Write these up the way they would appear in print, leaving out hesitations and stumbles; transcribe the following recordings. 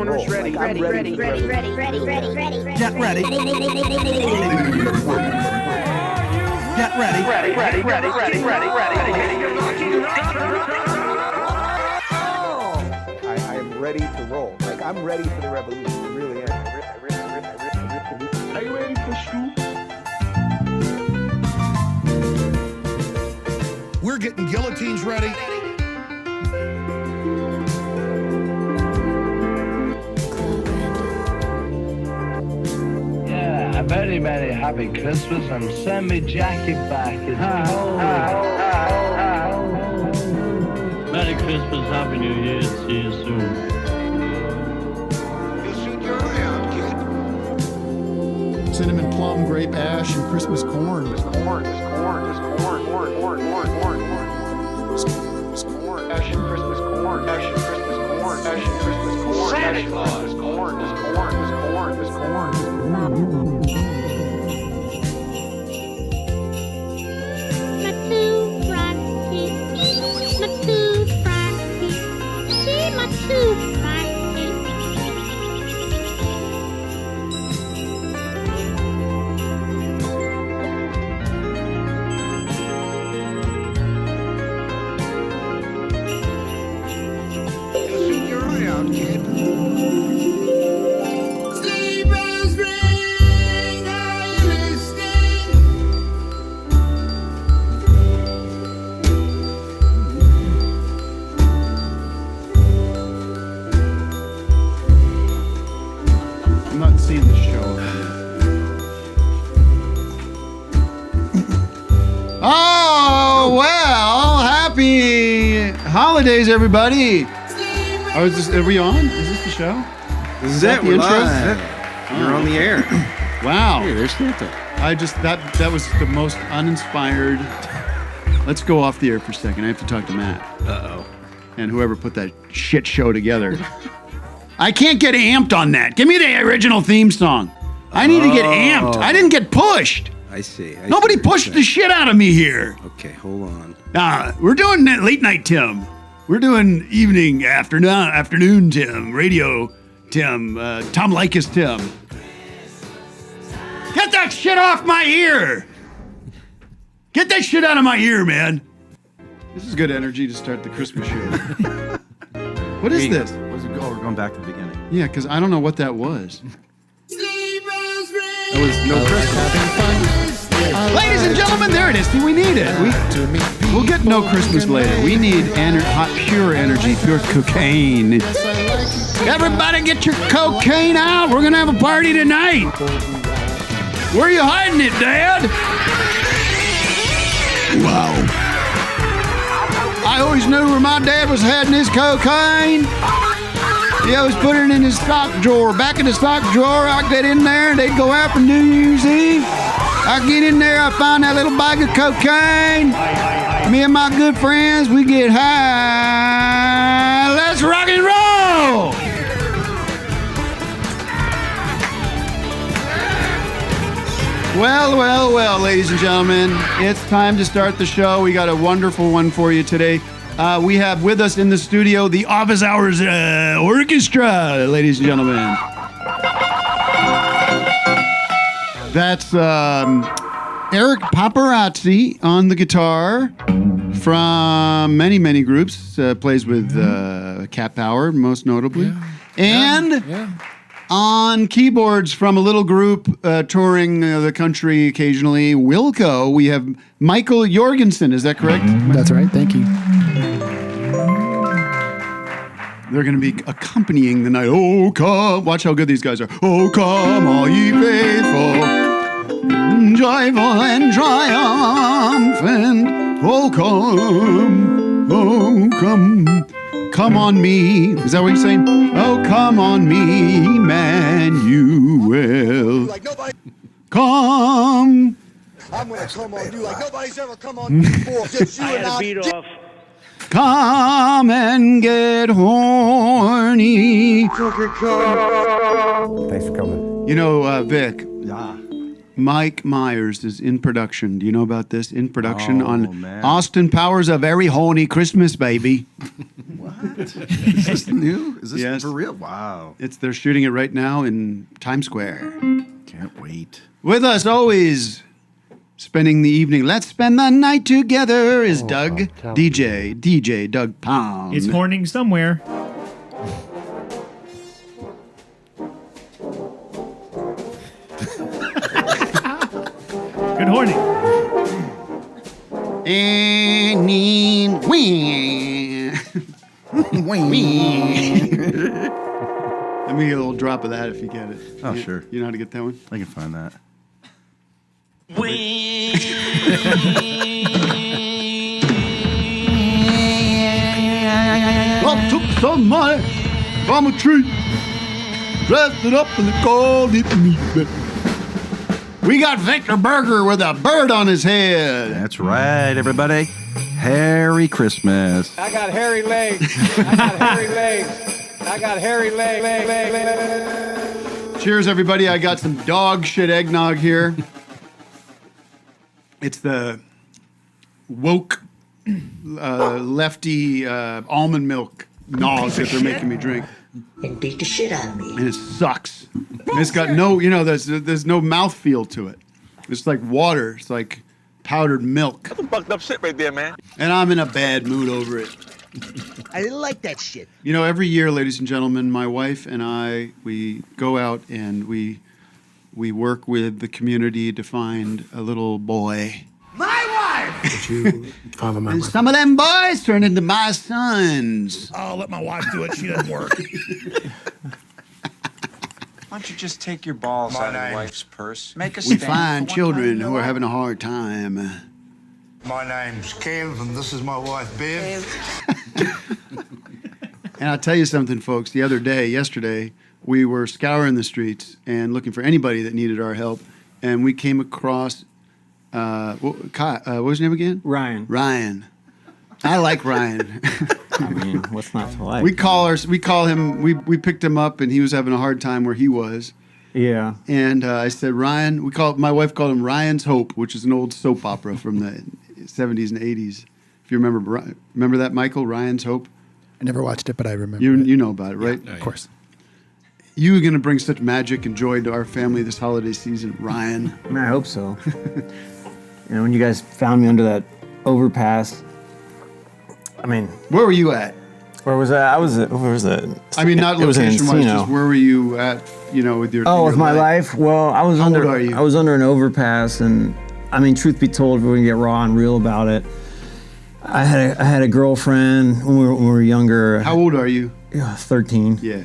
owners ready. Get ready. Get ready. I am ready to roll. Like, I'm ready for the revolution. I really am. Are you ready for Scoop? We're getting guillotines ready. Yeah, a very, very happy Christmas and send me jacket back. It's Merry Christmas, Happy New Year, see you soon. You'll soon get around, kid. Cinnamon plum, grape ash, and Christmas corn. There's corn. Ashen Christmas corn. Ashen Christmas corn. Ashen Christmas corn. Santa Claus. There's corn. You'll soon get around, kid. I'm not seeing the show. Oh, well, happy holidays, everybody. Oh, are we on? Is this the show? This is that it. the We're intro? live. You're on the air. Wow. Hey, there's Santa. I just, that was the most uninspired. Let's go off the air for a second. I have to talk to Matt. Uh-oh. And whoever put that shit show together. I can't get amped on that. Give me the original theme song. I need to get amped. I didn't get pushed. I see. Nobody pushed the shit out of me here. Okay, hold on. We're doing late night Tim. We're doing evening, afternoon Tim, radio Tim, Tom Likas Tim. Get that shit off my ear. Get that shit out of my ear, man. This is good energy to start the Christmas show. What is this? Where's it go? We're going back to the beginning. Yeah, because I don't know what that was. That was no Christmas. Ladies and gentlemen, there it is. See, we need it. We'll get no Christmas later. We need hot, pure energy, pure cocaine. Everybody get your cocaine out. We're going to have a party tonight. Where are you hiding it, Dad? Wow. I always knew where my dad was hiding his cocaine. He always put it in his sock drawer. Back in the sock drawer, I'd get in there, and they'd go out for New Year's Eve. I'd get in there, I'd find that little bag of cocaine. Me and my good friends, we get high. Let's rock and roll! Well, ladies and gentlemen, it's time to start the show. We got a wonderful one for you today. We have with us in the studio the Office Hours Orchestra, ladies and gentlemen. That's Erik Paparozzi on the guitar from many groups. Plays with Cat Power, most notably. And on keyboards from a little group touring the country occasionally, Wilco, we have Mikael Jorgensen. Is that correct? That's right. Thank you. They're going to be accompanying the night. Oh, come. Watch how good these guys are. Oh, come, all ye faithful, joyful and triumphant. Oh, come. Come on me. Is that what you're saying? Oh, come on me, Emmanuel. Like nobody. Come. I'm gonna come on you like nobody's ever come on me before. Just you and I. beat off. Come and get horny. Thanks for coming. You know, Vic, Yeah. Mike Myers is in production. Do you know about this? In production Oh, on man. Austin Powers, A Very Horny Christmas Baby. What? Is this new? Is this Yes. for real? Wow. They're shooting it right now in Times Square. Can't wait. With us always, spending the evening. Let's spend the night together is Doug, DJ Douggpound. It's horning somewhere. Good horning. And wee. Let me get a little drop of that if you get it. Oh, sure. You know how to get that one? I can find that. I took some money from a tree, dressed it up and they called it meat. We got Victor Berger with a bird on his head. That's right, everybody. Merry Christmas. I got hairy legs. I got hairy legs. I got hairy legs. Cheers, everybody. I got some dog shit eggnog here. It's the woke lefty almond milk nog that they're making me drink. And beat the shit out of me. And it sucks. And it's got no, there's no mouthfeel to it. It's like water. It's like powdered milk. That's some fucked up shit right there, man. And I'm in a bad mood over it. I didn't like that shit. Every year, ladies and gentlemen, my wife and I, we go out and we work with the community to find a little boy. My wife! Did you find my And some of them boys turn into my sons. I'll let my wife do it. She doesn't work. Why don't you just take your balls out of your wife's purse? Make a We stand. find children who are having a hard time. My name's Kev, and this is my wife, Bev. And I'll tell you something, folks. Yesterday, we were scouring the streets and looking for anybody that needed our help. And we came across, what was his name again? Ryan. I like Ryan. I mean, what's not to like? We picked him up and he was having a hard time where he was. Yeah. And I said, Ryan, my wife called him Ryan's Hope, which is an old soap opera from the 70s and 80s. If you remember that, Michael, Ryan's Hope? I never watched it, but I remember. You know about it, right? Yeah, of course. You are going to bring such magic and joy to our family this holiday season, Ryan. I mean, I hope so. When you guys found me under that overpass, I mean, where were you at? Where was that? Where was that? I mean, not It was in location-wise, Encino. just where were you at, with your with my life? Well, I was How under. old are you? I was under an overpass, and I mean, truth be told, if we're gonna get raw and real about it, I had a girlfriend when we were younger. How old are you? 13. Yeah.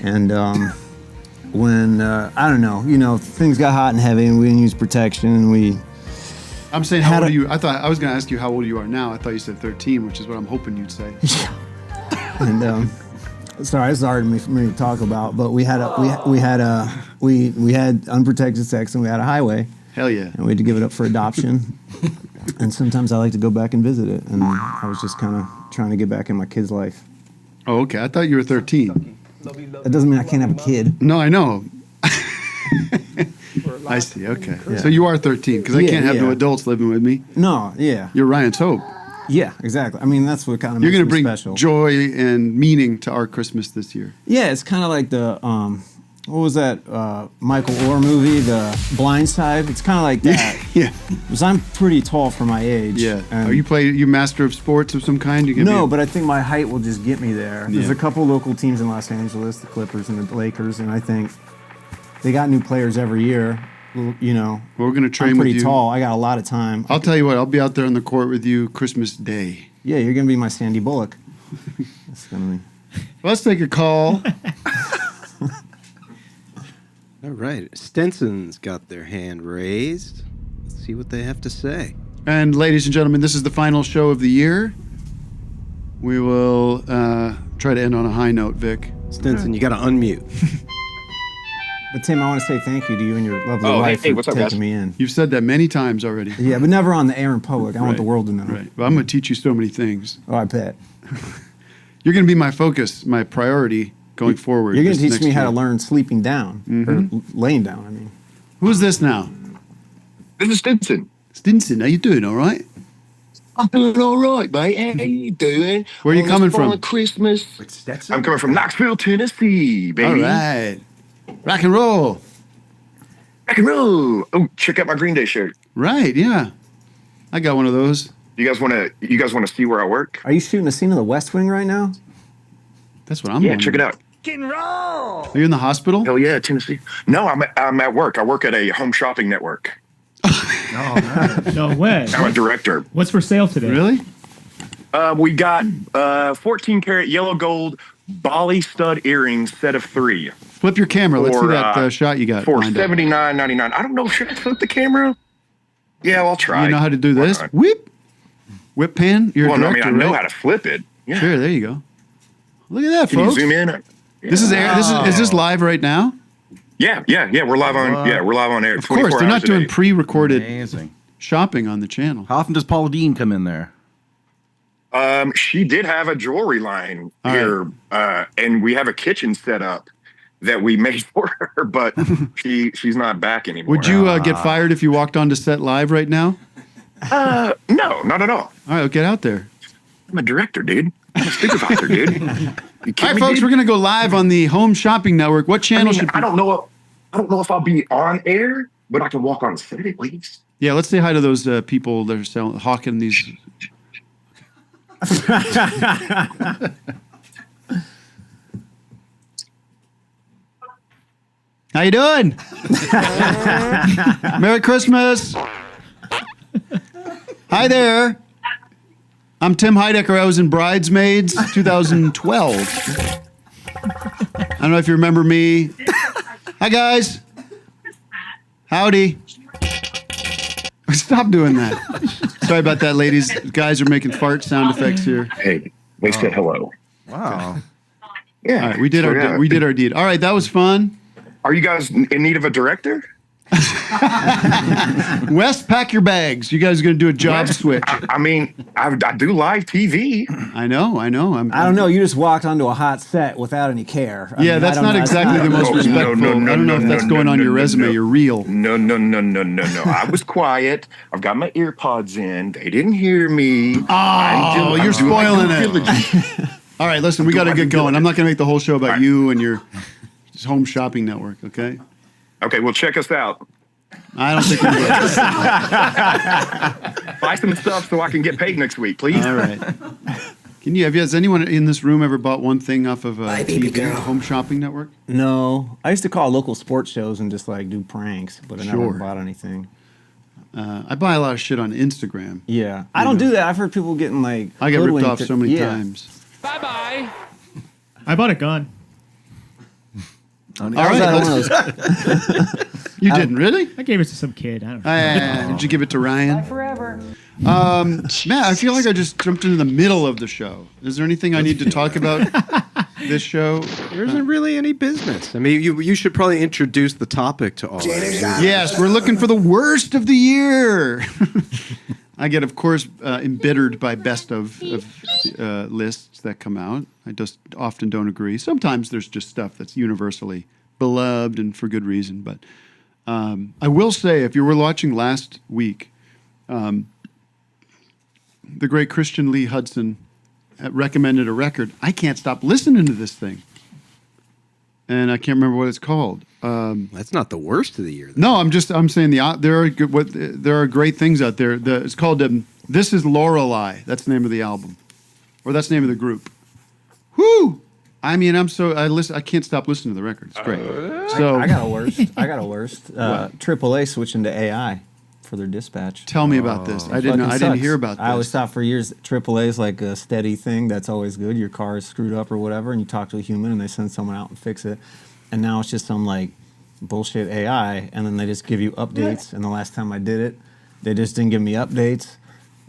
And when I don't know, things got hot and heavy, and we didn't use protection, and I'm saying, how old are you? I thought I was going to ask you how old you are now. I thought you said 13, which is what I'm hoping you'd say. And sorry, it's hard for me to talk about, but we had unprotected sex, and we had a highway. Hell yeah. And we had to give it up for adoption. And sometimes I like to go back and visit it, and I was just kind of trying to get back in my kid's life. Oh, okay. I thought you were 13. That doesn't mean I can't have a kid. No, I know. I see. Okay. Yeah. So you are 13 because I can't have no adults living with me. No, yeah. You're Ryan's Hope. Yeah, exactly. I mean, that's what kind of You're makes going to me bring special. joy and meaning to our Christmas this year. Yeah, it's kind of like the what was that Michael Orr movie, The Blind Side? It's kind of like that. Yeah. Because I'm pretty tall for my age. Yeah. and- Are you master of sports of some kind? No, but I think my height will just get me there. There's Yeah. a couple local teams in Los Angeles, the Clippers and the Lakers, and I think they got new players every year. We're going to train I'm pretty with you. tall. I got a lot of time. I'll tell you what. I'll be out there on the court with you Christmas Day. Yeah, you're gonna be my Sandy Bullock. It's gonna be. Let's take a call. All right. Stenson's got their hand raised. Let's see what they have to say. And ladies and gentlemen, this is the final show of the year. We will try to end on a high note, Vic. Stenson, you got to unmute. But Tim, I want to say thank you to you and your lovely wife for taking me in. You've said that many times already. Yeah, but never on the air in public. I want the world to know. Right. But I'm going to teach you so many things. Oh, I bet. You're going to be my focus, my priority going forward. You're going this to teach next me how year. to learn sleeping down or laying down. I mean, Who's this now? This is Stinson. Stinson, how you doing? All right. I'm doing all right, mate. How you doing? Where are you coming from? Christmas. Stetson? I'm coming from Knoxville, Tennessee, baby. All right. Rock and roll. Rock and roll. Oh, check out my Green Day shirt. Right, yeah. I got one of those. You guys want to see where I work? Are you shooting a scene of The West Wing right now? That's what I'm Yeah, wondering. check it out. Are you in the hospital? Hell yeah, Tennessee. No, I'm at work. I work at a home shopping network. Oh, man. No way. I'm a director. What's for sale today? Really? We got 14 karat yellow gold Bali stud earrings, set of 3. Flip your camera. Let's see that shot you got. For lined up. $79.99. I don't know. Should I flip the camera? Yeah, I'll try. You know how to do this? Whip pan? You're a Well, director, I know right? how to flip it. Yeah. Sure, there you go. Look at that, Can folks. you zoom in? This is this live right now? Yeah. We're live on. Yeah, we're live on air. Of course, they're not doing pre-recorded Amazing. shopping on the channel. How often does Paula Dean come in there? She did have a jewelry line here, and we have a kitchen set up that we made for her, but she's not back anymore. Would you get fired if you walked onto set live right now? No, not at all. All right, well, get out there. I'm a director, dude. I'm a supervisor, dude. All right, folks, we're going to go live on the Home Shopping Network. What channel should I don't know if I'll be on air, but I can walk on set at least. Yeah, let's say hi to those people that are hawking these. How you doing? Merry Christmas. Hi there. I'm Tim Heidecker. I was in Bridesmaids 2012. I don't know if you remember me. Hi, guys. Howdy. Stop doing that. Sorry about that, ladies. Guys are making fart sound effects here. Hey, they said hello. Wow. Yeah. All right, we did our deed. All right, that was fun. Are you guys in need of a director? Wes, pack your bags. You guys are going to do a job switch. I do live TV. I know. I don't know. You just walked onto a hot set without any care. That's not exactly the most respectful. I don't know if that's going on your resume. You're real. No. I was quiet. I've got my ear pods in. They didn't hear me. Oh, you're spoiling it. All right, listen, we got to get going. I'm not going to make the whole show about you and your home shopping network, okay? Okay, well, check us out. I don't think we will. Buy some stuff so I can get paid next week, please. All right. Has anyone in this room ever bought one thing off of TV, Home Shopping Network? No. I used to call local sports shows and just like do pranks, but I never bought anything. I buy a lot of shit on Instagram. Yeah. I don't do that. I've heard people getting like... I get ripped off so many times. Bye-bye. I bought a gun. All right. You didn't, really? I gave it to some kid. I don't know. Did you give it to Ryan? Forever. Matt, I feel like I just jumped into the middle of the show. Is there anything I need to talk about this show? There isn't really any business. I mean, you should probably introduce the topic to all of us. Yes, we're looking for the worst of the year. I get, of course, embittered by best of lists that come out. I just often don't agree. Sometimes there's just stuff that's universally beloved and for good reason. But I will say, if you were watching last week, the great Christian Lee Hudson recommended a record. I can't stop listening to this thing. And I can't remember what it's called. That's not the worst of the year, though. No, I'm saying there are great things out there. It's called This Is Lorelei. That's the name of the album, or that's the name of the group. Whoo! I mean, I can't stop listening to the record. It's great. So I got a worst. AAA switching to AI for their dispatch. Tell me about this. I didn't hear about this. I always thought for years AAA is like a steady thing. That's always good. Your car is screwed up or whatever, and you talk to a human, and they send someone out and fix it. And now it's just some like bullshit AI, and then they just give you updates. And the last time I did it, they just didn't give me updates.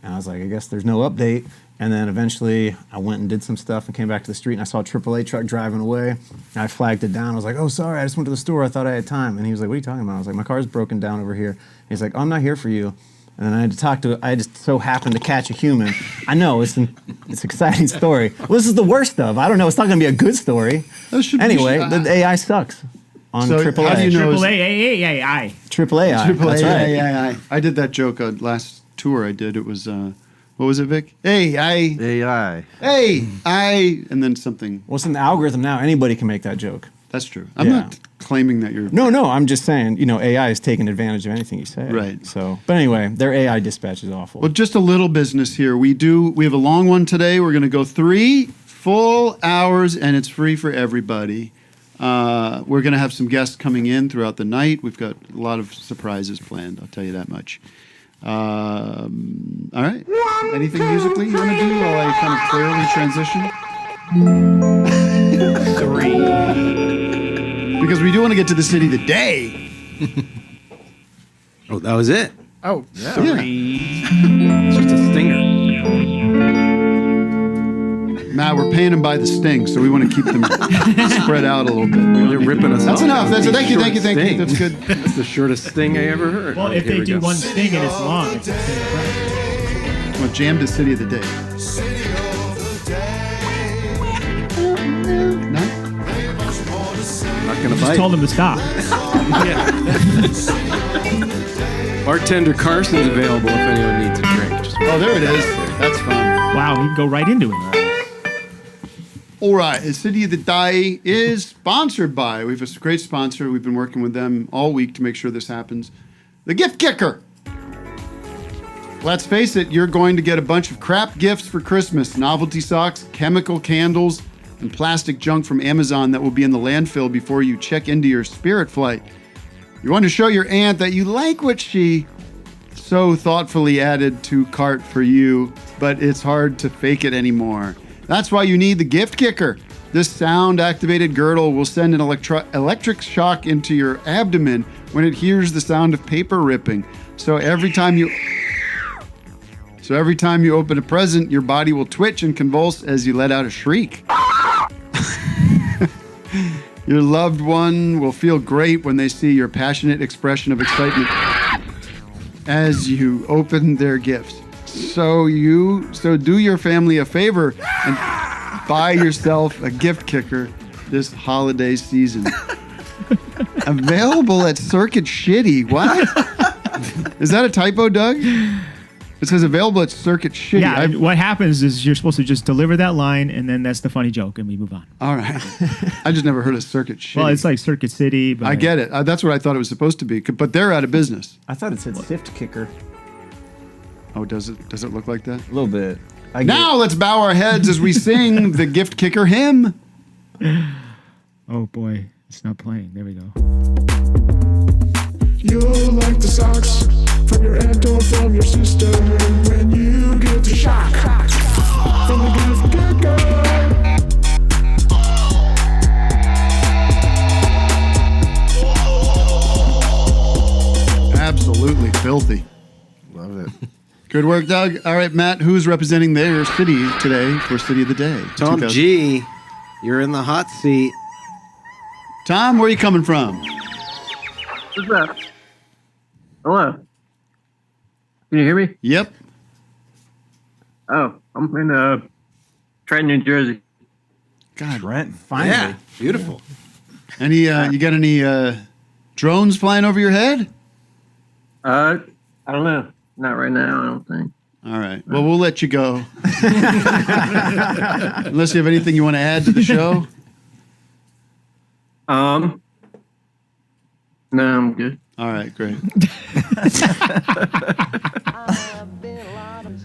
And I was like, I guess there's no update. And then eventually I went and did some stuff and came back to the street, and I saw a AAA truck driving away. And I flagged it down. I was like, oh, sorry, I just went to the store. I thought I had time. And he was like, what are you talking about? I was like, my car's broken down over here. And he's like, oh, I'm not here for you. And then I had to talk to, I just so happened to catch a human. I know, it's an exciting story. Well, this is the worst of. I don't know, it's not going to be a good story. Anyway, the AI sucks on AAA. How do you know AAA. AAA. That's right. I did that joke last tour I did. It was What was it, Vic? AI. And then something. Well, it's an algorithm now. Anybody can make that joke. That's true. I'm not claiming that you're... No, I'm just saying, AI is taking advantage of anything you say. Right. So, but anyway, their AI dispatch is awful. Well, just a little business here. We have a long one today. We're going to go 3 full hours, and it's free for everybody. We're going to have some guests coming in throughout the night. We've got a lot of surprises planned. I'll tell you that much. All right. Anything musically you want to do while I kind of clearly transition? 3. Because we do want to get to the city of the day. Oh, that was it? Oh, yeah. 3. It's just a stinger. Matt, we're paying them by the sting, so we want to keep them spread out a little bit. They're ripping us That's off. enough. Thank you. That's good. That's the shortest sting I ever heard. Well, if they do one sting and it's long, it's a sting of practice. Well, jam to City of the Day. No? Not gonna Just bite. told them to stop. Bartender Carson's available if anyone needs a drink. Oh, there it is. That's fun. Wow, he can go right into it. All right, the City of the Day is sponsored by, we have a great sponsor. We've been working with them all week to make sure this happens. The Gift Kicker. Let's face it, you're going to get a bunch of crap gifts for Christmas. Novelty socks, chemical candles, and plastic junk from Amazon that will be in the landfill before you check into your Spirit flight. You want to show your aunt that you like what she so thoughtfully added to cart for you, but it's hard to fake it anymore. That's why you need the Gift Kicker. This sound-activated girdle will send an electric shock into your abdomen when it hears the sound of paper ripping. So every time you open a present, your body will twitch and convulse as you let out a shriek. Your loved one will feel great when they see your passionate expression of excitement as you open their gifts. So do your family a favor and buy yourself a Gift Kicker this holiday season. Available at Circuit Shitty. What? Is that a typo, Doug? It says available at Circuit Shitty. Yeah, what happens is you're supposed to just deliver that line, and then that's the funny joke, and we move on. All right. I just never heard of Circuit Shitty. Well, it's like Circuit City. But I get it. That's what I thought it was supposed to be. But they're out of business. I thought it said Sift Kicker. Oh, does it look like that? A little bit. Now let's bow our heads as we sing the Gift Kicker hymn. Oh, boy. It's not playing. There we go. You'll like the socks from your aunt or from your sister when you get the shock from the Gift Kicker. Absolutely filthy. Love it. Good work, Doug. All right, Matt, who's representing their city today for City of the Day? Tom G, you're in the hot seat. Tom, where are you coming from? What's up? Hello. Can you hear me? Yep. Oh, I'm in Trenton, New Jersey. God, Trent, finally. Yeah, beautiful. Any you got any drones flying over your head? I don't know. Not right now, I don't think. All right. Well, we'll let you go. Unless you have anything you want to add to the show. No, I'm good. All right, great.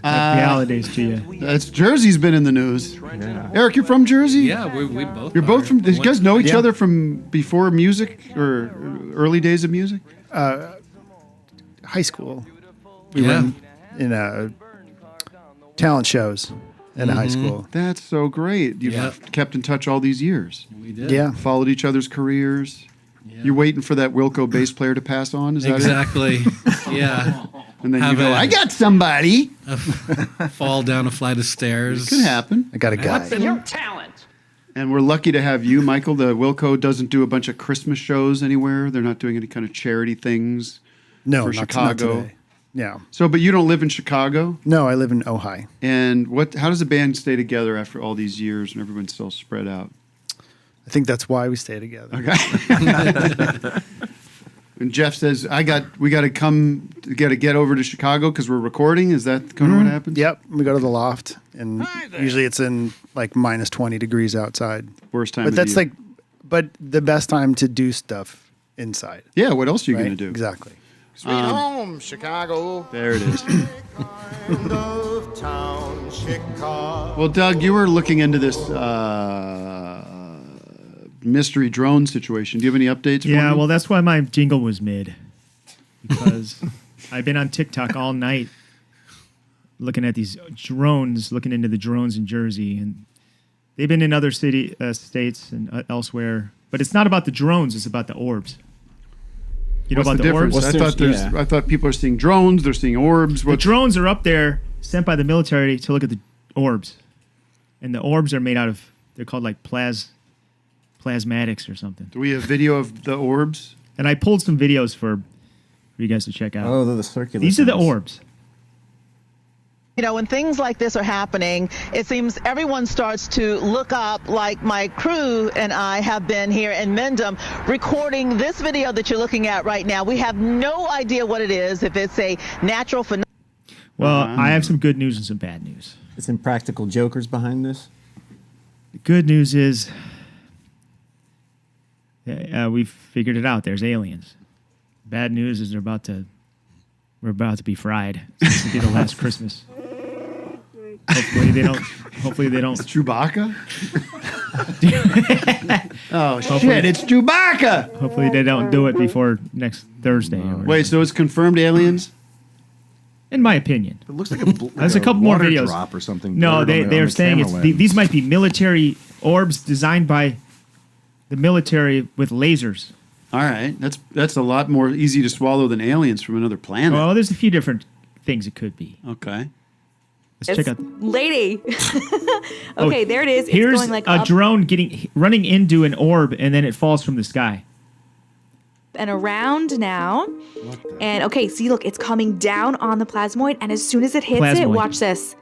Happy holidays to you. That's Jersey's been in the news. Yeah. Eric, you're from Jersey? Yeah, we both. You're both from. Did you guys know each other from before music or early days of music? High school. We were in talent shows in high school. That's so great. You've kept in touch all these years. We did. Yeah. Followed each other's careers. Yeah. You're waiting for that Wilco bass player to pass on? Is that exactly? Yeah. And then you go, I got somebody. Fall down a flight of stairs. It could happen. I got a guy. What's in your talent? And we're lucky to have you, Michael. The Wilco doesn't do a bunch of Christmas shows anywhere. They're not doing any kind of charity things No, for not Chicago. today. Yeah. So, but you don't live in Chicago? No, I live in Ojai. And how does the band stay together after all these years and everyone's still spread out? I think that's why we stay together. Okay. And Jeff says, we got to come got to get over to Chicago because we're recording? Is that kind of what happens? Yep. We go to the loft, and usually it's in like minus 20 degrees outside. Worst time But of that's the year. but the best time to do stuff inside. Yeah, what else are you right? going to do? Exactly. Sweet home, Chicago. There it is. Kind of town, Chicago. Well, Doug, you were looking into this mystery drone situation. Do you have any updates for me? Yeah, well, that's why my jingle was mid. Because I've been on TikTok all night looking at these drones, looking into the drones in Jersey. And they've been in other states and elsewhere. But it's not about the drones, it's about the orbs. You know What's about the the difference? orbs? I thought people are seeing drones. They're seeing orbs. The drones are up there, sent by the military to look at the orbs. And the orbs are made out of, they're called like plasmatics or something. Do we have video of the orbs? And I pulled some videos for you guys to check out. Oh, they're the circular These are the things. orbs. You know, when things like this are happening, it seems everyone starts to look up, like my crew and I have been here in Mendham recording this video that you're looking at right now. We have no idea what it is, if it's a natural phenomenon. Well, I have some good news and some bad news. It's impractical jokers behind this. The good news is we've figured it out. There's aliens. Bad news is we're about to be fried. This will be the last Christmas. Hopefully they don't. It's Chewbacca? Oh, shit, it's Chewbacca! Hopefully they don't do it before next Thursday. Wait, so it's confirmed aliens? In my opinion. It looks like There's a couple more water videos. drop or something. No, blurred on they're the saying camera lens. these might be military orbs designed by the military with lasers. All right, that's a lot more easy to swallow than aliens from another planet. Well, there's a few different things it could be. Okay. Let's check out. Lady. Okay, there it is. It's Here's going like a up drone running into an orb, and then it falls from the sky. and around now. And okay, see, look, it's coming down on the plasmoid, and as soon as it hits it, Plasmoid. watch this.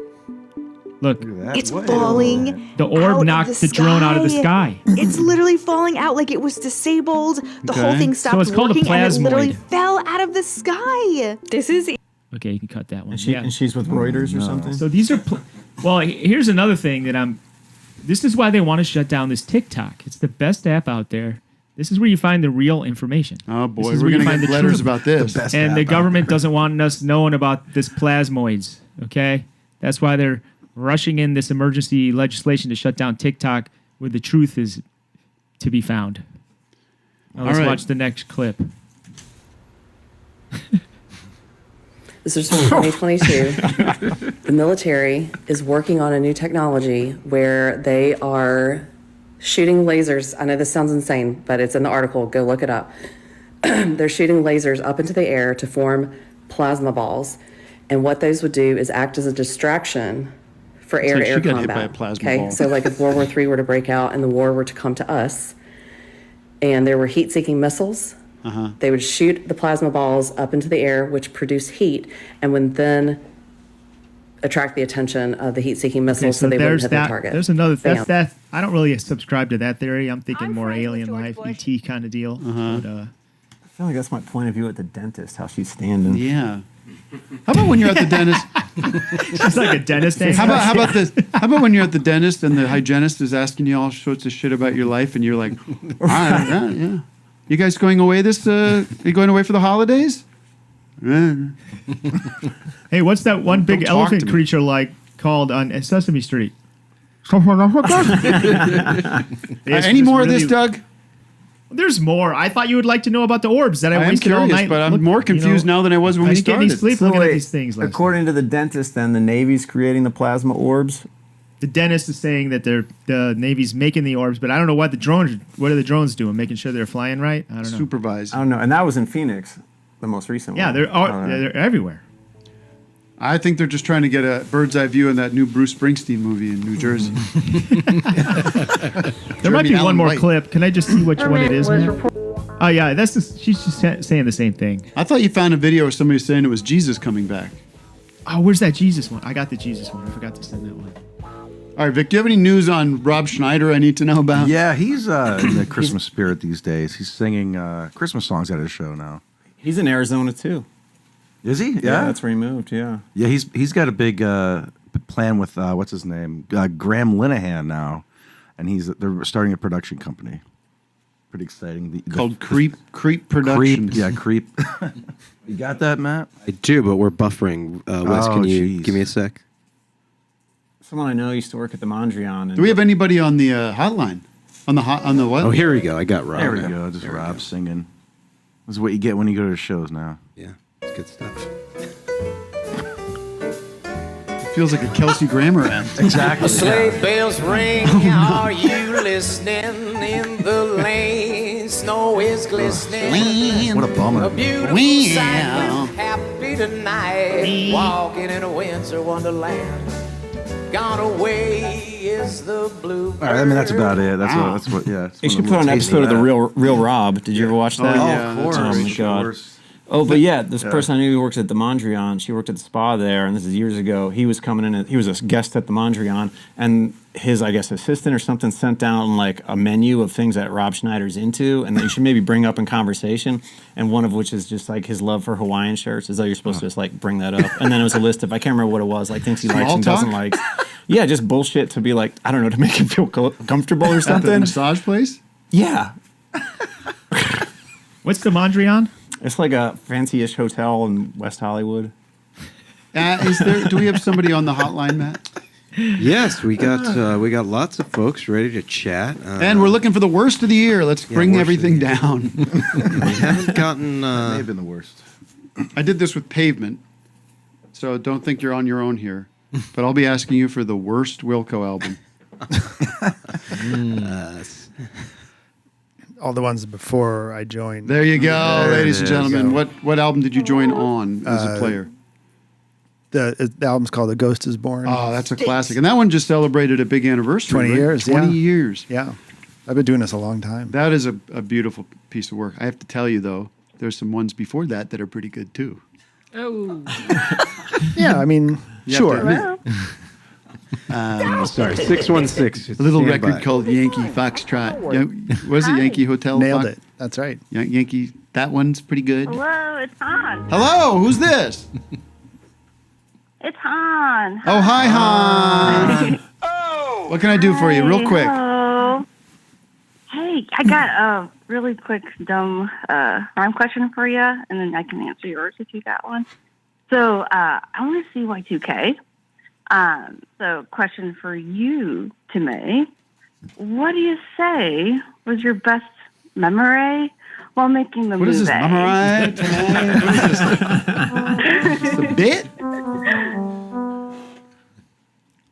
Look, It's falling. the orb out knocked of the drone out of the sky. It's literally falling out like it was disabled. The whole Okay. thing So stopped it's called a working, and it literally plasmoid. fell out of the sky. This is Okay, you can cut that one. And she's with Reuters or something? So these are, well, here's another thing that this is why they want to shut down this TikTok. It's the best app out there. This is where you find the real information. Oh boy, This is we're where you gonna find get the letters truth. about this. And the government doesn't want us knowing about this plasmoids. Okay, that's why they're rushing in this emergency legislation to shut down TikTok, where the truth is to be found. Now let's All right. watch the next clip. This is from 2022. The military is working on a new technology where they are shooting lasers. I know this sounds insane, but it's in the article. Go look it up. They're shooting lasers up into the air to form plasma balls. And what those would do is act as a distraction for It's like air-to-air she got hit by combat. a plasma Okay, ball. so like if World War III were to break out and the war were to come to us, and there were heat-seeking missiles, they would shoot the plasma balls up into the air, which produce heat, and would then attract the attention of the heat-seeking missiles, so they wouldn't hit their target. There's another. Bam. That's that. I don't really subscribe to that theory. I'm thinking more alien life, ET kind of deal. But, I feel like that's my point of view at the dentist, how she's standing. Yeah. How about when you're at the dentist? She's like a dentist. How about this? How about when you're at the dentist and the hygienist is asking you all sorts of shit about your life, and you're like, yeah. You guys going away are you going away for the holidays? Hey, what's that one big Don't talk elephant to me. creature like called on Sesame Street? Any more of this, Doug? There's more. I thought you would like to know about the orbs that I I am wasted all curious, night. but I'm more confused now than I was when I we didn't get any started. sleep So looking at wait, these things. Last according to the dentist, then the Navy's creating the plasma orbs. The dentist is saying that the Navy's making the orbs, but I don't know what are the drones doing? Making sure they're flying right? I don't know. Supervised. I don't know. And that was in Phoenix, the most recent Yeah, one. they're everywhere. I think they're just trying to get a bird's eye view on that new Bruce Springsteen movie in New Jersey. There might be Allen one more White. clip. Can I just see which one it is? Man? Oh yeah, she's just saying the same thing. I thought you found a video of somebody saying it was Jesus coming back. Oh, where's that Jesus one? I got the Jesus one. I forgot to send that one. All right, Vic, do you have any news on Rob Schneider I need to know about? Yeah, he's in the Christmas spirit these days. He's singing Christmas songs at his show now. He's in Arizona too. Is he? Yeah, that's where he moved. Yeah. Yeah, he's got a big plan with what's his name, Graham Linehan now, and they're starting a production company. Pretty exciting. Called Creep Productions. Creep. You got that, Matt? I do, but we're buffering. Wes, can you give me a sec? Someone I know used to work at the Mondrian. Do we have anybody on the hotline? On the what? Oh, here we go. I got Rob. There we go. Just Rob singing. This is what you get when you go to the shows now. Yeah, it's good stuff. It feels like a Kelsey Grammer end. Exactly. Sleigh bells ring, are you listening? In the lane, snow is glistening. What a bummer. A beautiful sight, we're happy tonight. Walking in a winter wonderland. Gone away is the blue. All right, I mean that's about it. That's what. Yeah. You should put on an episode of the Real Rob. Did you ever watch that? Yeah, of course. Oh my god. Oh, but yeah, this person I knew who works at the Mondrian, she worked at the spa there, and this is years ago. He was coming in, he was a guest at the Mondrian, and his, I guess, assistant or something sent down like a menu of things that Rob Schneider's into, and that you should maybe bring up in conversation, and one of which is just like his love for Hawaiian shirts, as though you're supposed to just like bring that up. And then it was a list of, I can't remember what it was, like things he likes and doesn't like. Yeah, just bullshit to be like, I don't know, to make him feel comfortable or something. At the massage place? Yeah. What's the Mondrian? It's like a fancy-ish hotel in West Hollywood. Do we have somebody on the hotline, Matt? Yes, we got lots of folks ready to chat. And we're looking for the worst of the year. Let's bring everything down. We haven't gotten... That may have been the worst. I did this with Pavement, so don't think you're on your own here. But I'll be asking you for the worst Wilco album. All the ones before I joined. There you go, ladies and gentlemen. What album did you join on as a player? The album's called "The Ghost Is Born." Oh, that's a classic, and that one just celebrated a big anniversary. 20 right? years. 20 yeah. years. Yeah, I've been doing this a long time. That is a beautiful piece of work. I have to tell you though, there's some ones before that are pretty good too. Oh. Yeah, I mean, sure. Sorry, 616. A little record called Yankee Foxtrot. Was it Yankee Hotel? Nailed it. That's right. Yankee. That one's pretty good. Hello, it's Han. Hello, who's this? It's Han. Oh, hi, Han. What can I do for you, real quick? Hello. Hey, I got a really quick, dumb rhyme question for you, and then I can answer yours if you got one. So I want to see Y2K. So question for you, Timmy. What do you say was your best memory while making the movie? What is this, memory? It's a bit?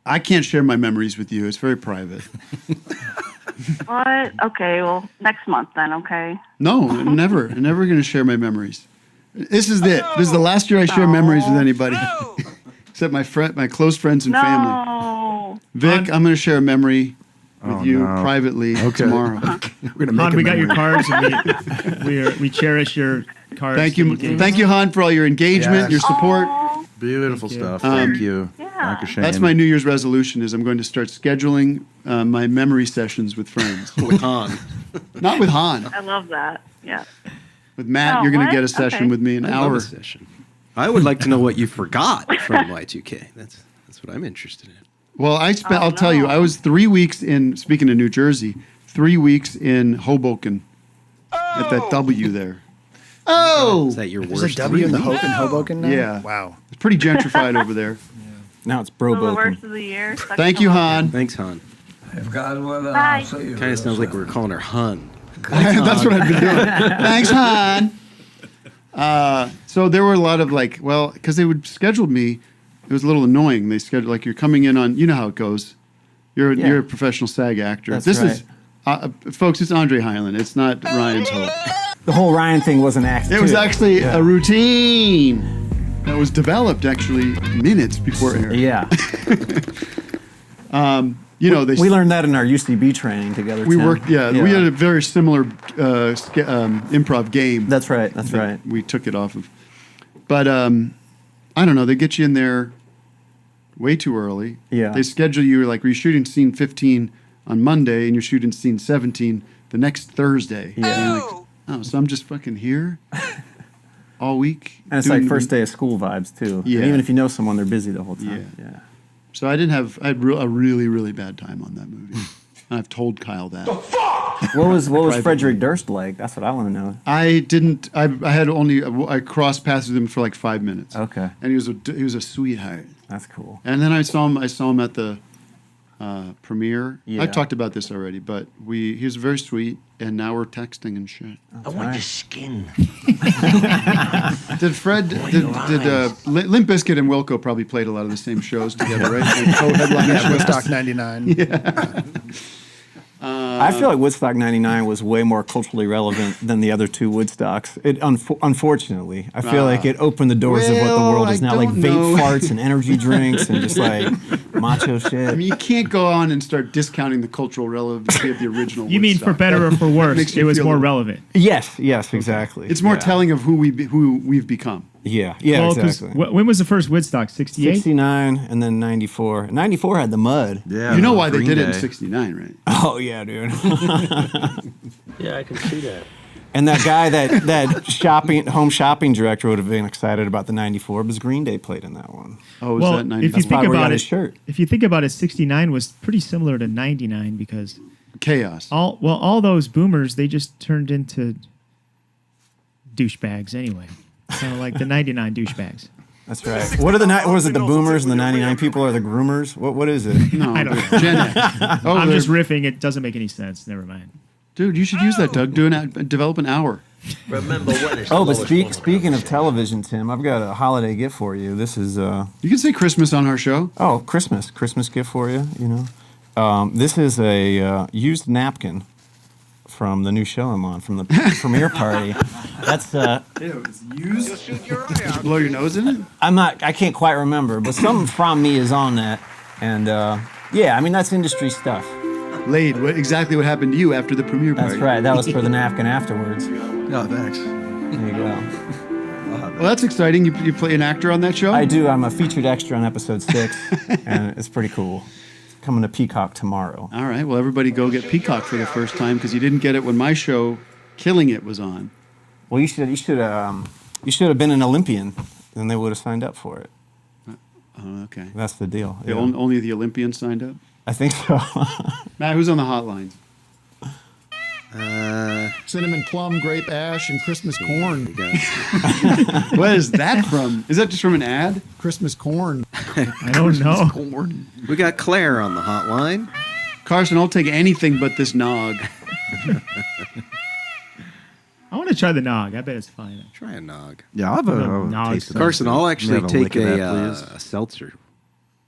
I can't share my memories with you. It's very private. What? Okay, well, next month then, okay? No, never. I'm never going to share my memories. This is it. This is the last year I share memories with anybody. Except my close friends and family. Vic, I'm going to share a memory with you privately tomorrow. Han, we got your cards, and we cherish your cards. Thank you, Han, for all your engagement, your support. Beautiful stuff. Thank you. That's my New Year's resolution. Is I'm going to start scheduling my memory sessions with friends. With Han, not with Han. I love that. Yeah. With Matt, you're going to get a session with me, an hour session. I would like to know what you forgot from Y2K. That's what I'm interested in. Well, I'll tell you, I was 3 weeks in, speaking of New Jersey, 3 weeks in Hoboken at that W there. Oh! Is that your worst? There's a W in the Hoboken now? Yeah. Wow. It's pretty gentrified over there. Now it's So the Broboken. worst of the year. Thank you, Han. Thanks, Han. If God willing, Bye. I'll see you. Kind of sounds like we were calling her Hun. That's what I've been doing. Thanks, Han. So there were a lot of because they would schedule me. It was a little annoying. They scheduled you're coming in on, you know how it goes. You're a professional SAG actor. That's this right. is, folks, it's Andre Hyland. It's not Ryan's Hope. The whole Ryan thing was an act. It was actually a routine that was developed actually minutes before air. Yeah. We learned that in our UCB training together. We Tim. worked. Yeah, we had a very similar improv game. That's right. That's right. We took it off of, but I don't know. They get you in there way too early. Yeah. They schedule you you're shooting scene 15 on Monday and you're shooting scene 17 the next Thursday. Yeah. And you're so I'm just fucking here. all week. And it's like first day of school vibes too. Yeah. And even if you know someone, they're busy the whole time. Yeah. So I had a really, really bad time on that movie. And I've told Kyle that. What was Frederick Durst like? That's what I want to know. I crossed paths with him for like 5 minutes. Okay. And he was a sweetheart. That's cool. And then I saw him at the premiere. Yeah. I talked about this already, but he was very sweet, and now we're texting and shit. I want your skin. Did Limp Bizkit and Wilco probably played a lot of the same shows together, right? Like co-headline Yeah, Woodstock 99. Yeah. I feel like Woodstock 99 was way more culturally relevant than the other two Woodstocks. Unfortunately, I feel like it opened the doors of what the world is now, like vape farts and energy drinks and just like macho shit. I mean, you can't go on and start discounting the cultural relevancy of the original. You mean for better or for worse, it was more relevant? Yes, exactly. It's more telling of who we've become. Yeah, exactly. When was the first Woodstock? 68? 69 and then 94. 94 had the mud. Yeah. You know why they did it in 69, right? Oh, yeah, dude. Yeah, I can see that. And that guy, that home shopping director would have been excited about the 94 because Green Day played in that one. Oh, was that 94? If you think about it, shirt. If you think about it, 69 was pretty similar to 99 because chaos. All those boomers, they just turned into douchebags anyway. Kind of like the 99 douchebags. That's right. What was it? The boomers and the 99 people are the groomers? What is it? No, I don't know. Gen X. I'm just riffing. It doesn't make any sense. Never mind. Dude, you should use that, Doug. Develop an hour. Remember when it's but speaking of television, Tim, I've got a holiday gift for you. This is You can say Christmas on our show. Oh, Christmas gift for you. This is a used napkin from the new show I'm on, from the premiere party. That's it's used. Blow your nose in it? I can't quite remember, but something from me is on that. And yeah, I mean that's industry stuff. Laid, exactly what happened to you after the premiere party. That's right. That was for the napkin afterwards. Oh, thanks. There you go. Well, that's exciting. You play an actor on that show? I do. I'm a featured extra on episode 6, and it's pretty cool. It's coming to Peacock tomorrow. All right. Well, everybody go get Peacock for the first time because you didn't get it when my show, Killing It, was on. Well, you should have been an Olympian, then they would have signed up for it. Oh, okay. That's the deal. Only the Olympians signed up? I think so. Matt, who's on the hotline? Cinnamon plum, grape ash, and Christmas corn. What is that from? Is that just from an ad? Christmas corn. I don't know. Corn. We got Claire on the hotline. Carson, I'll take anything but this nog. I want to try the nog. I bet it's fine. Try a nog. Yeah, I'll have a nog taste of that. Carson, I'll actually Have a take lick of that, a seltzer, if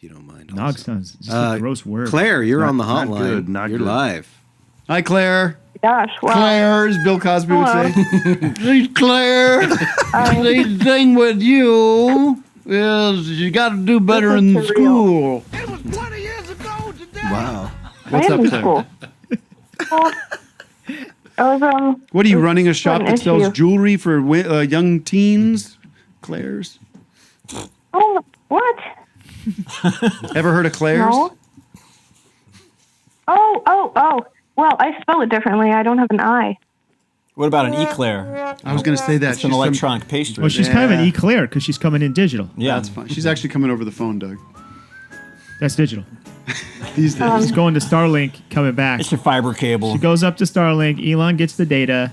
you don't mind. Nog sounds just a gross word. Claire, you're on the Not hotline. good, not You're good. live. Hi, Claire. Gosh, wow. Claire, as Bill Cosby would say. Hey, Claire, the thing with you is you got to do better in This is school. It was 20 years ago today. Wow. I What's am up, in Claire? school. I was, What are you running a shop an that sells issue. jewelry for young teens? Claire's. Oh, what? Ever heard of Claire's? No. Oh. Well, I spell it differently. I don't have an I. What about an eclair? I was going to say that. It's an electronic pastry. Well, she's kind of an eclair because she's coming in digital. Yeah, That's fine. She's actually coming over the phone, Doug. That's digital. These days. She's going to Starlink, coming back. It's your fiber cable. She goes up to Starlink. Elon gets the data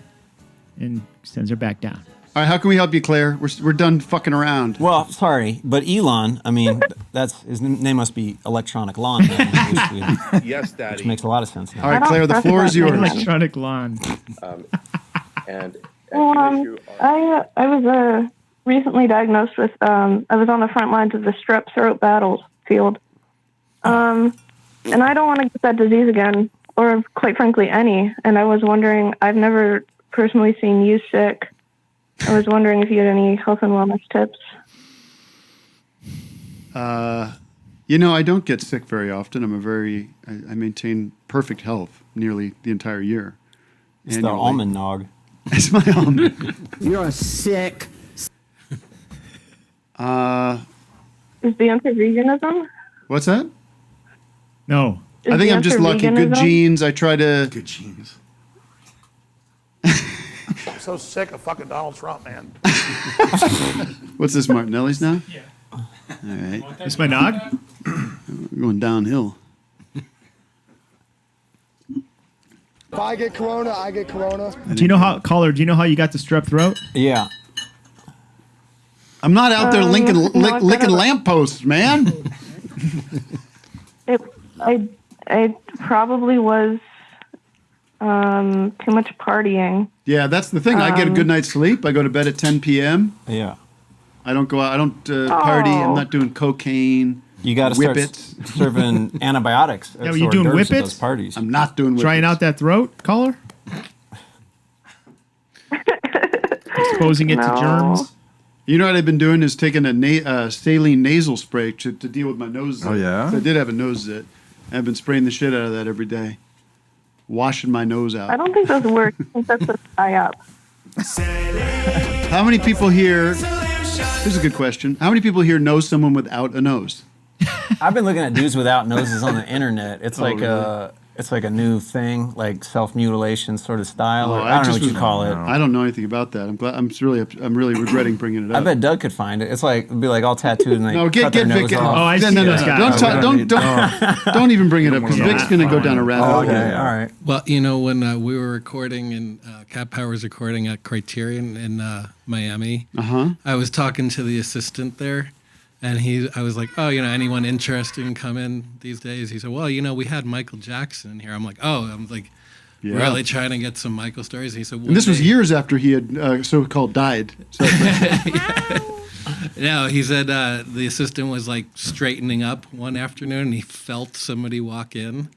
and sends her back down. All right, how can we help you, Claire? We're done fucking around. Well, sorry, but Elon, I mean, that's his name must be Electronic Lawn. Then, Yes, Daddy. which makes a lot of sense now. All right, Claire, the floor is yours. Electronic lawn. And Well, I was recently diagnosed with, I was on the front lines of the strep throat battlefield. And I don't want to get that disease again, or quite frankly, any. And I was wondering, I've never personally seen you sick. I was wondering if you had any health and wellness tips. I don't get sick very often. I maintain perfect health nearly the entire year. It's the almond nog. It's my almond. You're sick. Is the answer veganism? What's that? No. I think I'm just lucky. Good veganism? genes. I try to. Good genes. so sick of fucking Donald Trump, man. What's this, Martinelli's now? Yeah. All right. It's my nog? We're going downhill. If I get corona, I get corona. Do you know how, caller, do you know how you got the strep throat? Yeah. I'm not out there licking no, lampposts, man. I probably was too much partying. Yeah, that's the thing. I get a good night's sleep. I go to bed at 10 p.m. Yeah. I don't go out. I don't party. I'm not doing cocaine. You got to start serving antibiotics. Yeah, were you doing whippets? whippets? Parties. I'm not doing whippets. Trying out that throat, caller? Exposing it to germs? You know what I've been doing is taking a saline nasal spray to deal with my nose zit. Oh, yeah? So I did have a nose zit. And I've been spraying the shit out of that every day. Washing my nose out. I don't think those work. I think that's a tie up. How many people here... Here's a good question. How many people here know someone without a nose? I've been looking at dudes without noses on the internet. It's like really? it's like a new thing, like self-mutilation sort of style. Oh, Or, I don't know what you call it. I don't know anything about that. I'm glad. I'm really regretting bringing it up. I bet Doug could find it. It's like it'd be like all tattooed and like No, get their Vic. nose off. Oh, I see those guys. Don't even bring it up because Vic's gonna go down a rabbit hole. Okay, all right. Well, you know, when we were recording and Cat Power was recording at Criterion in Miami, I was talking to the assistant there, and I was like, oh, you know, anyone interested in coming these days? He said, well, you know, we had Michael Jackson in here. I'm like, Yeah. really trying to get some Michael stories. And he said, And this was years after he had so-called died. So No, he said the assistant was like straightening up one afternoon and he felt somebody walk in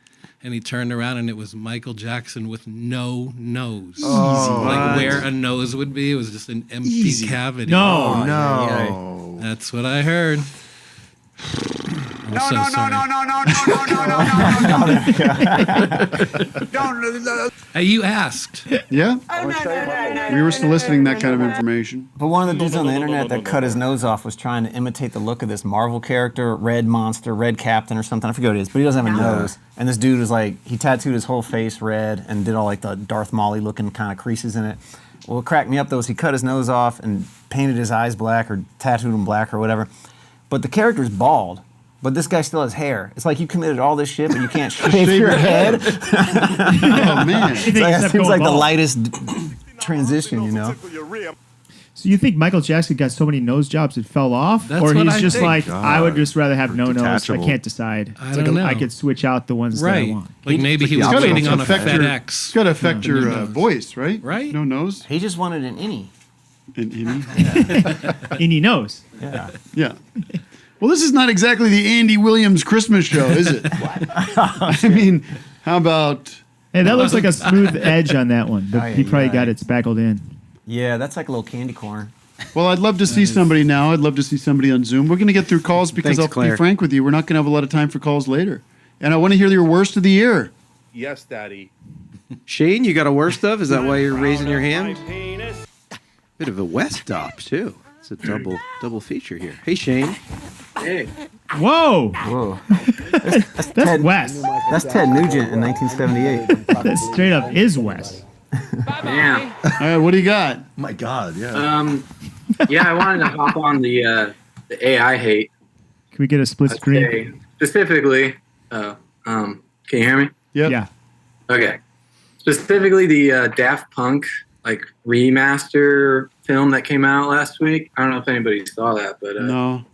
and he turned around and it was Michael Jackson with no nose. Oh, like what? where a nose would be. It was just an empty cavity. No. Oh, no. That's what I heard. No. Hey, you asked. Yeah. We were soliciting that kind of information. But one of the dudes on the internet that cut his nose off was trying to imitate the look of this Marvel character, Red Monster, Red Captain or something. I forget what it is, but he doesn't have a nose. And this dude was like, he tattooed his whole face red and did all like the Darth Maul looking kind of creases in it. Well, what cracked me up though is he cut his nose off and painted his eyes black or tattooed them black or whatever. But the character's bald. But this guy still has hair. It's like you committed all this shit, but you can't shave your head. Oh, man. It seems like the lightest transition, you know? So you think Michael Jackson got so many nose jobs it fell off? That's or what he's I just think. like, I would just rather have no nose. I Detachable. can't decide. I It's don't like know. I could switch out the ones that I Right. want. Like maybe he was It's gotta waiting on a affect your- FedEx. It's got to affect your voice, right? Right. No nose? He just wanted an innie. An innie? Innie nose. Yeah. Yeah. Well, this is not exactly the Andy Williams Christmas show, is it? I mean, how about... Hey, that looks like a smooth edge on that one. But Oh, yeah, he probably yeah. got it spackled in. Yeah, that's like a little candy corn. Well, I'd love to see somebody now. I'd love to see somebody on Zoom. We're going to get through calls because Thanks, I'll be Claire. frank with you. We're not going to have a lot of time for calls later. And I want to hear your worst of the year. Yes, Daddy. Shane, you got a worst of? Is that why you're raising your hand? Bit of a West stop too. It's a double feature here. Hey, Shane. Hey. Whoa! Whoa. That's Wes. That's Ted Nugent in 1978. That straight up is Wes. Yeah. All right, what do you got? My God, yeah. Yeah, I wanted to hop on the AI hate. Can we get a split screen? Okay. Specifically, can you hear me? Yep. Yeah. Okay. Specifically, the Daft Punk like remaster film that came out last week. I don't know if anybody saw that, but No.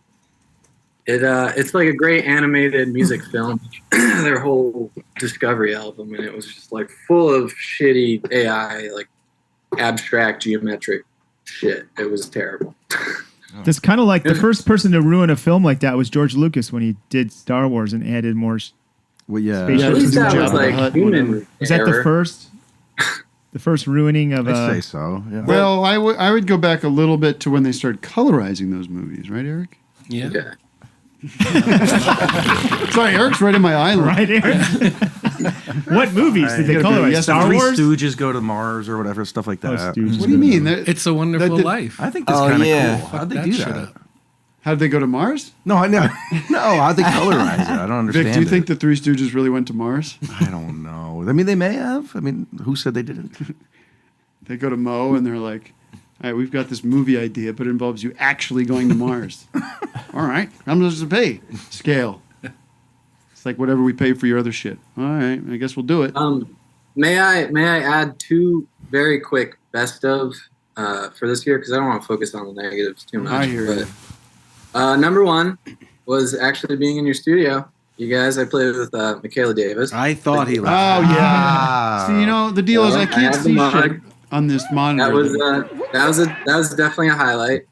it's like a great animated music film. Their whole Discovery album, and it was just like full of shitty AI, like abstract geometric shit. It was terrible. That's kind of like the first person to ruin a film like that was George Lucas when he did Star Wars and added more Well, yeah. spaceships. At least and that was Jabba the like Hutt, human whatever. Was that the error. first? The first ruining of I'd say so, yeah. Well, I would go back a little bit to when they started colorizing those movies, right, Eric? Yeah. Okay. Sorry, Eric's right in my island. Right, Eric? What movies did they colorize? Yes, Star Three Wars? Stooges go to Mars or whatever, stuff like that. Stooges. What do you mean? It's a Wonderful Life. I think that's Oh, kind of yeah. cool. How'd they Fuck do that shit that? up. How'd they go to Mars? No, I know. No, how'd they colorize it? I don't understand. Vic, do you it. think the Three Stooges really went to Mars? I don't know. I mean, they may have. I mean, who said they didn't? They go to Mo and they're like, all right, we've got this movie idea, but it involves you actually going to Mars. All right, how much does it pay? Scale. It's like whatever we pay for your other shit. All right, I guess we'll do it. May I add 2 very quick best of for this year, because I don't want to focus on the negatives too much. I hear you. Number 1 was actually being in your studio. You guys, I played with Michaela Davis. I thought he Oh, yeah. See, the deal is I can't see shit on this monitor. That was definitely a highlight.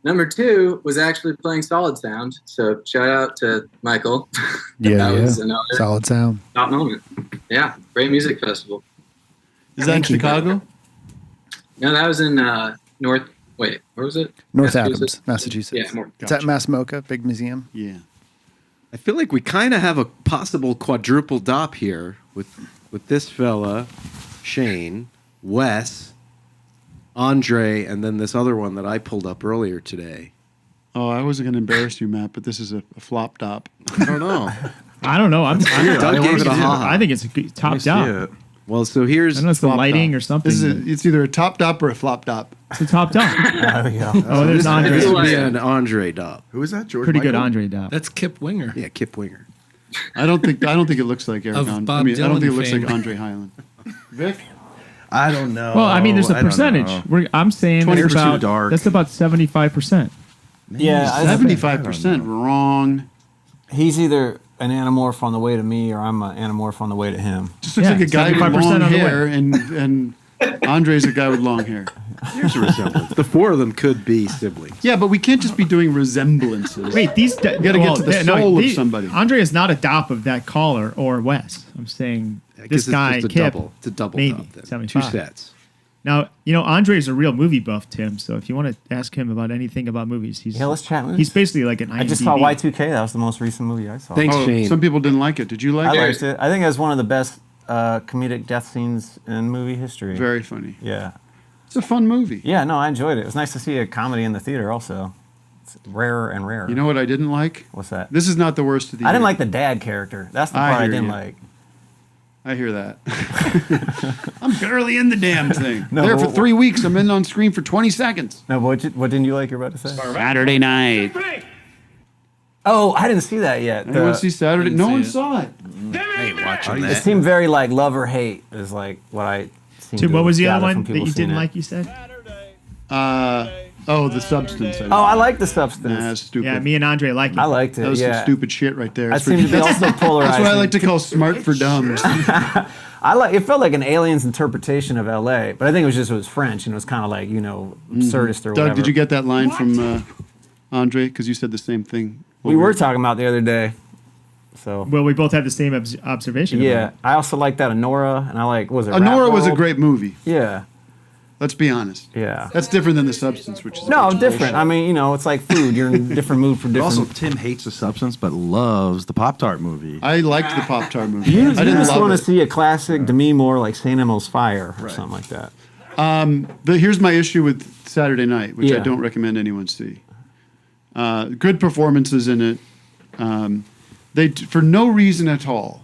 Number 2 was actually playing Solid Sound. So shout out to Michael. Yeah, that was another solid sound. top moment. Yeah, great music festival. Is that in Chicago? No, that was in North. Wait, where was it? North Adams, Massachusetts. Yeah, more. It's at Mass-MoCA, big museum. Yeah. I feel like we kind of have a possible quadruple dop here with this fella, Shane, Wes, Andre, and then this other one that I pulled up earlier today. Oh, I wasn't going to embarrass you, Matt, but this is a flop top. I don't know. I don't know. Doug gave it a ha-ha. I think it's a good top dop. Well, so here's I don't know if it's the lighting or something. It's either a top dop or a flop top. It's a top dop. There we go. Oh, there's Andre. This would be an Andre dop. Who is that? George Pretty good Michael? Andre dop. That's Kip Winger. Yeah, Kip Winger. I don't think it looks like Eric. Of I Bob mean, I don't think it Dylan looks fame. like Andre Hyland. Vic? I don't know. Well, I mean, there's a I don't percentage. know. I'm saying Hair's it's too about dark. that's about 75%. Yeah, 75% wrong. He's either an anamorph on the way to me, or I'm an anamorph on the way to him. Just looks like a guy with 75% long on the way. hair, and Andre's a guy with long hair. Here's a resemblance. The 4 of them could be siblings. Yeah, but we can't just be doing resemblances. Wait, these you got to get to the soul of somebody. Andre is not a dop of that caller or Wes. I'm saying I this guess guy, it's Kip, It's a double maybe dop then. 75. 2 sets. Now, Andre is a real movie buff, Tim. So if you want to ask him about anything about movies, let's chat movies. He's basically like an IMDb. I just saw Y2K. That was the most recent movie I saw. Thanks, Shane. Some people didn't like it. Did you like it? I liked it. I think it was one of the best comedic death scenes in movie history. Very funny. Yeah. It's a fun movie. Yeah, no, I enjoyed it. It was nice to see a comedy in the theater also. It's rarer and rarer. You know what I didn't like? What's that? This is not the worst of the I year. didn't like the dad character. That's the part I hear didn't you. like. I hear that. I'm barely in the damn thing. No, there but for 3 weeks. I'm in on screen for 20 seconds. No, what didn't you like you're about to say? Saturday night. Oh, I didn't see that yet. Anyone see Saturday? No one saw it. I ain't watching It that. seemed very like love or hate is like what I seemed Tim, to what was the other gather one from that people you seeing didn't it. like? You said. The Substance. Oh, I like the Substance. Nah, that's stupid. Yeah, me and Andre liked it. I liked it. That was yeah. some stupid shit right there. I It's seem to be ridiculous. also polarizing. That's what I like to call smart for dumbs. It felt like an alien's interpretation of L.A., but I think it was French and it was kind of like absurdist or Doug, whatever. did you get that line from Andre? Because you said the same thing. We were talking about the other day. So Well, we both had the same observation. yeah, about it. I also like that Honora, and I like Honora was a great movie. Yeah. Let's be honest. Yeah. That's different than The Substance, which is a No, bunch of different. bullshit. I mean, it's like food. You're in a different mood for But different. also, Tim hates The Substance, but loves the Pop-Tart movie. I liked the Pop-Tart movie. You I didn't just love want to it. see a classic, to me, more like St. Elmo's Fire or something like that. Here's my issue with Saturday Night, which I Yeah. don't recommend anyone see. Good performances in it. They for no reason at all,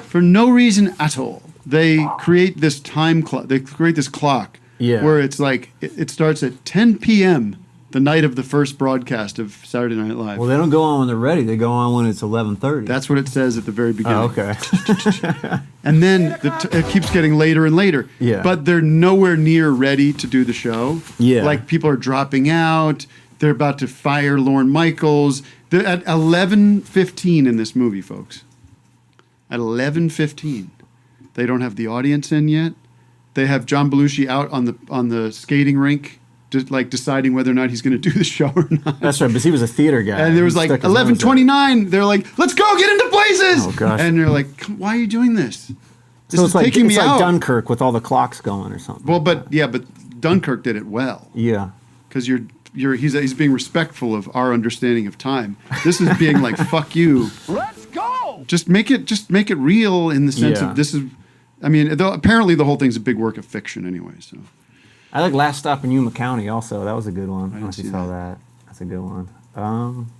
for no reason at all, they create this time clock. They create this clock where it's like it starts at 10 p.m. the night of the first broadcast of Saturday Night Live. Well, they don't go on when they're ready. They go on when it's 11:30. That's what it says at the very beginning. Oh, okay. And then it keeps getting later and later. Yeah. But they're nowhere near ready to do the show. Yeah. Like people are dropping out. They're about to fire Lorne Michaels. They're at 11:15 in this movie, folks. At 11:15, they don't have the audience in yet. They have John Belushi out on the skating rink, just like deciding whether or not he's going to do the show or not. That's right, because he was a theater guy. And there was He like stuck his nose out. 11:29. They're like, "Let's go, get into places!" Oh, gosh. And they're like, "Why are you doing this? This So is it's like taking me it's like out." Dunkirk with all the clocks going or something. Well, but Dunkirk did it well Yeah. because he's being respectful of our understanding of time. This is being like, "Fuck you." Let's go. Just make it real in the sense Yeah. of this is. I mean, apparently the whole thing's a big work of fiction anyway. So I like Last Stop in Yuma County also. That was a good one. I don't know if you saw that. That's a good one. I'm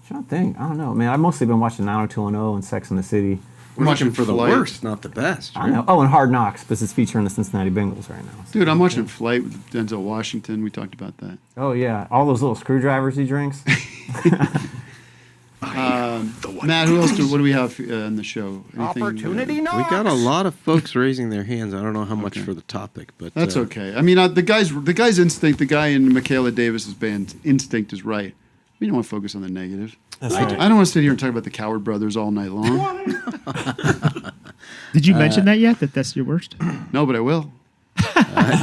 trying to think. I don't know, man. I've mostly been watching 90210 and Sex and the City. We're looking for the Flight. worst, not the best. I Right? know. Oh, and Hard Knocks, because it's featuring the Cincinnati Bengals right now. Dude, I'm watching Flight with Denzel Washington. We talked about that. Oh, yeah. All those little screwdrivers he drinks. Matt, who else? What do we have on the show? Opportunity We got a lot of folks raising their hands. I don't know how much for the topic, but That's okay. I mean, the guy's instinct, the guy in Michaela Davis's band, instinct is right. We don't want to focus on the negative. That's I right. don't want to sit here and talk about the Coward Brothers all night long. Did you mention that yet? That's your worst? No, but I will.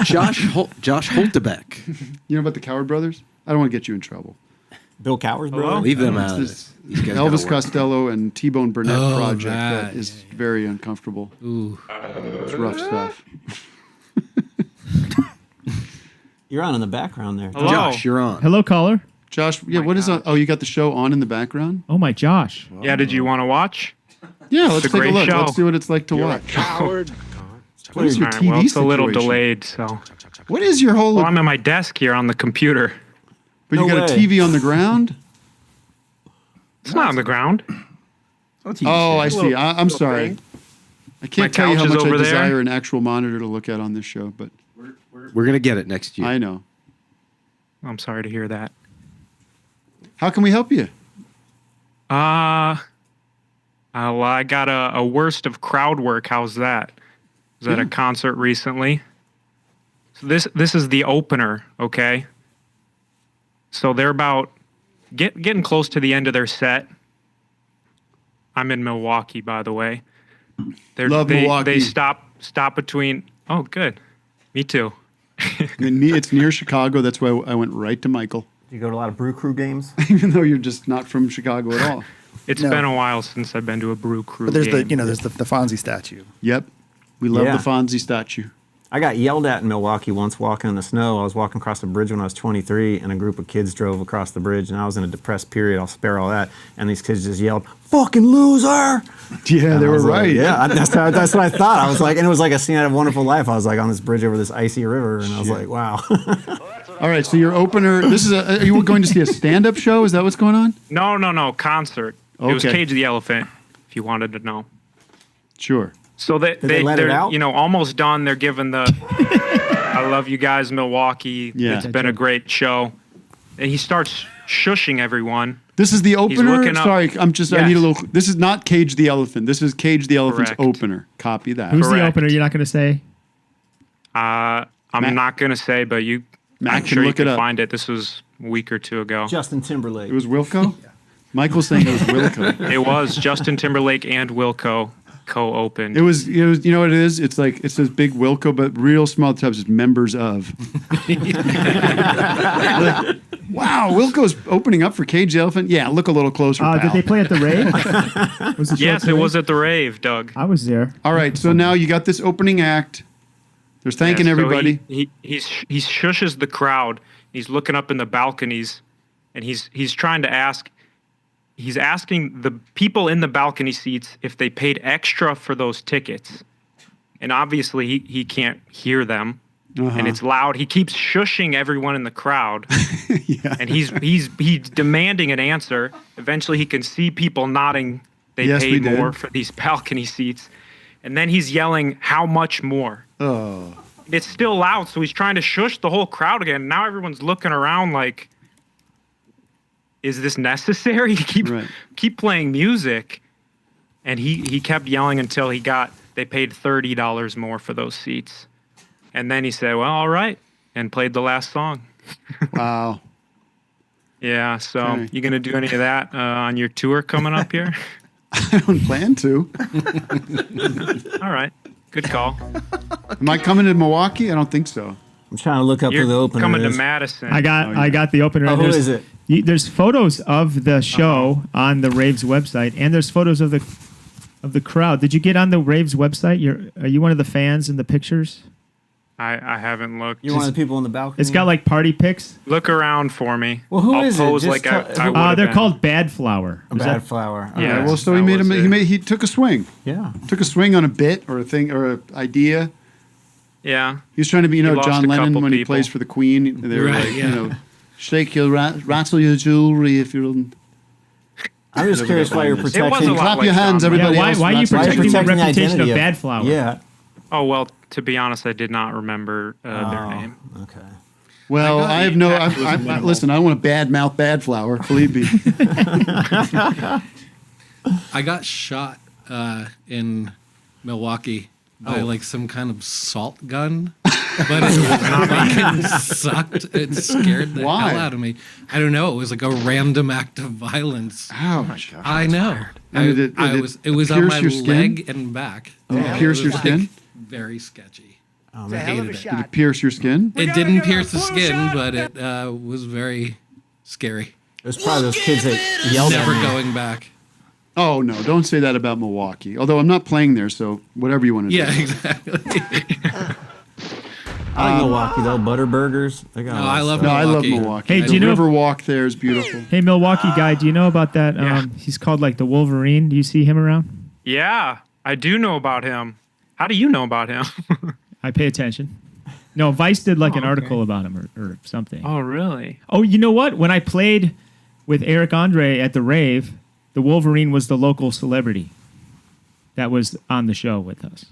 Josh Holtebeck. You know about the Coward Brothers? I don't want to get you in trouble. Bill Coward's brother? Leave them out of This it. These guys Elvis gotta work. Costello and T-Bone Burnett Oh, project that, that is very uncomfortable. Ooh. It's rough stuff. You're on in the background there. Hello. Josh, you're on. Hello, caller. Josh, yeah, what is on? Oh, you got the show on in the background? Oh, my Josh. Yeah, did you want to watch? Yeah, let's It's a take a great look. show. Let's see what it's like to watch. Coward. What is your All right, TV well, it's a little situation? delayed, so. What is your whole... Well, I'm at my desk here on the computer. But you No got a way. TV on the ground? It's not on the ground. Oh, I see. I'm sorry. I can't My tell you how couch is much I over there. desire an actual monitor to look at on this show, but We're gonna get it next year. I know. I'm sorry to hear that. How can we help you? Well, I got a worst of crowd work. How's that? Was at a concert recently. So this is the opener, okay? So they're about getting close to the end of their set. I'm in Milwaukee, by the way. Love Milwaukee. They stop between. Oh, good. Me too. It's near Chicago. That's why I went right to Michael. Do you go to a lot of Brew Crew games? Even though you're just not from Chicago at all. It's No. been a while since I've been to a Brew Crew But there's game. there's the Fonzie statue. Yep. We love Yeah. the Fonzie statue. I got yelled at in Milwaukee once walking in the snow. I was walking across the bridge when I was 23, and a group of kids drove across the bridge, and I was in a depressed period. I'll spare all that. And these kids just yelled, "Fucking loser!" Yeah, And they I were was like, right. yeah, that's what I thought. I was like, and it was like a scene out of Wonderful Life. I was like on this bridge over this icy river, and I was like, wow. All right, so your opener, this is are you going to see a stand-up show? Is that what's going on? No, concert. It was Okay. Cage the Elephant, if you wanted to know. Sure. So they let it they're out? almost done. They're giving the I love you guys, Milwaukee. Yeah. It's been a great show. And he starts shushing everyone. This is the He's opener? looking up- Sorry, I need a Yes. little. This is not Cage the Elephant. This is Cage the Elephant's Correct. opener. Copy that. Who's the Correct. opener? You're not going to say? I'm Matt- not gonna say, but Matt I'm can sure you look it can up. find it. This was a week or two ago. Justin Timberlake. It was Wilco? Michael's saying it was Wilco. It was Justin Timberlake and Wilco co-opened. It was, you know what it is? It's like, it says big Wilco, but real small types is members of. Wow, Wilco's opening up for Cage the Elephant? Yeah, look a little closer, pal. Did they play at the rave? Was the show Yes, at the it rave? was at the rave, Doug. I was there. All right, so now you got this opening act. There's thanking Yeah, so everybody. he shushes the crowd. He's looking up in the balconies, and he's trying to ask. He's asking the people in the balcony seats if they paid extra for those tickets, and obviously he can't hear them, and it's loud. He keeps shushing everyone in the crowd, and he's demanding an answer. Eventually, he can see people nodding. They Yes, we paid did. more for these balcony seats, and then he's yelling, "How much more?" Oh. It's still loud, so he's trying to shush the whole crowd again. Now everyone's looking around like, is this necessary? Keep playing music. And he kept yelling until they paid $30 more for those seats. And then he said, well, all right, and played the last song. Wow. Yeah, so Okay. you going to do any of that on your tour coming up here? I don't plan to. All right, good call. Am I coming to Milwaukee? I don't think so. I'm trying to look up You're who the opener coming is. to Madison. I got the opener. Oh, who There's- is it? There's photos of the show on the Raves website, and there's photos of the crowd. Did you get on the Raves website? Are you one of the fans in the pictures? I haven't looked. You're one of the people in the balcony? It's got like party pics. Look around for me. Well, who I'll is it? pose Just like tell- I would've They're been. called Bad Flower. A Bad Flower. Yeah. Well, so he that made was him. it. He took a swing. Yeah. Took a swing on a bit or a thing or an idea. Yeah. He was trying to be, He lost John a Lennon couple when he people. plays for the Queen. They were Right, like, yeah. shake your rattle your jewelry if you're. I'm just curious why you're protecting. It was a lot Clap like your hands, John. everybody Yeah, else. why are you That's right. protecting the protecting the reputation of identity of- Bad Flower? Yeah. Oh well, to be honest, I did not remember their name. Okay. Well, I have no. Listen, I don't want to badmouth Bad Flower. Believe me. I got shot in Milwaukee by like some kind of salt gun, but it fucking sucked. It scared the Why? hell out of me. I don't know. It was like a random act of violence. Ouch. I know. And did It was on pierce my your skin? leg and back. Did it Yeah, pierce it your was, skin? like, very sketchy. I Did hated it. pierce your skin? It didn't pierce the skin, but it was very scary. It was probably those kids that yelled Never at me. going back. Oh no! Don't say that about Milwaukee. Although I'm not playing there, so whatever you want to do. Yeah, exactly. I like Milwaukee though. Butter burgers. They got No, a lot I of love stuff. No, I love Milwaukee. Milwaukee. Hey, The do you know- River Walk there is beautiful. Hey, Milwaukee guy, do you know about that? He's called like the Wolverine. Do you see him around? Yeah, I do know about him. How do you know about him? I pay attention. No, Vice did like an article about him or something. Oh, really? Oh, you know what? When I played with Eric Andre at the rave, the Wolverine was the local celebrity that was on the show with us.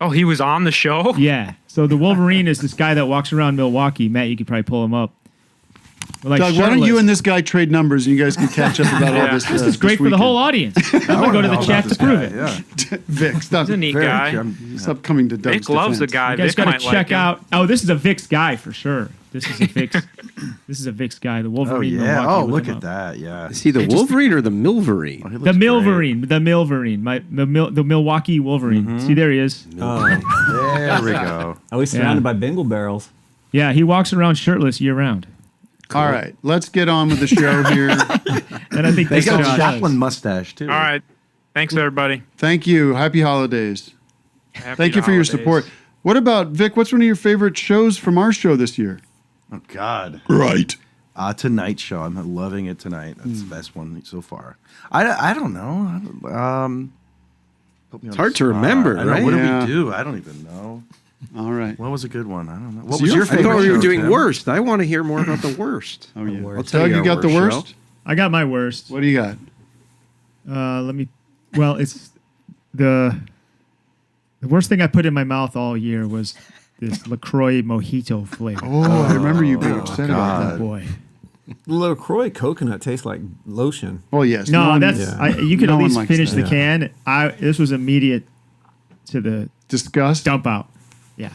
Oh, he was on the show? Yeah. So the Wolverine is this guy that walks around Milwaukee. Matt, you could probably pull him up. We're like Doug, why don't you shirtless. and this guy trade numbers and you guys can catch up about all this? This is great for the whole audience. I'm going to go to the chat to prove it. Vic, stop. He's a neat Vic, guy. Stop coming to Doug's Vic loves the defense. guy. You guys Vic got to might check like him. out. Oh, this is a Vic's guy for sure. This is a Vic's. This is a Vic's guy. The Oh Wolverine. yeah. Milwaukee, Oh, look look him at up. that. Yeah. Is he the Wolverine or the Milverine? The Milverine. The Milverine. The Milwaukee Wolverine. See, there he is. Oh, There we go. at least surrounded by bingo barrels. Yeah, he walks around shirtless year round. All right, let's get on with the show here. And I think They this got Josh a Chaplin mustache too. All right. Thanks, everybody. Thank you. Happy holidays. Happy Thank you for your holidays. support. What about Vic? What's one of your favorite shows from our show this year? Oh God. Right. Tonight Show. I'm loving it tonight. That's the best one so far. I don't know. Put me on It's hard the to spot. remember, I know. right? What Yeah. did we do? I don't even know. All right. What was a good one? I don't know. What So was your I favorite? thought we were show, doing Tim? worst. I want to hear more about the worst. Oh yeah. I'll tell Doug, you you got the our worst? show. I got my worst. What do you got? Let me. Well, it's the worst thing I put in my mouth all year was this LaCroix mojito flavor. Oh, I remember you being upset about that. Boy. LaCroix coconut tastes like lotion. Oh yes. No, one- that's you could no at one least likes finish that. the can. This was immediate to the Disgust. dump out. Yeah.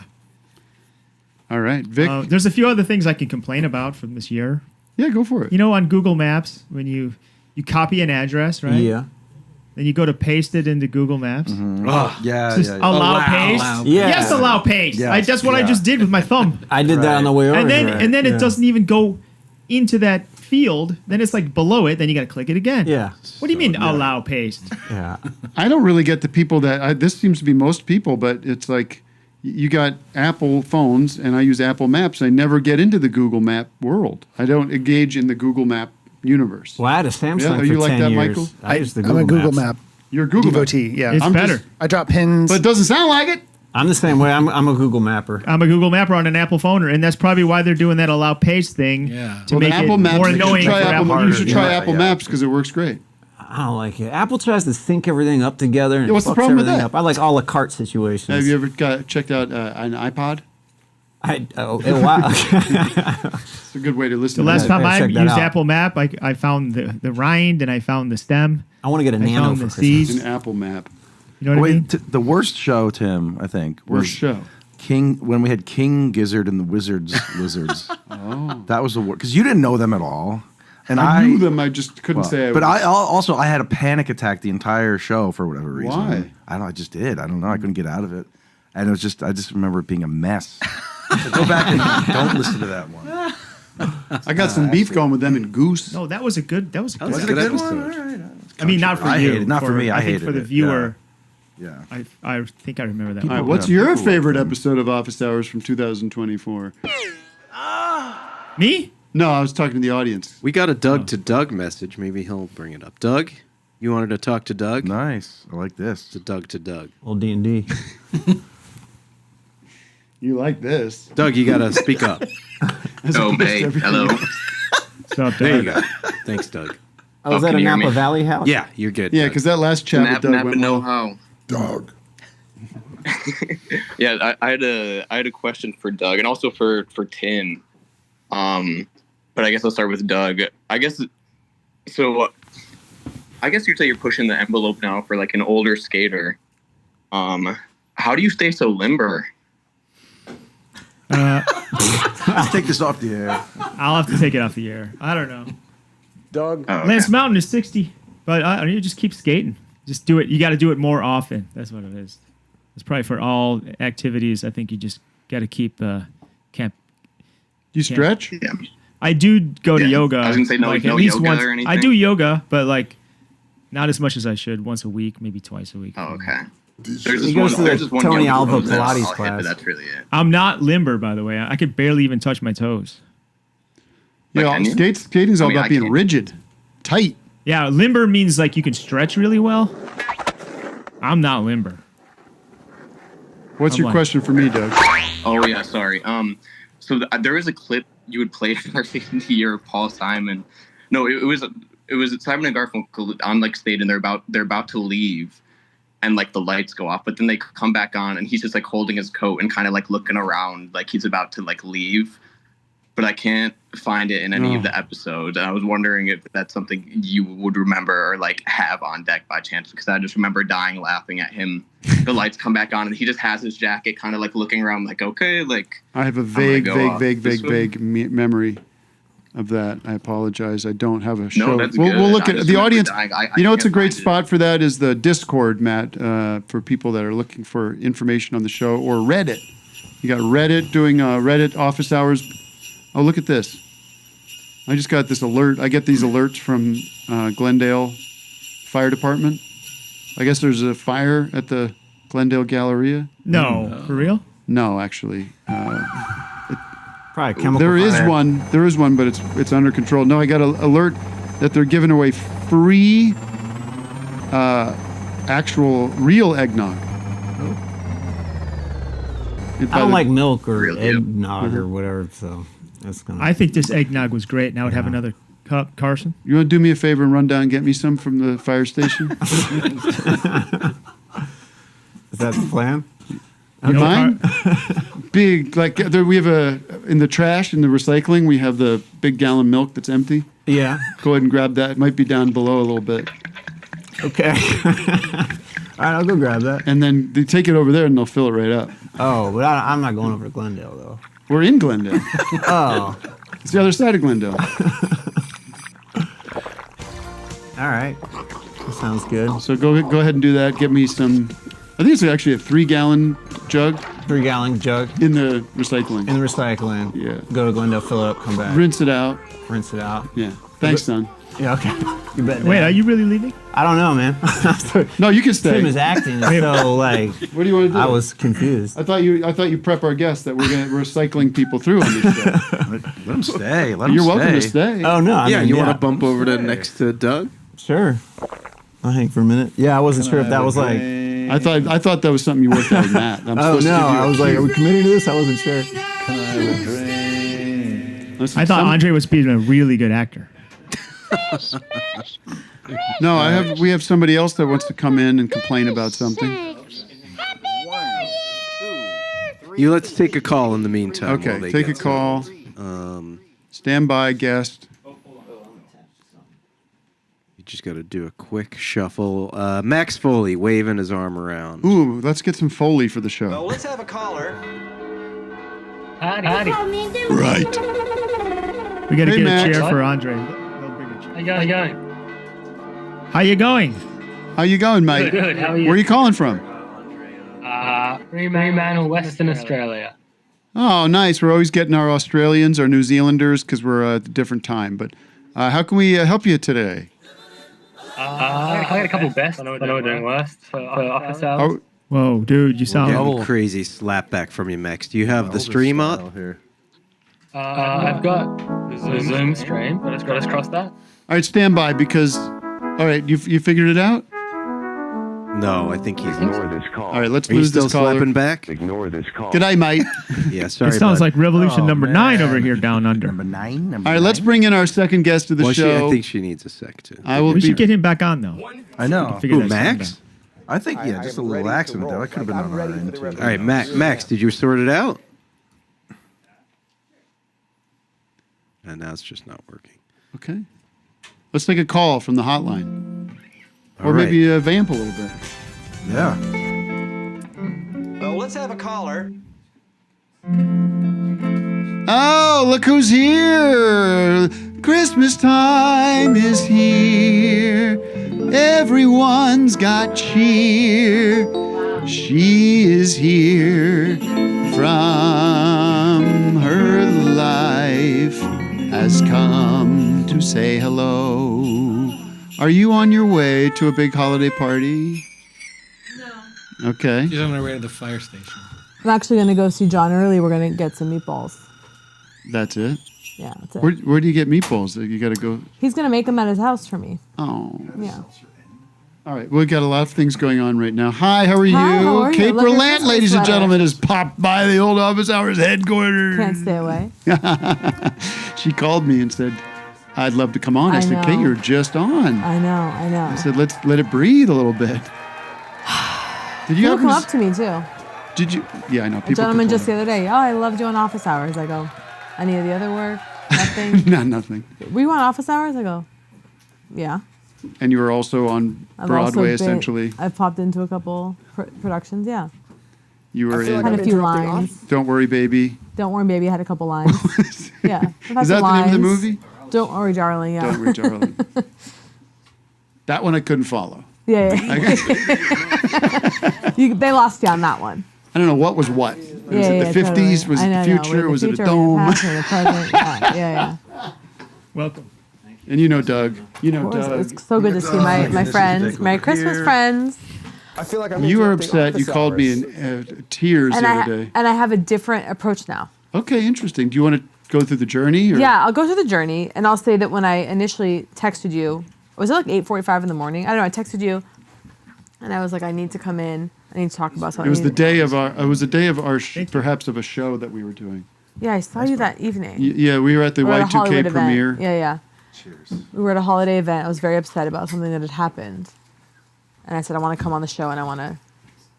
All right, Vic. There's a few other things I can complain about from this year. Yeah, go for it. You know, on Google Maps, when you copy an address, right? Yeah. Then you go to paste it into Google Maps. Oh, yeah, Just allow paste. Yeah. Yes, allow paste. Yes, that's what I yeah. just did with my thumb. I did that on the way over. and then here. it doesn't even go into that field. Then it's like below it. Then you got to click it again. Yeah. What do you mean allow paste? Yeah. I don't really get the people that this seems to be most people, but it's like you got Apple phones and I use Apple Maps. I never get into the Google Map world. I don't engage in the Google Map universe. Well, I had a Samsung Yeah, are for you like 10 that, years. Michael? I used the I'm a Google Maps. Map You're a Google Map. devotee. Yeah, It's I'm better. I drop pins. But it doesn't sound like it. I'm the same way. I'm a Google mapper. I'm a Google Mapper on an Apple phone, and that's probably why they're doing that allow paste thing Yeah. to Well, make then Apple it Maps, more you should annoying try for Apple, Apple. you should try Yeah, Apple yeah. Maps because it works great. I don't like it. Apple tries to sync everything up together and Yeah, what's the fucks problem with everything that? up. I like a la carte situations. Have you ever checked out an iPod? Wow. It's a good way to listen The to last that. time gotta I check used that out. Apple Map, I found the rind and I found the stem. I want to get a I Nano found for the Christmas. seeds. An Apple Map. You know what I mean? Wait, the worst show, Tim, I think, was Worst show. when we had King Gizzard and the Wizards Lizards. Oh. That was the worst because you didn't know them at all, and I knew them. I just couldn't say. But I had a panic attack the entire show for whatever reason. Why? I don't know. I just did. I don't know. I couldn't get out of it, and it was just. I just remember it being a mess. So go back and don't listen to that one. I got some beef going with them in Goose. No, that was a good. That was a good. Was it a good episode? I mean, not for I you. hated it. Not for me. I think hated for the it. viewer. Yeah. I think I remember that. All right, one. what's your favorite episode of Office Hours from 2024? Me? No, I was talking to the audience. We got a Doug to Doug message. Maybe he'll bring it up. Doug, you wanted to talk to Doug? Nice. I like this. It's a Doug to Doug. Old D&D. You like this? Doug, you got to speak up. As opposed to everything else. What's up, There you Doug? go. Thanks, Doug. Oh, is that a Napa Valley house? Yeah, you're good. Yeah, because that last chat with Doug Napa went well. know-how. Doug. Yeah, I had a question for Doug and also for Tim. But I guess I'll start with Doug. I guess you'd say you're pushing the envelope now for like an older skater. How do you stay so limber? Let's take this off the air. I'll have to take it off the air. I don't know. Doug. Oh, okay. Lance Mountain is 60, but you just keep skating. Just do it. You got to do it more often. That's what it is. It's probably for all activities. I think you just got to keep camp. You stretch? Yeah. I do go to yoga. I was gonna say no, like no at least yoga once. or anything? I do yoga, but like not as much as I should. Once a week, maybe twice a week. Oh, okay. He goes to the Tony Alva Pilates class. That's really it. I'm not limber, by the way. I could barely even touch my toes. Yeah, skating's all about being rigid, tight. Yeah, limber means like you can stretch really well. I'm not limber. What's your question for me, Doug? Oh yeah, sorry. So there is a clip you would play for the year of Paul Simon. No, it was Simon and Garfunkel on like stage, and they're about to leave, and like the lights go off, but then they come back on, and he's just like holding his coat and kind of like looking around, like he's about to like leave. But I can't find it in any of the episodes. And I was wondering if that's something you would remember or like have on deck by chance, because I just remember dying laughing at him. The lights come back on and he just has his jacket kind of like looking around like, okay, like. I have a vague memory of that. I apologize. I don't have a show. No, that's we'll good. look I at just the remember audience. dying. I You know, it's a can't great find it. spot for that is the Discord, Matt, for people that are looking for information on the show, or Reddit. You got Reddit doing Reddit office hours. Oh, look at this. I just got this alert. I get these alerts from Glendale Fire Department. I guess there's a fire at the Glendale Galleria. No, for real? No, actually. Probably chemical There is fire. one. There is one, but it's under control. No, I got an alert that they're giving away free actual real eggnog. I don't like milk or eggnog or whatever, so that's gonna. I think this eggnog was great. Now I would have another cup, Carson. You want to do me a favor and run down and get me some from the fire station? Is that the plan? You mind? Big, like we have in the trash, in the recycling, we have the big gallon milk that's empty. Yeah. Go ahead and grab that. It might be down below a little bit. Okay. All right, I'll go grab that. And then they take it over there and they'll fill it right up. Oh, but I'm not going over to Glendale, though. We're in Glendale. Oh. It's the other side of Glendale. All right. That sounds good. So go ahead and do that. Get me some. I think it's actually a 3-gallon jug. 3-gallon jug. In the recycling. In the recycling. Yeah. Go to Glendale, fill it up, come back. Rinse it out. Rinse it out. Yeah. Thanks, son. Yeah, okay. You bet. Wait, Dad. are you really leaving? I don't know, man. No, you can stay. Tim is acting, so like. What do you want to do? I was confused. I thought you prep our guests that we're recycling people through on this show. Let them stay. You're welcome to stay. Oh no! I mean, you want to bump over to next to Doug? Sure. I'll hang for a minute. Yeah, I wasn't sure if that was like. I thought that was something you worked out with Matt. I'm Oh supposed to no! give you I was like, are we committing to this? I wasn't sure. Listen, I thought Andre was being a really good actor. No, we have somebody else that wants to come in and complain about something. You let's take a call in the meantime. Okay, while they take a get call. Stand by, guest. You just got to do a quick shuffle. Max Foley waving his arm around. Ooh, let's get some Foley for the show. Well, let's have a caller. Howdy. Right. We got to Hey, get Max. a chair for Andre. How you going? How you going? How you going, mate? Good. How are you? Where are you calling from? Fremantle, Western Australia. Oh, nice. We're always getting our Australians, our New Zealanders, because we're at a different time. But how can we help you today? I got a couple best. I know we're doing worst for office hours. Oh, Whoa, dude, you sound. Getting crazy slapback from you, Max. Do you have the stream up? Here. I've got the Zoom stream. Got us cross that. all right, stand by because. All right, you figured it out? No, I think he's. Ignore this call. All right, let's Are you lose still this caller. slapping back? Ignore this call. Good night, mate. Yeah, sorry. It sounds bud. like Revolution number 9 over here down under. Number 9. All right, let's bring in our second guest of the Well, show. I think she needs a sec too. We should get him back on though. I know. Figure Who, that song Max? I think just a little accident there. That could have been on our end too. All right, Max, did you sort it out? And now it's just not working. Okay. Let's take a call from the hotline. All Or right. maybe vamp a little bit. Yeah. Well, let's have a caller. Oh, look who's here. Christmas time is here. Everyone's got cheer. She is here from her life has come to say hello. Are you on your way to a big holiday party? No. Okay. She's on her way to the fire station. I'm actually going to go see John early. We're going to get some meatballs. That's it? Yeah, that's it. Where do you get meatballs? You got to go. He's going to make them at his house for me. Oh. Yeah. All right, we've got a lot of things going on right now. Hi, how are you? Hi, how are you? Kate Look at Berlant, this ladies and sweater. gentlemen, has popped by the old Office Hours headquarters. Can't stay away. She called me and said, I'd love to come on. I I said, know. Kate, you're just on. I know. I said, let's let it breathe a little bit. Did you People happen come to up to me too. Did you? Yeah, I know. A People gentleman complain. just the other day, oh, I loved you on Office Hours. I go, any of the other work? Nothing? No, nothing. Were you on Office Hours? I go, yeah. And you were also on I've Broadway, also been- essentially. I've popped into a couple productions, yeah. You were in. Had a few lines. Don't Worry, Baby. Don't worry, baby. I had a couple lines. Yeah. I've had Is some that the name of the lines. movie? Don't worry, darling. Yeah. Don't Worry, Darling. That one I couldn't follow. Yeah. They lost you on that one. I don't know what was what. Was it the 50s? Totally. Was I it know, the future? no, Was it a future, dome? the past, or the present. Yeah. Welcome. And you know Doug. You know Of course, Doug. it's so good to see my friends. Merry Christmas, friends. I feel like You were upset. You called me in tears And the I other day. and I have a different approach now. Okay, interesting. Do you want to go through the journey? Or? Yeah, I'll go through the journey, and I'll say that when I initially texted you, was it like 8:45 in the morning? I don't know. I texted you, and I was like, I need to come in. I need to talk about something. It was the day of our. It was the day of our, perhaps of a show that we were doing. Yeah, I saw you that evening. Yeah, we were at the We were at a Y2K Hollywood event. premiere. Yeah. Cheers. We were at a holiday event. I was very upset about something that had happened, and I said I want to come on the show and I want to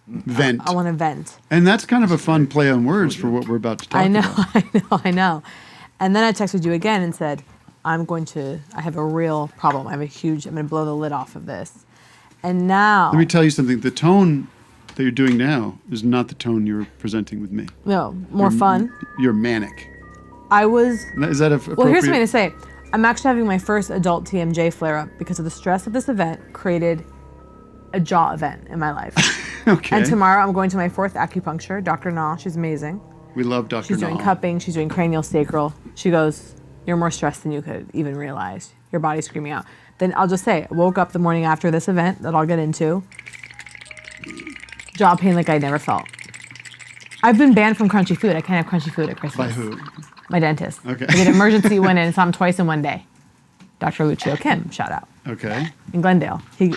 Vent. I want to vent. And that's kind of a fun play on words for what we're about to talk about. I know. And then I texted you again and said, I have a real problem. I'm going to blow the lid off of this. And now. Let me tell you something. The tone that you're doing now is not the tone you were presenting with me. No, more You're- fun. You're manic. I was. Is that appropriate? Well, here's something to say. I'm actually having my first adult TMJ flare up because of the stress of this event created a jaw event in my life. Okay. And tomorrow I'm going to my 4th acupuncture. Dr. Na, she's amazing. We love Dr. She's doing Nall. cupping. She's doing cranial sacral. She goes, you're more stressed than you could even realize. Your body's screaming out. Then I'll just say, I woke up the morning after this event that I'll get into. Jaw pain like I never felt. I've been banned from crunchy food. I can't have crunchy food at Christmas. By who? My dentist. Okay. I did emergency went in and saw him twice in one day. Dr. Lucio Kim, shout out. Okay. In Glendale. He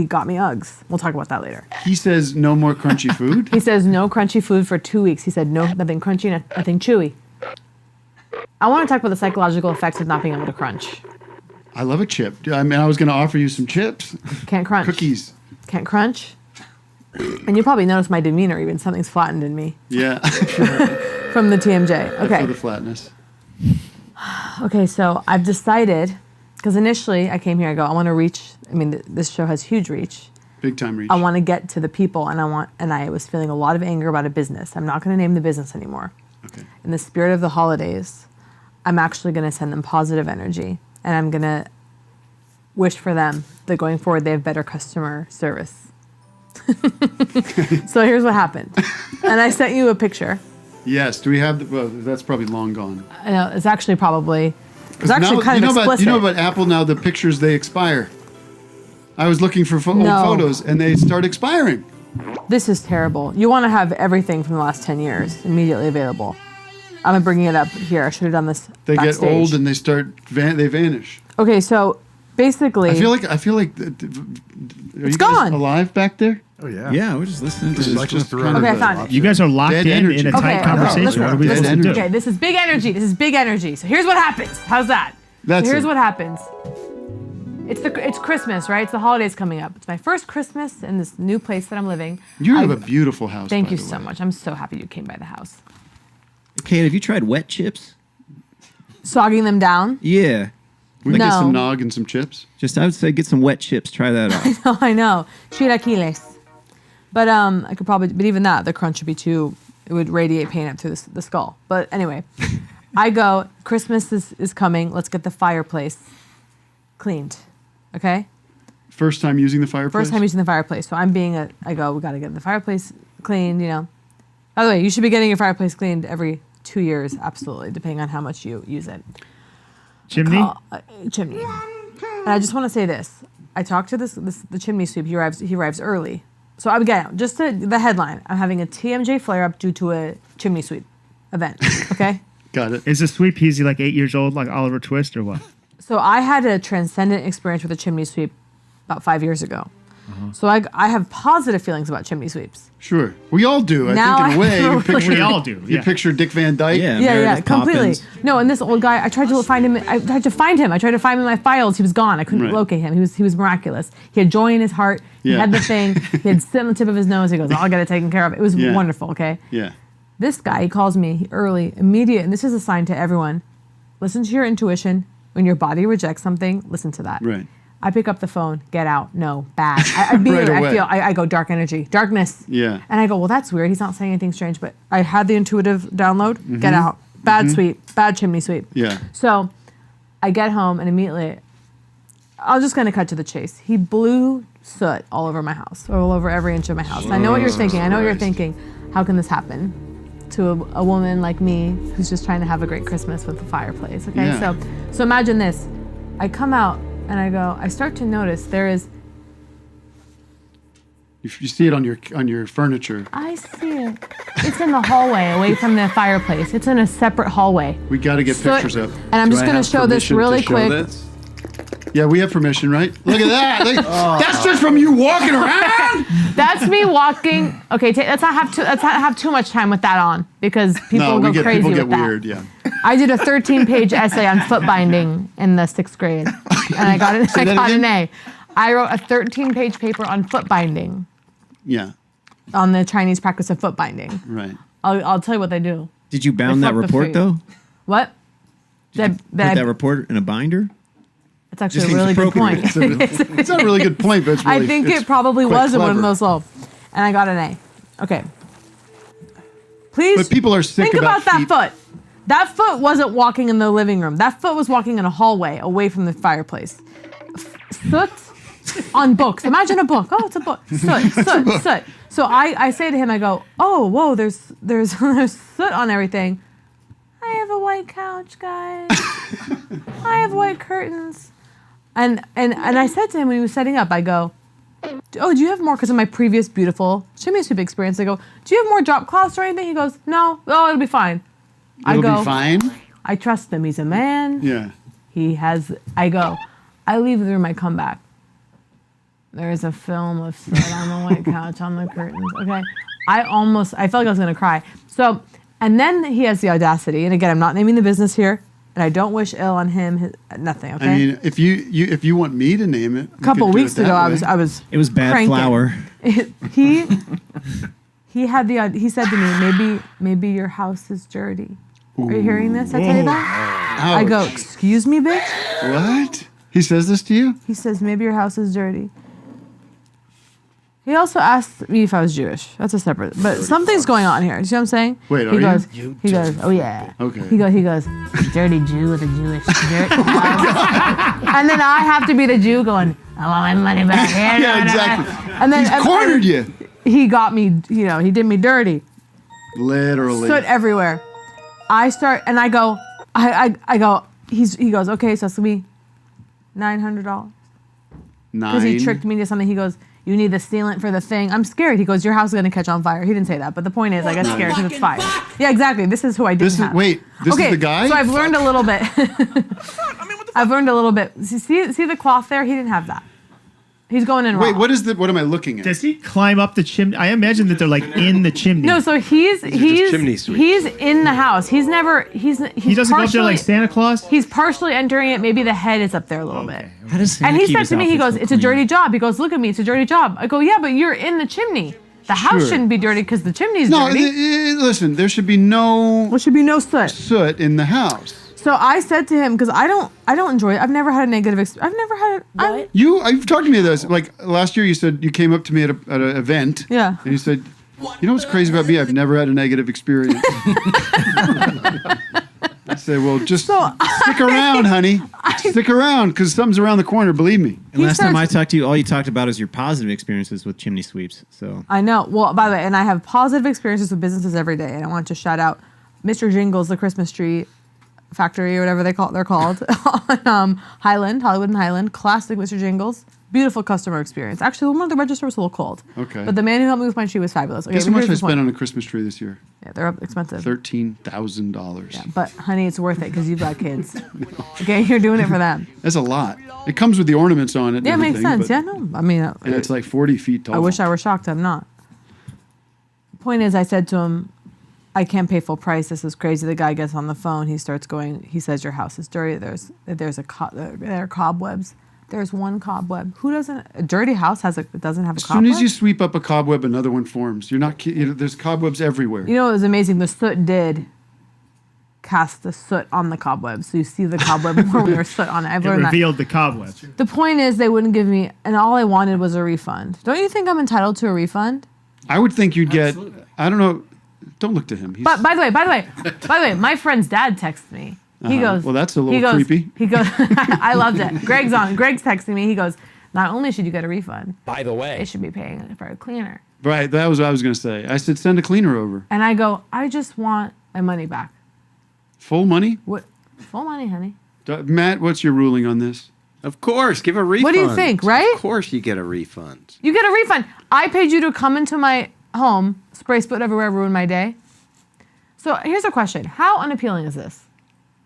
got me Uggs. We'll talk about that later. He says no more crunchy food. He says no crunchy food for 2 weeks. He said nothing crunchy, nothing chewy. I want to talk about the psychological effects of not being able to crunch. I love a chip. I mean, I was going to offer you some chips. Can't crunch. Cookies. Can't crunch. And you probably notice my demeanor, even something's flattened in me. Yeah. From the TMJ. For Okay. the flatness. Okay, so I've decided, because initially I came here, I go, I want to reach, this show has huge reach. Big time reach. I want to get to the people, and I was feeling a lot of anger about a business. I'm not going to name the business anymore. Okay. In the spirit of the holidays, I'm actually going to send them positive energy, and I'm going to wish for them that going forward they have better customer service. So here's what happened. And I sent you a picture. Yes. Do we have well, that's probably long gone. I know, it's actually kind Now, of explicit. you know about Apple now, the pictures, they expire. I was looking for old No. photos, and they start expiring. This is terrible. You want to have everything from the last 10 years immediately available. I'm bringing it up here. I should have done this They backstage. get old and they vanish. Okay, so basically... I feel like. Are you guys gone. alive back there? Oh yeah. Yeah, we're just listening to This is this. just Okay, I found it. You guys are locked Dead in energy. a tight Okay, conversation. listen. What are we Dead supposed to do? energy. Okay, this is big energy. This is big energy. So here's what happens. How's that? That's so here's it. what happens. It's Christmas, right? It's the holidays coming up. It's my first Christmas in this new place that I'm living. You have a beautiful house. Thank by you the so way. much. I'm so happy you came by the house. Kate, have you tried wet chips? Sogging them down. Yeah. We can get No. some nog and some chips. Just I would say get some wet chips. Try that out. I know. Chilaquiles. But I could probably, but even that, the crunch would be too, it would radiate pain up through the skull. But anyway, I go, Christmas is coming. Let's get the fireplace cleaned. Okay? First time using the fireplace? First time using the fireplace. So I go, we got to get the fireplace cleaned, you know. By the way, you should be getting your fireplace cleaned every 2 years, absolutely, depending on how much you use it. Chimney? Chimney. And I just want to say this. I talked to the chimney sweep. He arrives early. So again, just the headline. I'm having a TMJ flare-up due to a chimney sweep event, okay? Got it. Is the sweep easy like 8 years old, like Oliver Twist, or what? So I had a transcendent experience with a chimney sweep about 5 years ago. So I have positive feelings about chimney sweeps. Sure. We all do. I Now think in a way. I You picture, We all do, You yeah. picture Dick Van Dyke. Yeah, completely. No, and this old guy, I tried to find him. I tried to find him in my files. He was gone. I couldn't Right. locate him. He was miraculous. He had joy in his heart. He Yeah. had the thing. He had sit on the tip of his nose. He goes, "I'll get it taken care of." It was Yeah. wonderful. Okay. Yeah. This guy, he calls me early, immediate, and this is a sign to everyone. Listen to your intuition. When your body rejects something, listen to that. Right. I pick up the phone. Get out. No, bad. I immediately, Right away. I go dark energy, darkness. Yeah. And I go, well, that's weird. He's not saying anything strange, but I had the intuitive download. Mm-hmm. Get out. Bad sweep. Bad chimney sweep. Yeah. So I get home and immediately, I'm just going to cut to the chase. He blew soot all over my house, all over every inch of my house. And I know what you're thinking. I know what you're thinking. How can this happen to a woman like me who's just trying to have a great Christmas with the fireplace? Okay. Yeah. So imagine this. I come out and I start to notice there is, You see it on your furniture. I see it. It's in the hallway away from the fireplace. It's in a separate hallway. We got to get So- pictures up. And I'm just going to show this really quick. Yeah, we have permission, right? Look at that. That's just from you walking around. That's me walking. Okay, let's not have too much time with that on because people go crazy people with get that. weird. Yeah. I did a 13-page essay on foot binding in the 6th grade, and I got an A. I wrote a 13-page paper on foot binding, Yeah. on the Chinese practice of foot binding. Right. I'll tell you what they do. Did you bound They that fuck the report food. though? What? Put that report in a binder? It's actually Just a really good point. It's not a really good point, but it's really. I think it's it probably quite was in one of clever. those low. And I got an A. Okay. Please But people are sick think about about that feet. foot. That foot wasn't walking in the living room. That foot was walking in a hallway away from the fireplace. Soot on books. Imagine a book. Oh, it's a book. Soot. So I say to him, I go, oh, whoa, there's soot on everything. I have a white couch, guys. I have white curtains. And I said to him when he was setting up, I go, oh, do you have more? Because of my previous beautiful chimney sweep experience, I go, do you have more drop cloths or anything? He goes, no. Oh, it'll be fine. It'll be fine. I trust him. He's a man. Yeah. I leave the room, I come back. There is a film of soot on the white couch, on the curtains. Okay. I felt like I was going to cry. So, and then he has the audacity, and again, I'm not naming the business here, and I don't wish ill on him, nothing, okay? I mean, if you want me to name it, a couple weeks ago, I was. It was bad cranking. flour. He said to me, maybe your house is dirty. Are you hearing this? I tell you that. Ouch. I go, excuse me, bitch. What? He says this to you? He says maybe your house is dirty. He also asked me if I was Jewish. That's a separate, but something's going on here. You see what I'm saying? Wait, he are goes, you? He goes, oh yeah. Okay. He goes, dirty Jew with a Jewish dirt. And then I have to be the Jew going, I want my money back. Yeah, exactly. And then He's cornered you. He got me, he did me dirty. Literally. Soot everywhere. I start, and I go, I go, he goes, okay, so it's gonna be $900. Because he tricked me into something. He goes, you need the sealant for the thing. I'm scared. He goes, your house is going to catch on fire. He didn't say that, but the point is, I got scared because it's fire. Yeah, exactly. This is who I didn't have. This is the guy? So I've learned a little bit. I've learned a little bit. See the cloth there? He didn't have that. He's going in raw. Wait, what am I looking at? Does he climb up the chimney? I imagine that they're like in the chimney. No, so he's chimney sweeps. he's in the house. He doesn't go up there like Santa Claus? He's partially entering it. Maybe the head is up there a little bit. How does And he keep said his to me, he outfits goes, so "It's a clean?" dirty job." He goes, "Look at me, it's a dirty job." I go, "Yeah, but you're in the chimney. The house Sure. shouldn't be dirty because the chimney's No, dirty." listen. There should be no. There should be no soot. Soot in the house. So I said to him, because I don't enjoy it. I've never had a negative experience. I've never had it. You've talked to me this. Like last year, you said you came up to me at an event. Yeah. And you said, "You know what's crazy about me? I've never had a negative experience." I say, "Well, just stick around, honey. Stick around, because something's around the corner. Believe me." And last time I talked to you, all you talked about is your positive experiences with chimney sweeps. So I know. Well, by the way, and I have positive experiences with businesses every day, and I want to shout out Mr. Jingles, the Christmas tree factory or whatever they're called on Hollywood and Highland. Classic Mr. Jingles. Beautiful customer experience. Actually, one of the register was a little cold. Okay. But the man who helped me with my tree was fabulous. Okay, Guess but how much here's I the spent point. on a Christmas tree this year? Yeah, they're expensive. $13,000. Yeah, but honey, it's worth it because you've got kids. Okay, you're doing it for them. That's a lot. It comes with the ornaments on it. and Yeah, it makes everything, sense. but- Yeah, no, I mean, And it's like 40 feet tall. I wish I were shocked. I'm not. Point is, I said to him, "I can't pay full price. This is crazy." The guy gets on the phone. He starts going. He says, "Your house is dirty. There are cobwebs. There's one cobweb. Who doesn't? A dirty house doesn't have a As cobweb." soon as you sweep up a cobweb, another one forms. You're not. There's cobwebs everywhere. You know, it was amazing. The soot did cast the soot on the cobweb, so you see the cobweb more when there's soot on it. I've It learned that. revealed the cobweb. The point is, they wouldn't give me, and all I wanted was a refund. Don't you think I'm entitled to a refund? I would think you'd get. I don't know. Don't look to him. He's, But by the way, my friend's dad texted me. He Uh-huh. goes, Well, that's a little he goes, creepy. He goes, I loved it. Greg's texting me. He goes, "Not only should you get a refund, By the way, they should be paying for a cleaner." Right. That was what I was going to say. I said, send a cleaner over. And I go, "I just want my money back." Full money? What? Full money, honey. Matt, what's your ruling on this? Of course, give a refund. What do you think, right? Of course you get a refund. You get a refund. I paid you to come into my home, spray spit everywhere, ruin my day. So here's a question: how unappealing is this?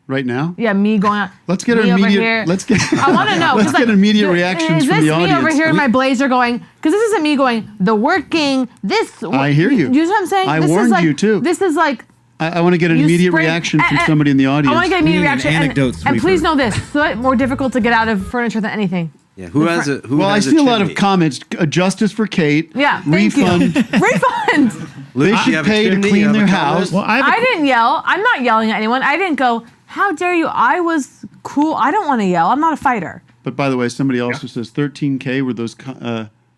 Right now? Yeah, me going out. Let's get me an over immediate. here. Let's get. I want to know. 'cause, Let's get immediate reactions is from this the me audience. over here in my blazer going? Because this isn't me going. The working. This. I hear you. You know what I'm saying? I this warned is like, you, too. This is like. I want to get an You immediate spray- reaction from somebody in the audience. I want to get an immediate reaction. anecdote And please know this: soot more difficult to get out of furniture than anything. Yeah, who has a who Well, I has see a lot chimney? of comments. Justice for Kate. Yeah, thank refund. you. Refund. They you should have a pay to chimney? clean You have a their comment? house. Well, I didn't yell. I'm not yelling at anyone. I didn't go, "How dare you?" I was cool. I don't want to yell. I'm not a fighter. But by the way, somebody also says 13K were those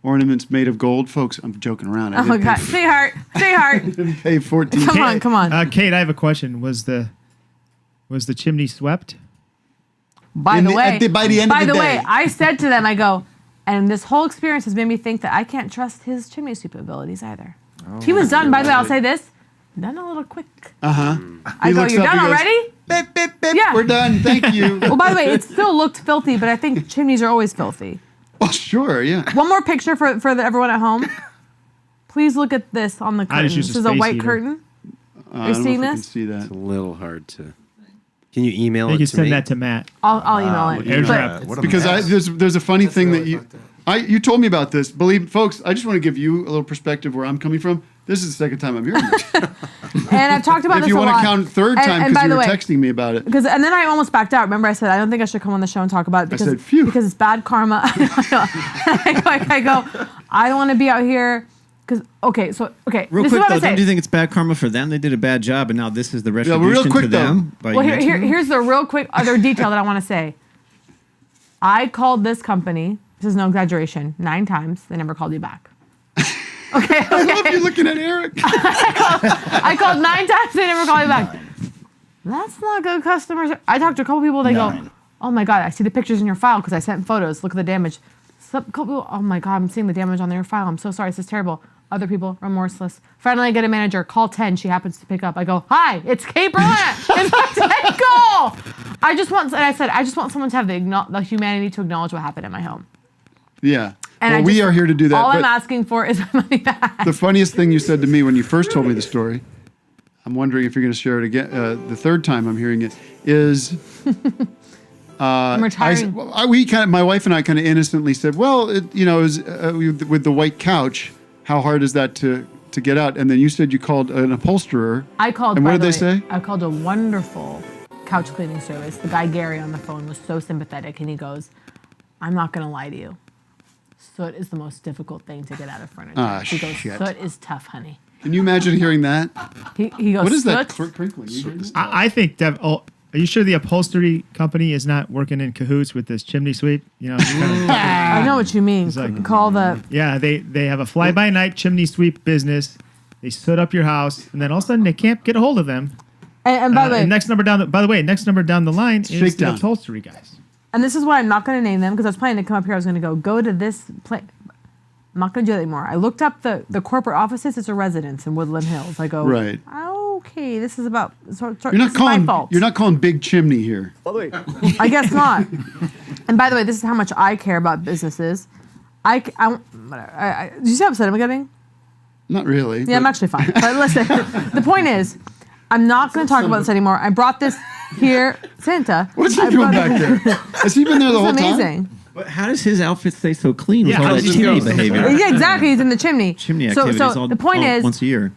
ornaments made of gold, folks. I'm joking around. I Oh my didn't God, pay- sweetheart. I didn't pay 14K. Come on. Kate, I have a question. Was the chimney swept? By the way, by the end of the day. I said to them, I go, and this whole experience has made me think that I can't trust his chimney sweep abilities either. He was done. By the way, I'll say this: done a little quick. I go, "You're done already?" Beep, beep, beep. Yeah. We're done. Thank you. Well, by the way, it still looked filthy, but I think chimneys are always filthy. Oh, sure, yeah. One more picture for everyone at home. Please look at this on the I curtain. just use This a is a space white heater. curtain. I You're don't know seeing if I this? can see that. It's a little hard to. Can you email You it can to send me? that to Matt. I'll email it. AirDrop. But- Because there's a funny thing that you told me about this. Believe, folks, I just want to give you a little perspective where I'm coming from. This is the second time I'm hearing this. And I've talked about If this you a want lot. to count third time And because by you the were way, texting me about it. and then I almost backed out. Remember, I said I don't think I should come on the show and talk about it because said, phew. because it's bad karma. I go. I don't want to be out here because Real this is quick what though, I say. don't you think it's bad karma for them? They did a bad job, and now this is the well, retribution real quick, to them. By Well, you two? here's the real quick other detail that I want to say. I called this company. This is no exaggeration. 9 times. They never called you back. Okay. I love you looking at Eric. I called 9 times. They never called you back. That's not good customer service. I talked to a couple people. They go, "Oh my God, I see the pictures in your file because I sent photos. Look at the damage." Some couple people, "Oh my God, I'm seeing the damage on your file. I'm so sorry. This is terrible." Other people, remorseless. Finally, I get a manager. Call 10. She happens to pick up. I go, "Hi, it's Kate Berlant." It's my 10th call. I just want someone to have the humanity to acknowledge what happened at my home. Yeah. And well, we are here to do that. All I'm but asking for is my money back. the funniest thing you said to me when you first told me the story, I'm wondering if you're going to share it again. The third time I'm hearing it is I'm retiring. My wife and I kind of innocently said, well, it was with the white couch. How hard is that to get out? And then you said you called an upholsterer. I called. And by what did the they way, say? I called a wonderful couch cleaning service. The guy Gary on the phone was so sympathetic, and he goes, "I'm not going to lie to you. Soot is the most difficult thing to get out of furniture." He goes, shit. "Soot is tough, honey." Can you imagine hearing that? He goes, What is that "Soot?" crinkling? You hear that? I think Dev. Oh, are you sure the upholstery company is not working in cahoots with this chimney sweep? You know, I know what you mean. Call the. Yeah, they have a fly-by-night chimney sweep business. They soot up your house, and then all of a sudden they can't get a hold of them. And by the way, next number down the line is Shakedown. the upholstery guys. And this is why I'm not going to name them, because I was planning to come up here. I was going to go to this place. I'm not going to do that anymore. I looked up the corporate offices. It's a residence in Woodland Hills. I go, Right. Okay, this is about. You're not calling. my fault. You're not calling Big Chimney here. I guess not. And by the way, this is how much I care about businesses. Did you see how upset I'm getting? Not really. Yeah, I'm actually fine. But listen, the point is, I'm not going to talk about this anymore. I brought this here, Santa. What's he doing back there? Has he been there the whole It's time? amazing. But how does his outfit stay so clean with Yeah, all how that does it chimney go? behavior? Yeah, exactly. He's in the chimney. Chimney So activities all, the point all is, once a year.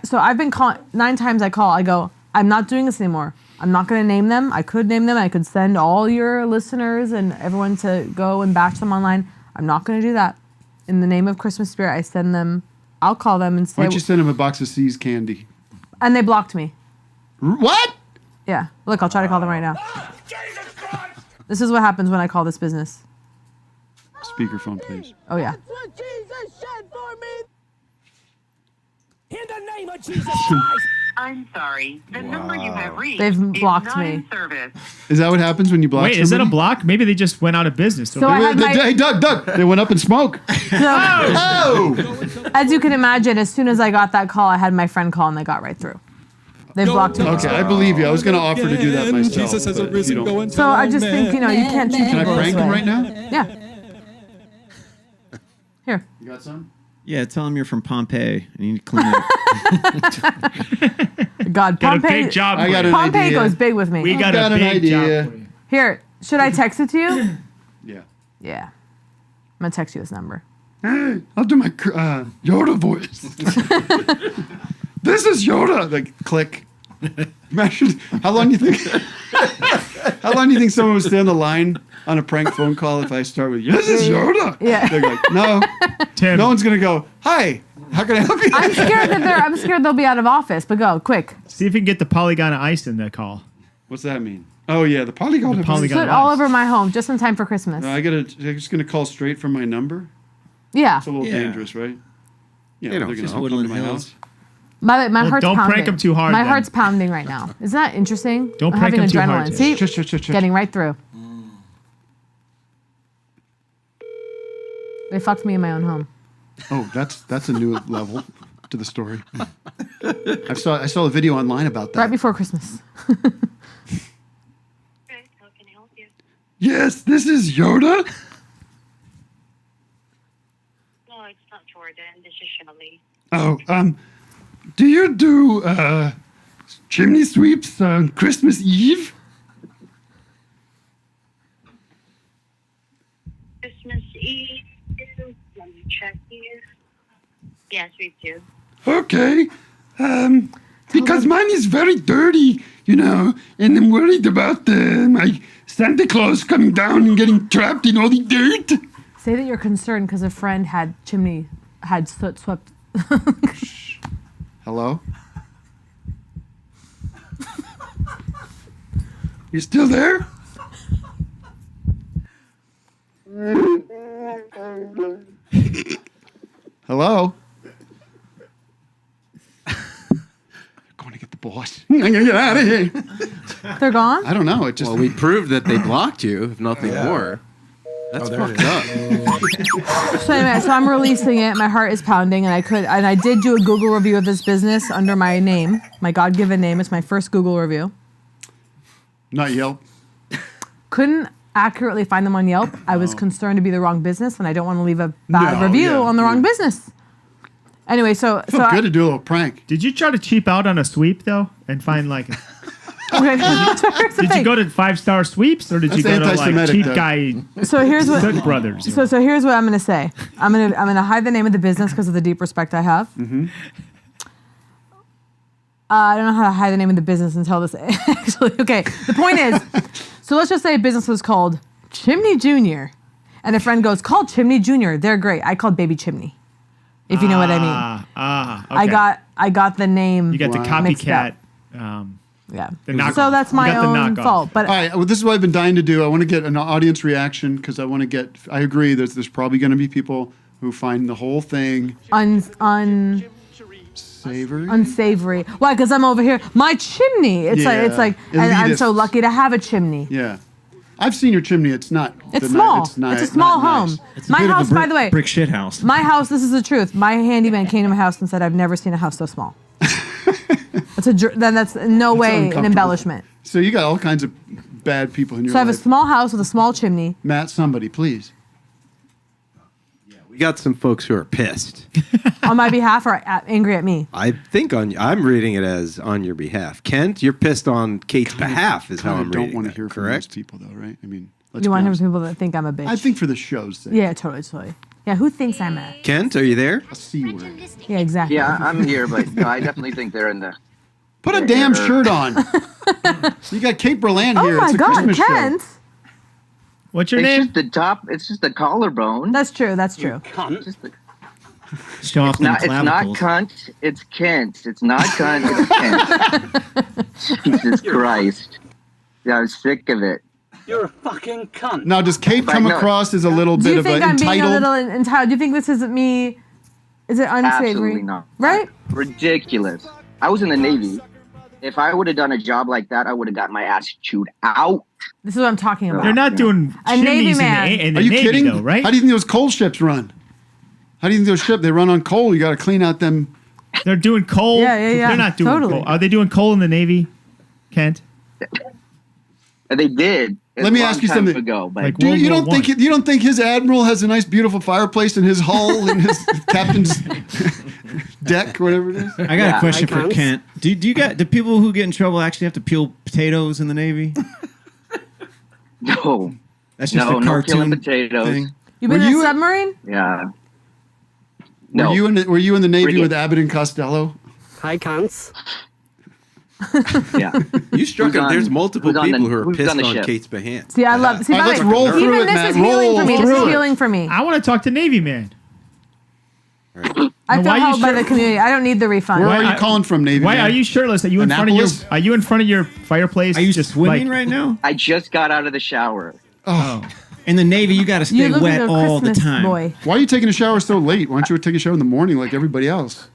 So I've been calling 9 times. I call. I go, I'm not doing this anymore. I'm not going to name them. I could name them. I could send all your listeners and everyone to go and batch them online. I'm not going to do that. In the name of Christmas spirit, I send them. I'll call them and say. Why don't you send him a box of C's candy? And they blocked me. What? Yeah. Look, I'll try to call them right now. This is what happens when I call this business. Speakerphone, please. Oh yeah. What Jesus shed for me. In the name of Jesus Christ. I'm sorry. The number you have reached They've is blocked not me. in service. Is that what happens when you block? Wait, is that a somebody? block? Maybe they just went out of business. So I had my- Hey, Doug, they went up in smoke. Oh! As you can imagine, as soon as I got that call, I had my friend call and they got right through. They blocked me. Okay, I believe you. I was going to offer to do that myself. Jesus has but arisen, you don't. go and So tell I all just think, you can't treat Can I people this prank him way. right now? Yeah. Here. You got some? Yeah, tell him you're from Pompeii and you need to clean it. God, Got a Pompeii. big job. I got an Pompeii idea. goes big with me. We got got a an big idea. job for you. Here, should I text it to you? Yeah. Yeah. I'm gonna text you his number. Hey, I'll do my Yoda voice. This is Yoda. Like, click. Imagine how long do you think? How long do you think someone would stay on the line on a prank phone call if I start with "This is Yoda"? Yeah. They're like, no, Tim. no one's gonna go. Hi, how can I help you? I'm scared they'll be out of office, but go quick. See if you can get the Polygon of ice in that call. What's that mean? Oh yeah, the polygon. The polygon. Put all over my home just in time for Christmas. I'm just gonna call straight from my number. Yeah. It's a little dangerous, right? Yeah, You know, they're just gonna come to Woodland my Hills. house. My heart's don't pounding. prank him too hard, My then. heart's pounding right now. Isn't that interesting? Don't I'm prank having him too adrenaline. hard. See, Shh. getting right through. They fucked me in my own home. Oh, that's a new level to the story. I saw a video online about that. Right before Christmas. Yes, this is Yoda. No, it's not Jordan. This is Shelley. Oh, do you do chimney sweeps on Christmas Eve? Christmas Eve. Let me check here. Yes, we do. Okay. Because mine is very dirty, and I'm worried about my Santa Claus coming down and getting trapped in all the dirt. Say that you're concerned because a friend had soot swept. Hello? You still there? Hello? Going to get the boss. I'm going to get out of here. They're gone? I don't know. It just Well, we proved that they blocked you, if nothing more. That's fucked up. So anyway, so I'm releasing it. My heart is pounding, and I did do a Google review of this business under my name, my God-given name. It's my first Google review. Not Yelp. Couldn't accurately find them on Yelp. I was concerned to be the wrong business, and I don't want to leave a bad No, review yeah, on the wrong business. Anyway, so Felt good to do a little prank. Did you try to cheap out on a sweep though, and find like Okay, so here's the Did thing. you go to 5-star sweeps or did you That's go to like anti-Semitic, cheap though. guy? So here's what Cook Brothers. So here's what I'm gonna say. I'm gonna hide the name of the business because of the deep respect I have. Mm-hmm. I don't know how to hide the name of the business until this. Actually, okay. The point is, so let's just say a business was called Chimney Junior, and a friend goes, "Call Chimney Junior. They're great." I called Baby Chimney, if you know what I mean. Okay. I got the name. You got the mixed up. copycat. Yeah. The knockoff. So that's my You got the own knockoff. fault. But All right, well, this is what I've been dying to do. I want to get an audience reaction because I want to get. I agree. There's probably going to be people who find the whole thing unsavory. Why? Because I'm over here. My chimney. It's like and I'm so Elitist. lucky to have a chimney. Yeah, I've seen your chimney. It's not. It's small. It's, not, It's a small not home. nice. It's a My bit of a house, by the way. brick shit house. My house. This is the truth. My handyman came to my house and said, "I've never seen a house so small." That's no way an uncomfortable. embellishment. So you got all kinds of bad people in your So I have a life. small house with a small chimney. Matt, somebody, please. We got some folks who are pissed. On my behalf or angry at me? I think I'm reading it as on your behalf. Kent, you're pissed on Kate's behalf is how I'm don't reading want to that, hear from correct? those people, though, right? I mean, let's You be want to honest. have people that think I'm a bitch? I think for the show's sake. Yeah, totally. Yeah, who thinks I'm a? Kent, are you there? A C word. Yeah, exactly. Yeah, I'm here, but no, I definitely think they're in the. Put a damn shirt on. You got Kate Berlant here. Oh my it's a God, Christmas Kent! show. What's your It's name? just the top. It's just the collarbone. That's true. That's true. It's just the, Show off it's not. them It's not clavicles. cunt. It's Kent. It's not cunt. It's Kent. Jesus Christ! Yeah, I'm sick of it. You're a fucking cunt. Now, does Kate But come no- across as a little Do bit you of think an I'm being a entitled? little entitled? Do you think this isn't me? Is it unsavory? Absolutely not. Right? Ridiculous. I was in the Navy. If I would have done a job like that, I would have got my ass chewed out. This is what I'm talking about. They're not doing A Navy chimneys man. in the Are you Navy, kidding? though, right? How do you think those coal ships run? How do you think those ships? They run on coal. You got to clean out them. They're doing coal. Yeah, yeah, yeah. They're not doing Totally. coal. Are they doing coal in the Navy, Kent? And they did. Let me ask you something. Ago, but Like Dude, World you War don't think One. you don't think his admiral has a nice, beautiful fireplace in his hull in his captain's deck, whatever it is? I got a question for Kent. Do people who get in trouble actually have to peel potatoes in the Navy? no, That's just no, a no cartoon killing potatoes. thing. You been Were in you- a submarine? Yeah. No. Were you in the Navy Frigate. with Abbott and Costello? Hi, cunts. Yeah. You struck Who's him. on- There's multiple who's on people the- who are who's pissed on the on ship? Kate's behalf. See, I love. See, All right, by let's the way, roll through even it, this Matt. is healing for me. Roll This through is it. healing for me. I want to talk to Navy man. I Now, feel why are you held by sure- the community. I don't need the refund. Where are you I- calling from, Navy? Why man? are you shirtless? Are you in front of Annapolis? your? Are you in front of your fireplace? Are you just swimming like- right now? I just got out of the shower. Oh. In the Navy, you got to You stay look wet like a all the Christmas time. boy. Why are you taking a shower so late? Why don't you take a shower in the morning like everybody else?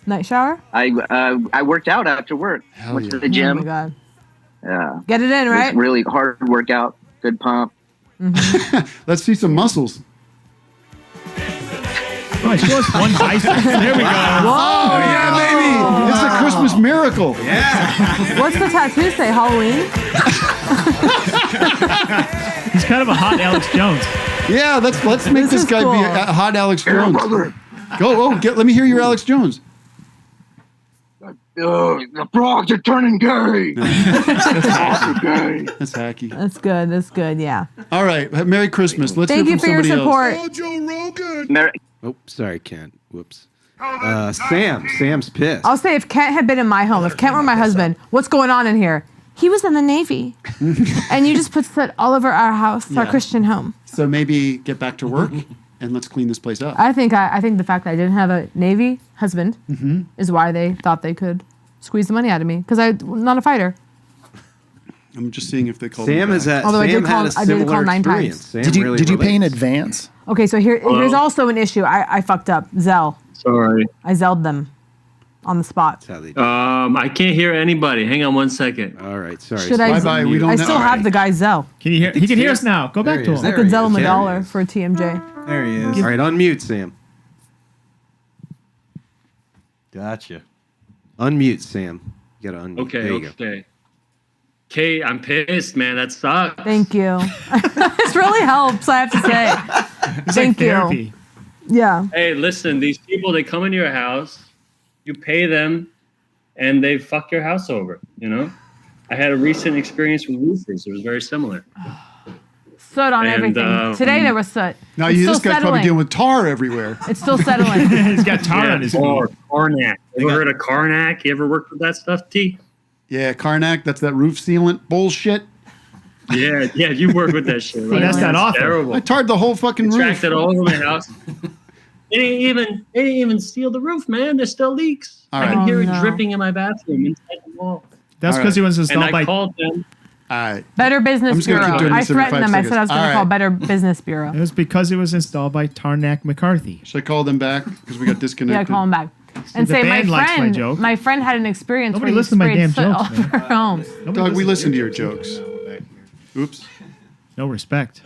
Night shower? I worked out after work. Hell Went yeah. to the gym. Oh my god. Yeah. Get it in, It was right? really hard workout. Good pump. Let's see some muscles. Oh, show us one bicep. There we go. Oh, yeah, baby. It's a Christmas miracle. What's the tattoo say? Halloween? He's kind of a hot Alex Jones. Yeah, let's make this is guy cool. be a hot Alex Jones. Let me hear your Alex Jones. The frogs are turning gay. That's hacky. That's good. That's good. Yeah. All right, Merry Christmas. Let's Thank hear you from for your somebody else. support. Oh, sorry, Kent. Whoops. Sam's pissed. I'll say if Kent had been in my home, if Kent were my husband, what's going on in here? He was in the Navy, and you just put soot all over our house, our Yeah. Christian home. So maybe get back to work and let's clean this place up. I think the fact that I didn't have a Navy husband is why they thought they could squeeze the money out of me because I'm not a fighter. I'm just seeing if they call Sam me is back. at. Although I Sam did call- had a I did similar call 9 times. experience. Sam Did you really did you pay in relates. advance? Okay, so here's also an issue. I fucked up. Zell. Sorry. I zelled them on the spot. I can't hear anybody. Hang on 1 second. All right, sorry. Should I? Bye-bye, we don't I know. still have the guy's Zell. Can you hear? He can hear us now. Go There back he to is. him. I There could he zell him is. $1 for a TMJ. There he is. All right, unmute Sam. Gotcha. Unmute Sam. You gotta unmute. Okay, There you go. okay. Kate, I'm pissed, man. That sucks. Thank you. This really helps. I have to say. Thank you. Therapy. Yeah. Hey, listen, these people, they come into your house, you pay them, and they fuck your house over, you know? I had a recent experience with roofers. It was very similar. Soot on And, everything. Today there was soot. Now It's this still guy's probably settling. dealing with tar everywhere. It's still settling. He's got tar on his feet. Or Karnak. You ever heard of Karnak? You ever worked with that stuff, T? Yeah, Karnak, that's that roof sealant bullshit. Yeah, you work with that shit. Well, that's It's not awful. terrible. I tarred the whole fucking roof. Tracked it all over my house. They didn't even seal the roof, man. There's still leaks. All I right. can hear Oh, it no. dripping in my bathroom inside the wall. That's because he was installed And by. I called them. All right. Better I'm Business just gonna Bureau. keep doing I this every threatened 5 them. I said I was going seconds. to All call right. Better Business Bureau. It was because it was installed by Tarnak McCarthy. Should I call them back because we got disconnected? Yeah, call him back. And the say band likes my joke. my friend had an experience Nobody where he listens to my sprayed damn soot jokes, all over her home. Doug, we listen to your jokes. Oops. No respect.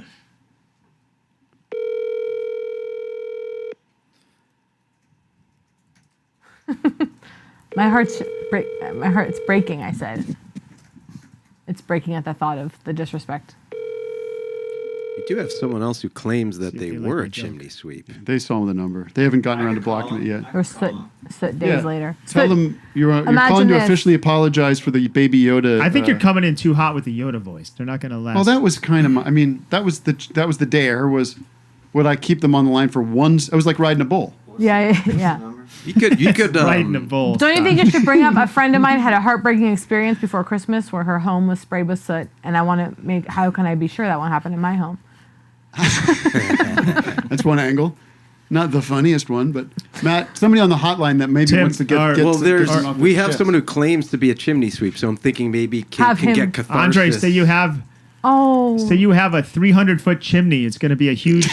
My heart's breaking. I said, it's breaking at the thought of the disrespect. We do have someone else who claims that they were a chimney sweep. They saw the number. They haven't gotten around to blocking it yet. Or soot days later. Tell Soot- them you're Imagine calling to this. officially apologize for the Baby Yoda. I think you're coming in too hot with the Yoda voice. They're not going to last. Well, that was kind of. I mean, that was the dare. Was would I keep them on the line for one? It was like riding a bull. Yeah. You could right in the bowl. Don't you think you should bring up a friend of mine had a heartbreaking experience before Christmas where her home was sprayed with soot, and I want to make. How can I be sure that won't happen in my home? That's one angle. Not the funniest one, but Matt, somebody on the hotline that maybe wants to get. Well, get some off we his have chest. someone who claims to be a chimney sweep, so I'm thinking maybe Have can him- get catharsis. Andre, say you have. Oh. Say you have a 300-foot chimney. It's going to be a huge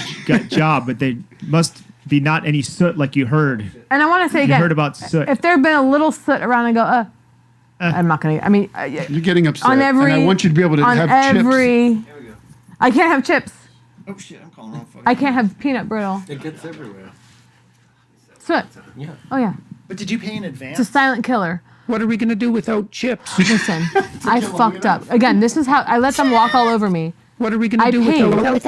job, but they must be not any soot like you heard. And I want to say You again, heard about soot. if there had been a little soot around, I go, I'm not gonna. I mean, You're getting upset, on every. and I want you to be able to on have every, chips. I can't have chips. Oh shit, I'm calling wrong phone. I can't have peanut brittle. It gets everywhere. Soot. Yeah. Oh yeah. But did you pay in advance? It's a silent killer. What are we going to do without chips? Listen, I fucked up. Again, this is how I let them walk all over me. What are we going to I do paid. without...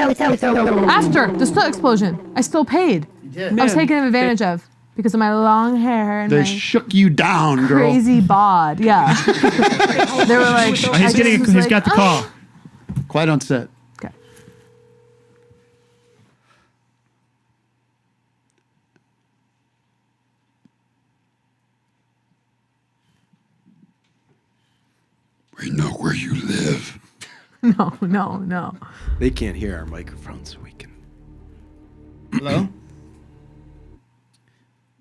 After the soot explosion, I still paid. did. I was Man. taken advantage of because of my long hair and They my shook you down, girl. crazy bod. Yeah. They were like, Oh, I he's just was like, got the call. Quiet on set. Okay. We know where you live. No. They can't hear our microphone, so we can. Hello? All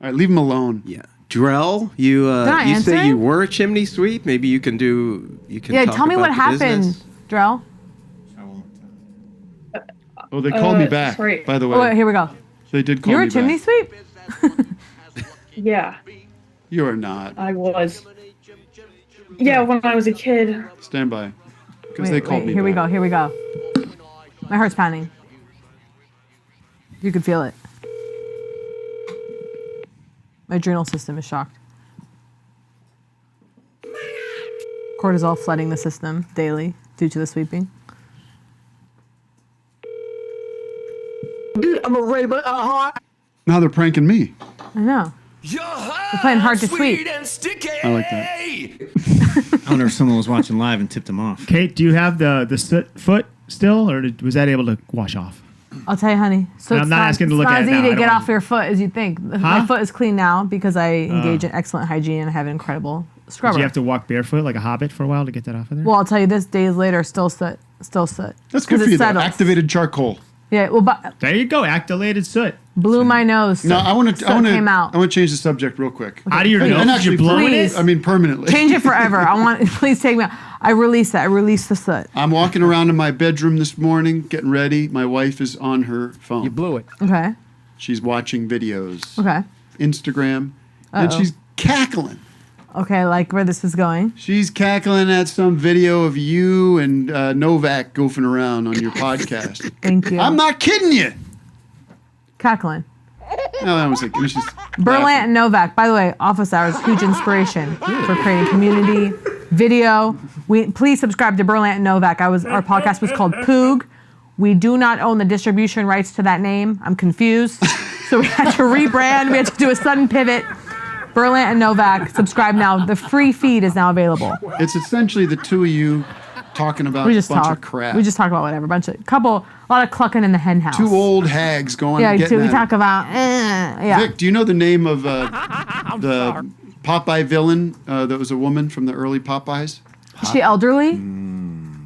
right, leave him alone. Yeah. Drell, you Not you say answering? you were a chimney sweep. Maybe you can do. You can. Yeah, talk tell me what about the happened, business. Drell. Oh, they called me back, sorry. by the way. Oh, wait, here we go. They did call You're me a chimney back. sweep? Yeah, You are not. I was. Yeah, when I was a kid. Stand by. Because they called me Here back. we go. My heart's pounding. You can feel it. My adrenal system is shocked. Cortisol flooding the system daily due to the sweeping. I'm a Raven. Now they're pranking me. I know. We're playing hard to sweep. I like that. I wonder if someone was watching live and tipped him off. Kate, do you have the soot foot still, or was that able to wash off? I'll tell you, honey. So I'm it's not asking to look it's at not it as now. easy I to get don't off your foot as you think. My foot is clean now because I engage in excellent hygiene and I have an incredible Did scrubber. you have to walk barefoot like a hobbit for a while to get that off of there? Well, I'll tell you this: days later, still soot. That's good 'Cause for it you, though. settles. Activated charcoal. Yeah. Well, but there you go. Activated soot. blew my nose. No, I want Soot to. came out. I want to change the subject real quick. Out of your And nose? actually, You're blowing Please. it. I mean, permanently. Change it forever. I want. Please take me out. I release it. I release the soot. I'm walking around in my bedroom this morning, getting ready. My wife is on her phone. You blew it. Okay. She's watching videos, Okay. Instagram, and Uh-oh. she's cackling. Okay. I like where this is going. She's cackling at some video of you and Novak goofing around on your podcast. Thank you. I'm not kidding you. Cackling. No, that was like, it was just Berlant and Novak. By the way, Office Hours, huge inspiration for creating community, video. Please subscribe to Berlant and Novak. Our podcast was called Poog. We do not own the distribution rights to that name. I'm confused. So we had to rebrand. We had to do a sudden pivot. Berlant and Novak, subscribe now. The free feed is now available. It's essentially the two of you talking about We a just bunch talk. of crap. We just talk about whatever. A lot of clucking in the hen house. Two old hags going. Yeah, getting we at talk it. about. Yeah. Vic, do you know the name of the Popeye villain that was a woman from the early Popeyes? Is she elderly?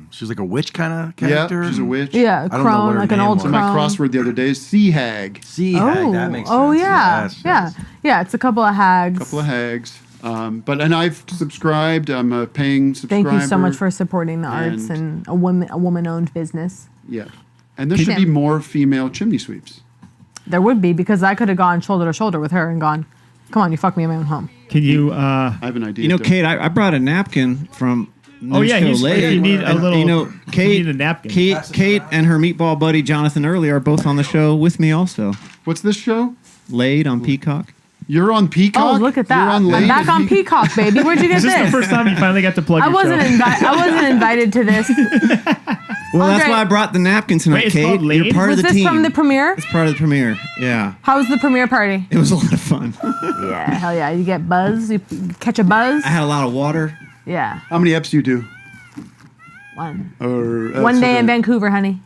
She's like a witch kind of character. Yeah, she's a witch. Yeah, I don't know what her like an name old was. So my crone. crossword the other day is Sea Hag. Sea Hag, that makes sense. Oh yeah, Yes, yeah, yeah. It's a couple of hags. Couple of hags. And I've subscribed. I'm a paying subscriber. Thank you so much for supporting the arts And- and a woman-owned business. Yeah. And there should be more female chimney sweeps. There would be, because I could have gone shoulder to shoulder with her and gone, "Come on, you fuck me in my own home." Can you? I have an idea. You know, Kate, I brought a napkin from. Oh, yeah, News Show Late. you need a And, little. You know, Kate, you need a napkin. Kate and her meatball buddy Jonathan Early are both on the show with me also. What's this show? Laid on Peacock. You're on Peacock? Oh, look at that! You're on I'm Laid back on Peacock, baby. Where'd you get Is this the first time you finally got to plug I your wasn't show? I wasn't invited to this. Well, that's Andre- why I brought the napkin tonight, Wait, it's Kate. called Laid? You're part Was of the this team. from the premiere? It's part of the premiere. Yeah. How was the premiere party? It was a lot of fun. Yeah, hell yeah! You get buzz. You catch a buzz. I had a lot of water. Yeah, How many eps you do? one. Or One day in Vancouver, honey.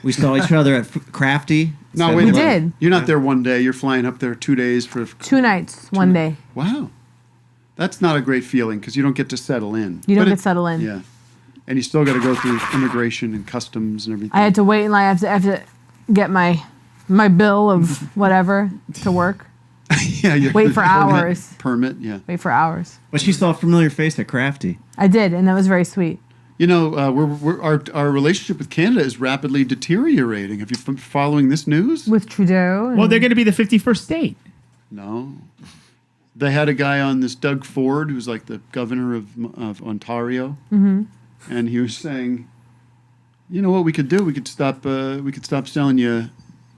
We saw each other at Crafty. No, Said- wait a We minute. did. You're not there one day. You're flying up there 2 days for 2 nights, one day. Wow. That's not a great feeling because you don't get to settle in. You don't But get settled in. Yeah. And you still got to go through immigration and customs and everything. I had to wait in line. I have to get my bill of whatever to work. yeah, your Wait for hours. Permit, yeah. Wait for hours. But she saw a familiar face at Crafty. I did, and that was very sweet. You know, our relationship with Canada is rapidly deteriorating. Have you been following this news? With Trudeau. Well, they're going to be the 51st state. No. They had a guy on this, Doug Ford, who's like the governor of Ontario, and he was saying, "You know what we could do? We could stop selling you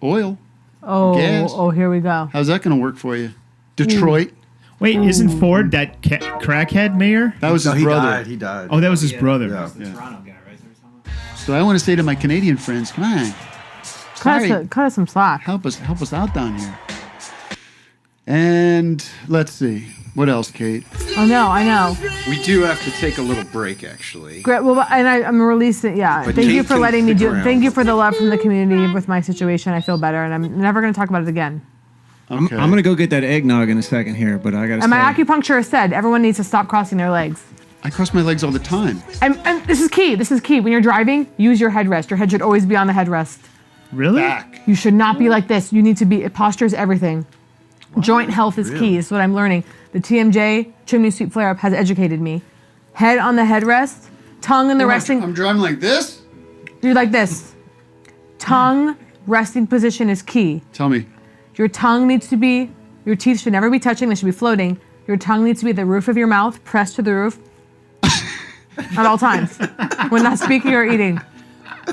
oil, gas. Oh, here we go. How's that going to work for you, Detroit?" Wait, isn't Ford that crackhead mayor? That was his he brother. died. He died. Oh, that was his brother. Yeah. Toronto guy, right? So I want to say to my Canadian friends, come on, Cut us some slack. help us out down here. And let's see, what else, Kate? Oh no, I know. We do have to take a little break, actually. Great. Well, and I'm releasing. Yeah. But Thank you Kate for can letting me stick do. around. Thank you for the love from the community with my situation. I feel better, and I'm never going to talk about it again. I'm going to go get that eggnog in a second here, but I got to And say. my acupuncturist said everyone needs to stop crossing their legs. I cross my legs all the time. And this is key. This is key. When you're driving, use your headrest. Your head should always be on the headrest. Really? Back. You should not be like this. You need to be. Posture is everything. Joint health is key. Is what I'm learning. The TMJ chimney sweep flare up has educated me. Head on the headrest, tongue in the resting. I'm driving like this? Do like this. Tongue resting position is key. Tell me. Your tongue needs to be. Your teeth should never be touching. They should be floating. Your tongue needs to be at the roof of your mouth, pressed to the roof. At all times. When not speaking or eating.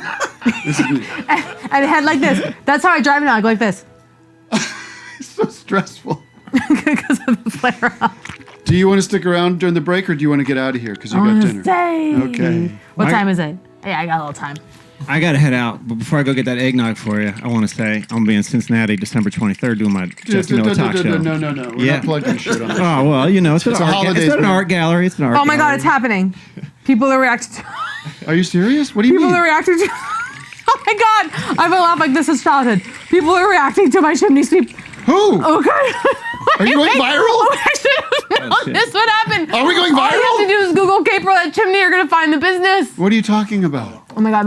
and head like this. That's how I drive now. I go like this. It's so stressful. Because of the flare up. Do you want to stick around during the break, or do you want to get out of here because you I got wanna dinner? stay. Okay. What time is it? Yeah, I got a little time. I got to head out, but before I go get that eggnog for you, I want to say I'm going to be in Cincinnati December 23rd doing my Just You Know It talk show. No. We're not plugging shit on this. Oh, well, you know, it's It's an a art holidays, It's an man. art gallery. It's an art Oh my God, gallery. it's happening. People are reacting to Are you serious? What do you People mean? are reacting to Oh my God, I will laugh like this is childhood. People are reacting to my chimney sweep. Who? Okay. Are you going viral? Oh, I should have known this would happen. Are we going All you have viral? to do is Google Kate Berlant chimney. You're going to find the business. What are you talking about? Oh my God,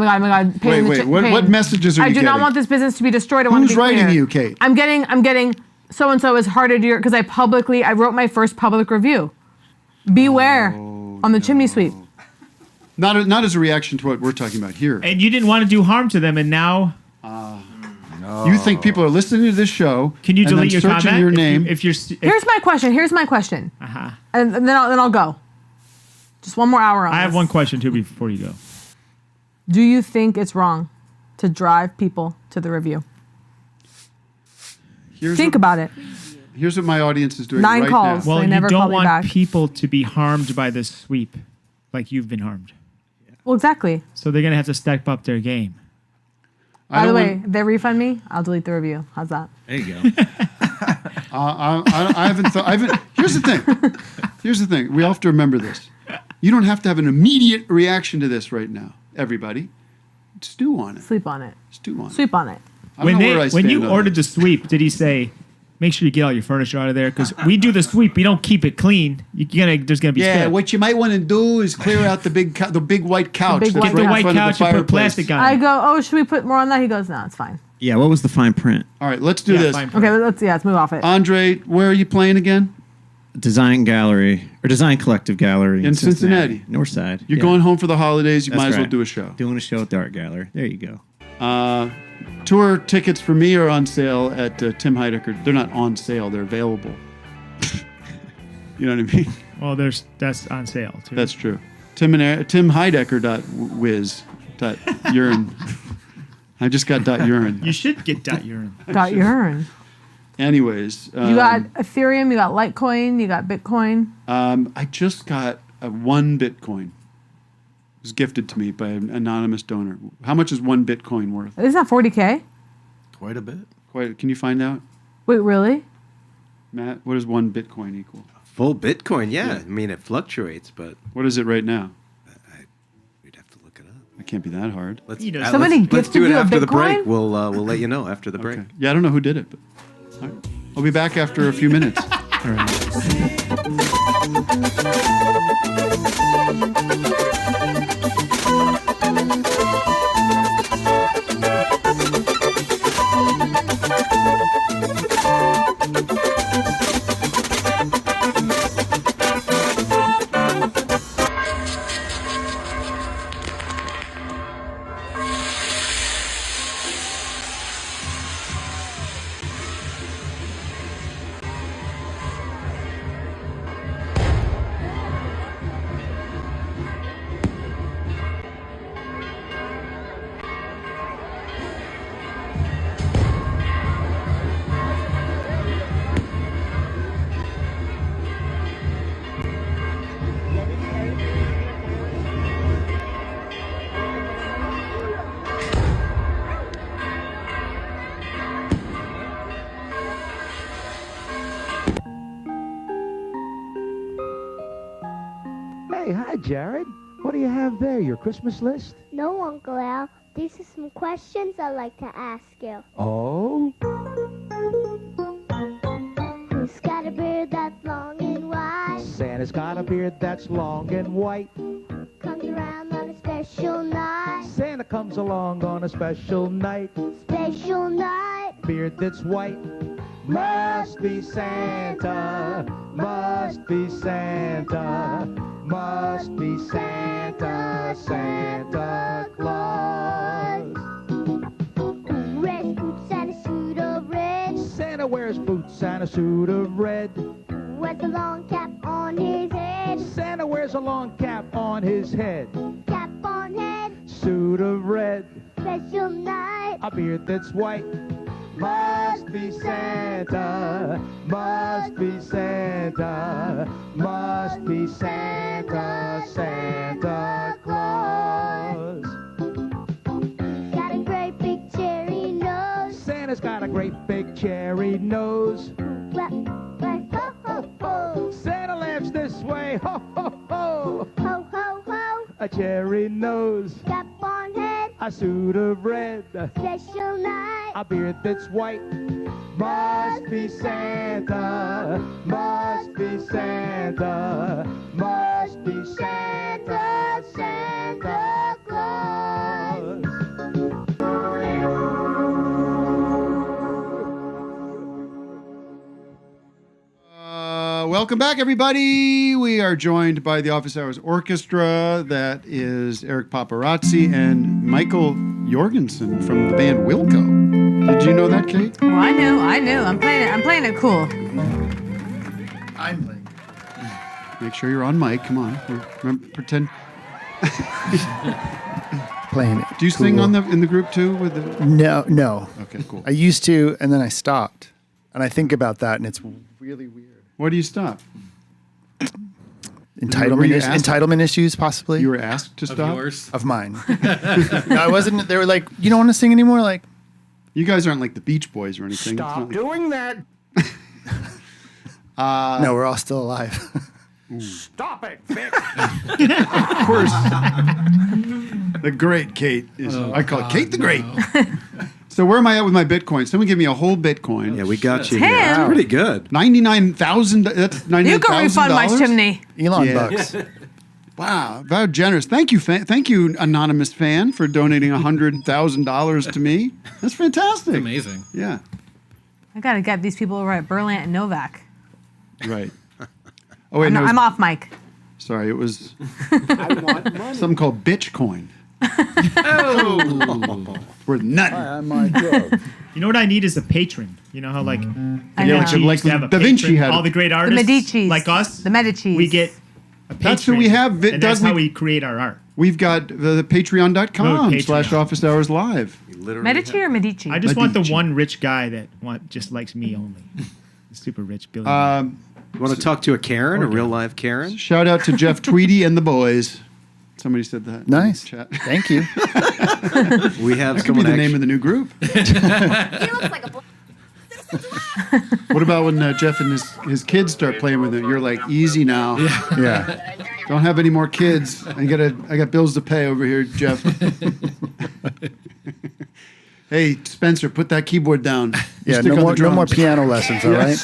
Pain Wait, in the what pain. messages are I you do getting? not want this business to be destroyed. I want Who's to be writing clear. you, Kate? I'm getting so-and-so is harder to because I wrote my first public review. Beware on the chimney sweep. Not as a reaction to what we're talking about here. And you didn't want to do harm to them, and now You think people are listening to this show? can you and then delete your searching comment your name? if you're Here's my question. uh-huh. And then I'll go. Just one more hour on I have this. one question too before you go. Do you think it's wrong to drive people to the review? Think about it. Here's what my audience is doing 9 right calls. now. Well, They you never don't called me want back. people to be harmed by this sweep, like you've been harmed. Well, exactly. So they're gonna have to step up their game. By the way, if they refund me, I'll delete the review. How's that? There you go. I haven't thought. Here's the thing. We all have to remember this. You don't have to have an immediate reaction to this right now, everybody. Stew on it. Sleep on it. Stew on it. Sleep on it. When you ordered the sweep, did he say, make sure you get all your furniture out of there? Because we do the sweep, we don't keep it clean. There's gonna be stuff. What you might want to do is clear out the big white couch. big that's white right in white front of couch the and put fireplace. plastic on I go, oh, should we put more on that? He goes, no, it's fine. Yeah, what was the fine print? All right, let's do this. Okay, let's move off it. Andre, where are you playing again? Design Gallery or Design Collective Gallery in Cincinnati. North Side. You're going home for the holidays. You That's might as well right. do a show. Doing a show at the Art Gallery. There you go. Tour tickets for me are on sale at Tim Heidecker. They're not on sale. They're available. You know what I mean? Well, that's on sale too. That's true. Tim Heidecker.wiz. .urine. I just got .urine. You should get .urine. .urine. Anyways. You got Ethereum, you got Litecoin, you got Bitcoin. I just got one Bitcoin. It was gifted to me by an anonymous donor. How much is one Bitcoin worth? Isn't that 40K? Quite a bit. Can you find out? Wait, really? Matt, what does one Bitcoin equal? Full Bitcoin, yeah. I mean, it fluctuates, but what is it right now? We'd have to look it up. It can't be that hard. Let's Somebody let's gifted do it you a after the break. Bitcoin? We'll let you know after the break. Okay. Yeah, I don't know who did it, but all right. I'll be back after a few minutes. All right. Hey, hi, Jared. What do you have there, your Christmas list? No, Uncle Al. These are some questions I'd like to ask you. Oh? Who's got a beard that's long and white? Santa's got a beard that's long and white. Comes around on a special night. Santa comes along on a special night. Special night. Beard that's white. Must be Santa. Must be Santa. Must be Santa. Santa Claus. Red boots and a suit of red. Santa wears boots and a suit of red. Wears a long cap on his head. Santa wears a long cap on his head. Cap on head. Suit of red. Special night. A beard that's white. Must be Santa. Must be Santa. Must be Santa. Santa Claus. Got a great big cherry nose. Santa's got a great big cherry nose. Ho, ho, ho. Santa laughs this way. Ho, ho, ho. Ho, ho, ho. A cherry nose. Cap on head. A suit of red. Special night. A beard that's white. Must be Santa. Must be Santa. Must be Santa. Santa Claus. Welcome back, everybody. We are joined by the Office Hours Orchestra. That is Erik Paparozzi and Mikael Jorgensen from the band Wilco. Did you know that, Kate? Oh, I knew. I'm playing it cool. I'm playing. Make sure you're on mic. Come on. Remember, pretend. Playing it. Do you sing on in the group too? With the... No. Okay, cool. I used to, and then I stopped. And I think about that, and it's really weird. Why do you stop? Entitlement issues, possibly. You were asked to stop? Yours? Of mine. No, I wasn't. They were like, you don't want to sing anymore? Like, you guys aren't like the Beach Boys or anything. Stop doing that. No, we're all still alive. Stop it, Vic. Of course. The great Kate. I call it Kate the Great. So where am I at with my Bitcoin? Someone give me a whole Bitcoin. Yeah, we got you Tim. here. That's pretty good. 99,000. That's $99,000. You can refund my chimney. Elon bucks. Wow, very generous. Thank you, thank you, anonymous fan, for donating $100,000 to me. That's fantastic. It's amazing. Yeah. I gotta get these people over at Berlant and Novak. Right. Oh wait, I'm off mic. Sorry, it was something called Bitcoin. Worth nothing. You know what I need is a patron. You know how like like Da Vinci patron, had all the great The artists Medicis. like us. The Medicis. We get a patron. That's who we have. And that's how we create our art. We've got the patreon.com Patreon. / Office Hours Live. Medici or Medici? I just want the Medici. one rich guy that just likes me only. The super rich billionaire. You want to talk to a Karen, a real live Karen? Shout out to Jeff Tweedy and the boys. Somebody said that. Nice. Chat. Thank you. We have That could be someone the name of the new group. What about when Jeff and his kids start playing with it? You're like, easy now. Yeah. Don't have any more kids. I got bills to pay over here, Jeff. Hey, Spencer, put that keyboard down. Yeah, Stick on the no more drums. piano lessons, all right?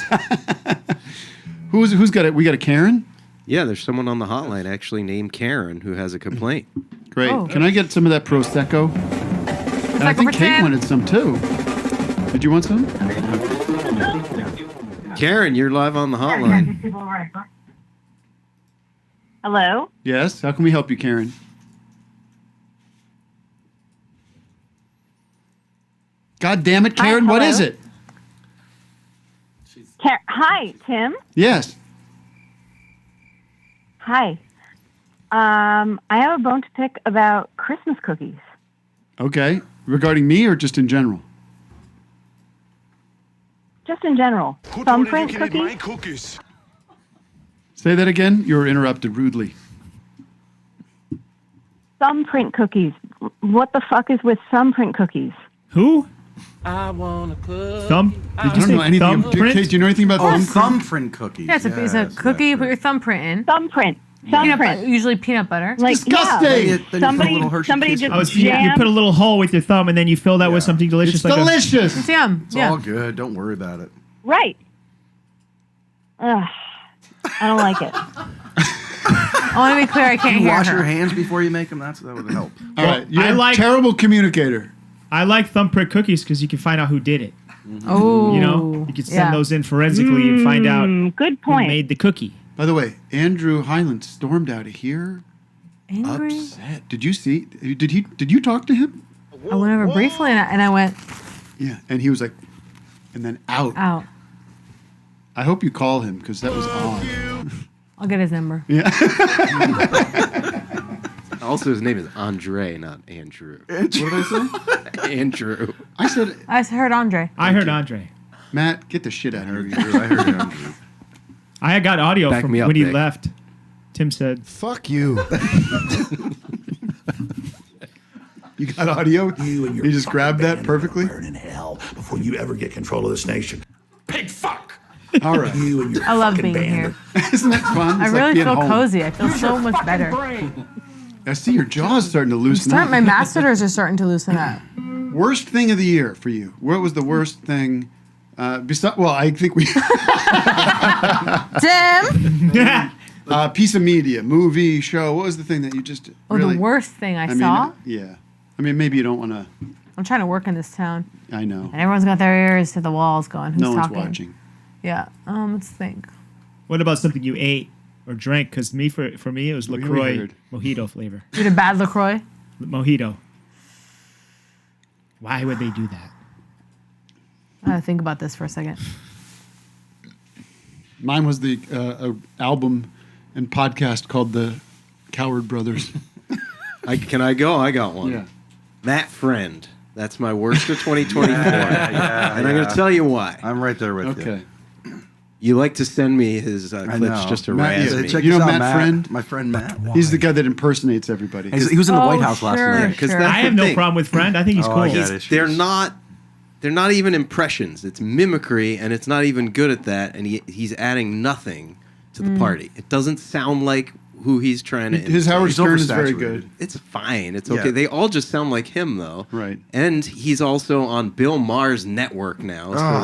Who's got it? We got a Karen? Yeah, there's someone on the hotline actually named Karen who has a complaint. Great. Oh. Can I get some of that Prosecco? And I think for Kate Tim. wanted some too. Did you want some? Karen, you're live on the hotline. Hello? Yes. How can we help you, Karen? God damn it, Karen. What hello. is it? Hi, Tim. Yes. Hi. I have a bone to pick about Christmas cookies. Okay. Regarding me or just in general? Just in general. Thumbprint cookies? Say that again. You were interrupted rudely. Thumbprint cookies. What the fuck is with thumbprint cookies? Who? I wanna cook. Did I you don't say know anything. thumbprint? Kate, do you know anything about thumbprint? Thumbprint cookies. Yeah, it's a cookie. You put your thumbprint in. Thumbprint. Usually peanut butter. Like, Disgusting. Yeah, somebody just You jammed. put a little hole with your thumb and then you fill that with something delicious. It's like delicious. It's yum. It's Yeah. all good. Don't worry about it. Right. Ugh. I don't like it. I want to be clear. I can't You hear wash her. your hands before you make them. That would help. All right. You're I a like- terrible communicator. I like thumbprint cookies because you can find out who did it. Oh. You know, you can send yeah. those in forensically and find out Good who point. made the cookie. By the way, Andrew Hyland stormed out of here Angry? upset. Did you see? Did you talk to him? I went over briefly and I went Yeah. And he was like, and then out. out. I hope you call him because that was odd. I'll get his number. Yeah. Also, his name is Andre, not Andrew. What did I say? Andrew. I said, I heard Andre. I heard Andre. Matt, get the shit out of here. I heard Andrew. I got audio Back from me up, when he Vic. left. Tim said, Fuck you. You got audio? You and your You just grabbed that fucking perfectly? burn in hell before you ever get control of this nation. Pig fuck. All right. You and your I love fucking being bandit. here. Isn't that fun? I It's like really being feel home. cozy. I feel so much better. I see your jaw's starting to loosen up. My masseters are starting to loosen up. Worst thing of the year for you? What was the worst thing? Besides, well, I think we Tim. piece of media, movie, show. What was the thing that you just? Oh, really, the worst thing I mean, saw. yeah. I mean, maybe you don't want to. I'm trying to work in this town, I know. and everyone's got their ears to the walls, going, "Who's No one's talking?" watching. Yeah. Let's think. what about something you ate or drank? Because for me, it was We LaCroix heard. mojito flavor. You did a bad LaCroix. Mojito. Why would they do that? I gotta think about this for a second. Mine was the album and podcast called the Coward Brothers. Can I go? I got one. Yeah. Matt Friend. That's my worst of 2024. And I'm going to tell you why. I'm right there with you. Okay. You like to send me his clips know. just to Matt, razz yeah, me. Check You this know out, Matt Friend? My friend Matt. He's the guy that impersonates everybody. He was in the Oh, White House last sure. night. Because Sure. that's I have the no thing. problem with Friend. I think he's Oh, cool. I get it. They're not they're not even impressions. It's mimicry, and it's not even good at that. And he's adding nothing to the party. It doesn't sound like who he's trying to. His Howard Stern is very good. It's fine. It's okay. They all just sound like him, though. Right. And he's also on Bill Maher's network now. So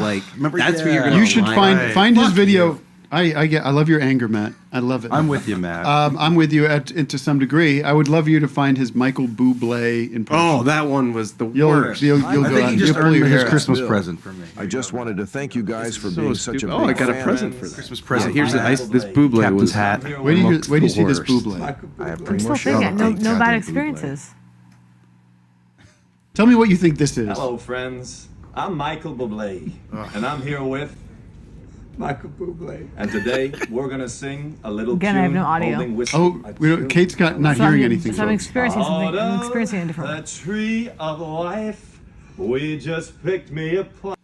that's where you're going to. You should find his video. I love your anger, Matt. I love it. I'm with you, Matt. I'm with you to some degree. I would love you to find his Michael Bublé impression. Oh, that one was the worst. You'll I go think on. he just You'll pull earned your his hair out. Christmas present for me. I just wanted to thank you guys for So being such a big stupid. I got a fan. present for that. Christmas present. Here's this Bublé Captain's was hat. Where do you see this Bublé? I have I'm still thinking. No bad experiences. Tell me what you think this is. Hello, friends. I'm Michael Bublé, and I'm here with Michael Bublé. And today we're gonna sing a little Again, tune I have no audio. holding whiskey. Kate's not So hearing I'm- anything. So I'm folks. experiencing something. I'm experiencing a different The tree of life. We just picked me a plant.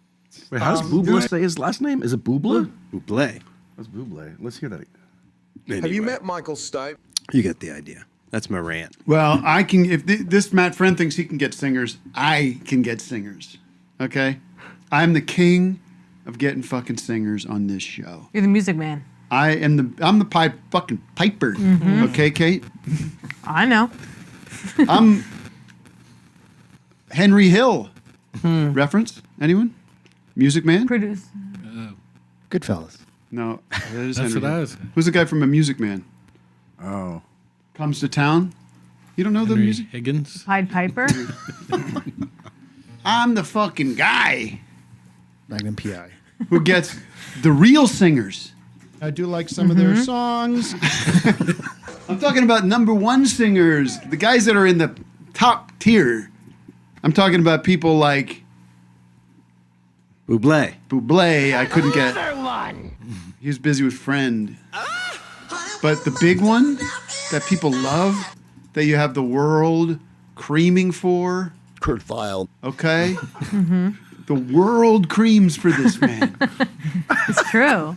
Wait, how does Bublé say his last name? Is it Bublé? Bublé. That's Bublé. Let's hear that again. Have you met Michael Stipe? You get the idea. That's my rant. Well, I can. If this Matt Friend thinks he can get singers, I can get singers. Okay, I'm the king of getting fucking singers on this show. You're the music man. I'm the fucking piper. Mhm. Okay, Kate. I know. I'm Henry Hill. Reference? Anyone? Music Man? Produce. Goodfellas. No, that is That's Henry what I Hill. was- Who's the guy from A Music Man? Oh. Comes to Town. You don't know the Henry music? Higgins. Pied Piper. I'm the fucking guy Magnum PI. who gets the real singers. I do like some of their songs. I'm talking about #1 singers, the guys that are in the top tier. I'm talking about people like Bublé. I couldn't get. He was busy with Friend. But the big one that people love, that you have the world creaming for. Kurt Vile. Okay? The world creams for this man. It's true.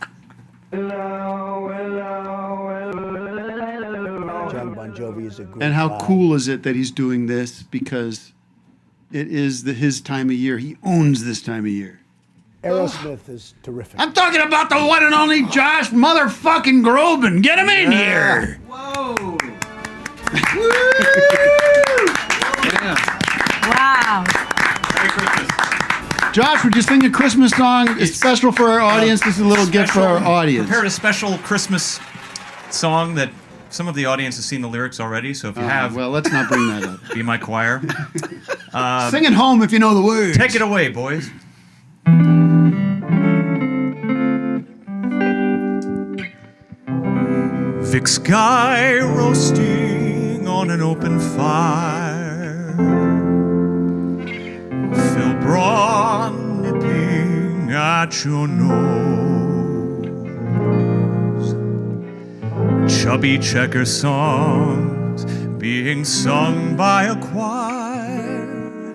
John Bon Jovi is a great And how guy. cool is it that he's doing this? Because it is his time of year. He owns this time of year. Aerosmith is terrific. I'm talking about the one and only Josh motherfucking Groban. Get him in here. Wow. Josh, would you sing a Christmas song? It's special for our audience. This is a little gift for our audience. Prepared a special Christmas song that some of the audience has seen the lyrics already. So if you have, well, let's not bring that up. Be my choir. Sing it home if you know the words. Take it away, boys. Vic sky roasting on an open fire. Phil Braun nipping at your nose. Chubby checker songs being sung by a choir.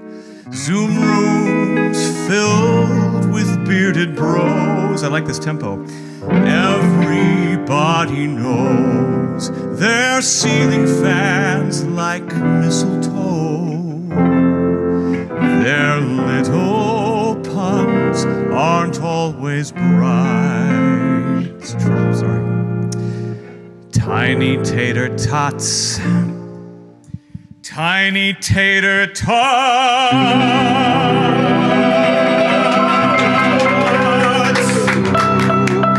Zoom rooms filled with bearded bros. I like this tempo. Everybody knows their ceiling fans like mistletoe. Their little puns aren't always bright. Sorry. Tiny tater tots. Tiny tater tots.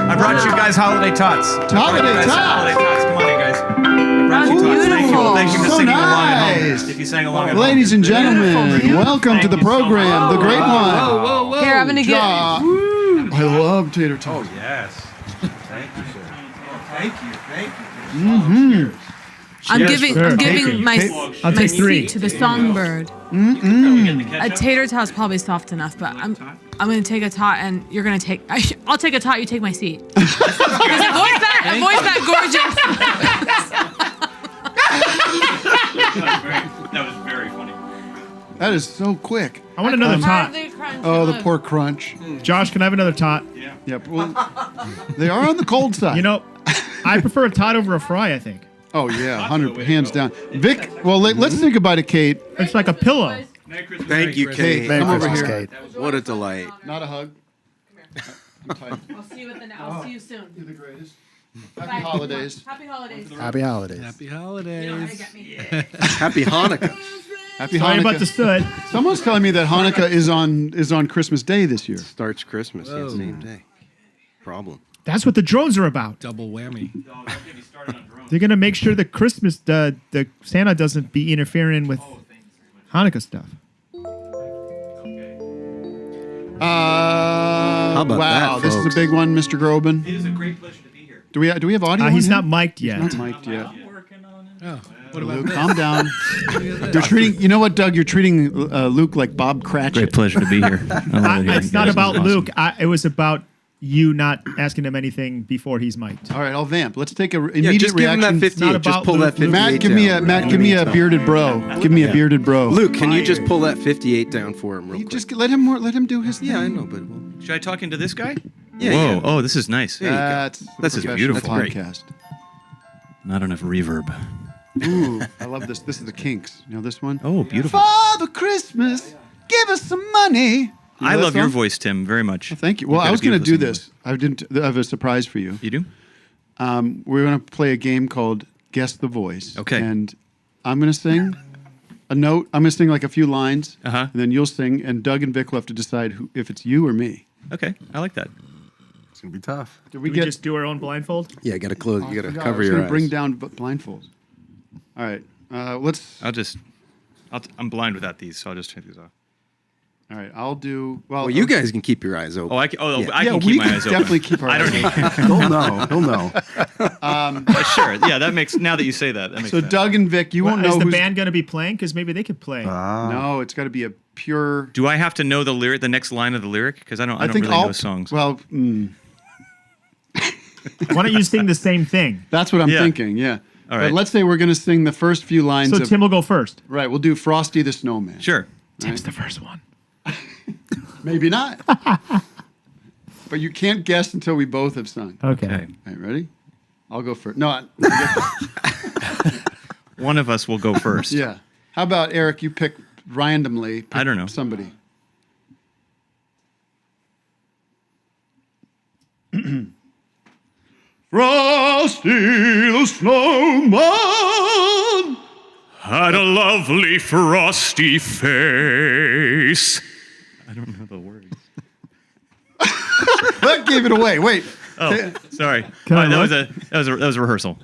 I brought you guys holiday tots. Holiday tots. Holiday tots. Come on in, guys. I brought you tots. Thank you. Thank you for So singing along at nice. home. If you sang along at Ladies and gentlemen, welcome to the program, the great one. Here, I'm gonna get. I love tater tots. Oh, yes. Thank you, sir. Thank you. Thank you. Mm-hmm. I'm Yes, giving sir. my I'll my take three. seat to the songbird. Mm-mm. A tater tot's probably soft enough, but I'm gonna take a tot and you're gonna take. I'll take a tot. You take my seat. Because avoid that gorgeous. That was very funny. That is so quick. I want another tot. Oh, the pork crunch. Josh, can I have another tot? Yeah. Yep. Well, they are on the cold side. You know, I prefer a tot over a fry, I think. Oh, yeah. 100, hands down. Vic, well, let's think about it, Kate. It's like a pillow. Thank you, Kate. Merry Come over Christmas, here. Kate. What a delight. Not a hug. I'll see you I'll see you soon. You're the greatest. Happy holidays. Happy holidays. Happy holidays. Happy holidays. Yeah. Happy Hanukkah. Happy Sorry Hanukkah. about the soot. Someone's telling me that Hanukkah is on Christmas Day this year. Starts Christmas the same day. Problem. That's what the drones are about. Double whammy. They're gonna make sure the Christmas the Santa doesn't be interfering with Hanukkah stuff. How about wow, that, this is folks? a big one, Mr. Groban. It is a great pleasure to be here. Do we have audio? He's on not him? mic'd yet. He's not mic'd yet. Oh, what about Luke, this? calm down. You're treating. You know what, Doug? You're treating Luke like Bob Cratchit. Great pleasure to be here. It's not about Luke. It was about you not asking him anything before he's mic'd. All right, I'll vamp. Let's take a immediate just give him reaction. that 58. Just pull that 58 Matt, give me a down. Matt, give me a bearded bro. Give me a bearded bro. Luke, can you just pull that 58 down for him real quick? Just let him do his thing. Yeah, I know, but Should I talk into this guy? Yeah, Whoa! yeah. Oh, this is nice. There you go. This is professional beautiful. Great. podcast. Not enough reverb. Ooh, I love this. This is the Kinks. You know this one? Oh, beautiful. Father Christmas, give us some money. You I know that love your song? voice, Tim, very much. Well, thank you. Well, You've got I a was going to beautiful do singing this. I didn't. I have a surprise for you. voice. You do? We're going to play a game called Guess the Voice. Okay. And I'm going to sing a note. I'm going to sing like a few lines. Uh-huh. And then you'll sing, and Doug and Vic will have to decide if it's you or me. Okay, I like that. It's gonna be tough. Did We just do our own blindfold. Yeah, got to close. You got to I cover was your gonna eyes. bring down blindfolds. All right. Let's. I'm blind without these, so I'll just take these off. All right. I'll do. Well, you guys can keep your eyes open. Oh, I can. Oh, Yeah. I Yeah, can we keep my can eyes open. definitely keep our I don't eyes need. open. He'll know. He'll know. Sure. Yeah, that makes. Now that you say that, makes So sense. Doug and Vic, you won't know Is the who's. band going to be playing? Because maybe they could play. No, it's got to be a pure. Do I have to know the lyric, the next line of the lyric? Because I don't think really all know songs. Well, Why don't you sing the same thing? that's what I'm Yeah. thinking. Yeah. All But right. let's say we're going to sing the first few lines. So of, Tim will go first. Right. We'll do Frosty the Snowman. Sure. Tim's the first one. Maybe not. But you can't guess until we both have sung. Okay. Okay. All right, ready? I'll go first. No. One of us will go first. Yeah. How about Eric? You pick randomly. Pick I don't know. Somebody. Frosty the Snowman had a lovely frosty face. I don't know the words. That gave it away. Wait. Oh, sorry. Can I that look? was a rehearsal.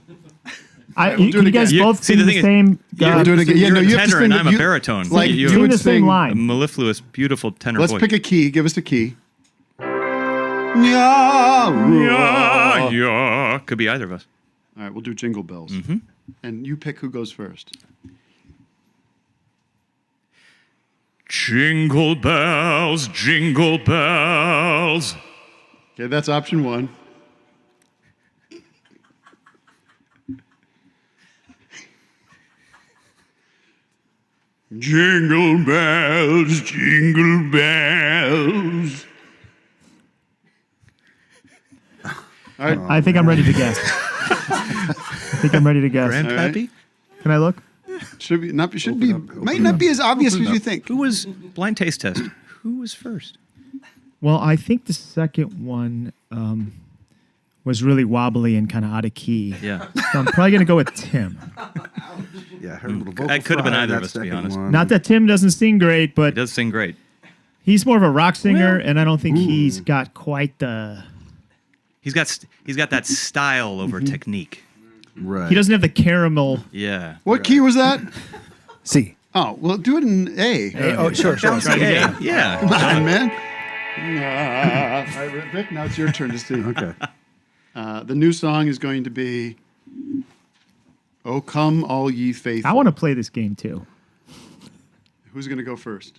we'll do Can it you guys again. both See, sing the the thing is, same? We'll do it again. Yeah, You're no, a you have to tenor sing. and I'm a baritone. Like you you would the same sing. line. a mellifluous, beautiful tenor Let's voice. pick a key. Give us a key. Yeah. Could be either of us. All right, we'll do Jingle Bells. Mm-hmm. And you pick who goes first. Jingle bells, jingle bells. Okay, that's option one. Jingle bells, jingle bells. All right. I think I'm ready to guess. I think I'm ready to guess. Grandpappy? Can I look? Should be not. Should be. Might not be as obvious as you think. Who was blind taste test? Who was first? Well, I think the second one was really wobbly and kind of out of key. Yeah. So I'm probably going to go with Tim. Yeah, I heard a little vocal That could have been fry, either of that us, to be second honest. one. Not that Tim doesn't sing great, He but does sing great. he's more of a rock singer, and I don't think he's got quite the. He's got that style over technique. Right. He doesn't have the caramel. Yeah. What key was that? C. Oh, well, do it in A. Oh, sure. Try it again. Yeah. Come on, man. All right, Vic, now it's your turn to sing. Okay. The new song is going to be "Oh Come All Ye Faithful." I want to play this game too. Who's going to go first?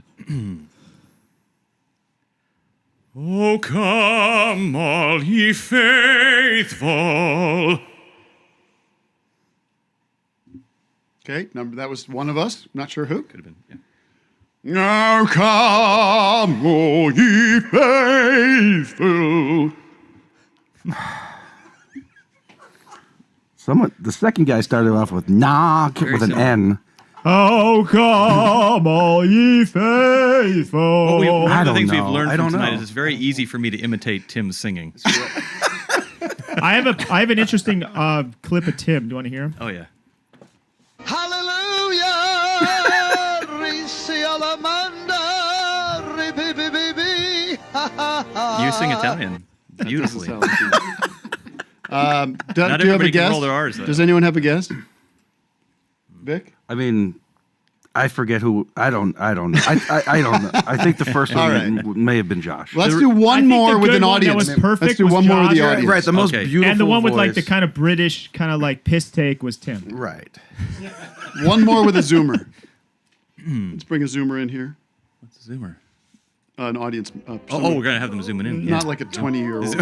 Oh, come all ye faithful. Okay, that was one of us. Not sure who. Could have been. Yeah. Now come, all ye faithful. The second guy started off with knock Very with an similar. N, Oh, come all ye faithful. One of the things we've know. learned I from don't tonight know. is it's very easy for me to imitate Tim's singing. I have an interesting clip of Tim. Do you want to hear him? Oh, yeah. Hallelujah! You sing Italian beautifully. Do Not you have a everybody can guess? roll their R's, though. Does anyone have a guess? Vic? I mean, I forget who. I don't know. I don't know. I think the first one All right. may have been Josh. Let's do one more with an audience. That was perfect. Let's do was one more with the Josh. audience. Right, the most beautiful And the one with like the voice. kind of British, kind of like piss take was Tim. Right. One more with a zoomer. Let's bring a zoomer in here. What's a zoomer? An audience. Oh, we're going to have them zooming in. Not like a 20-year-old.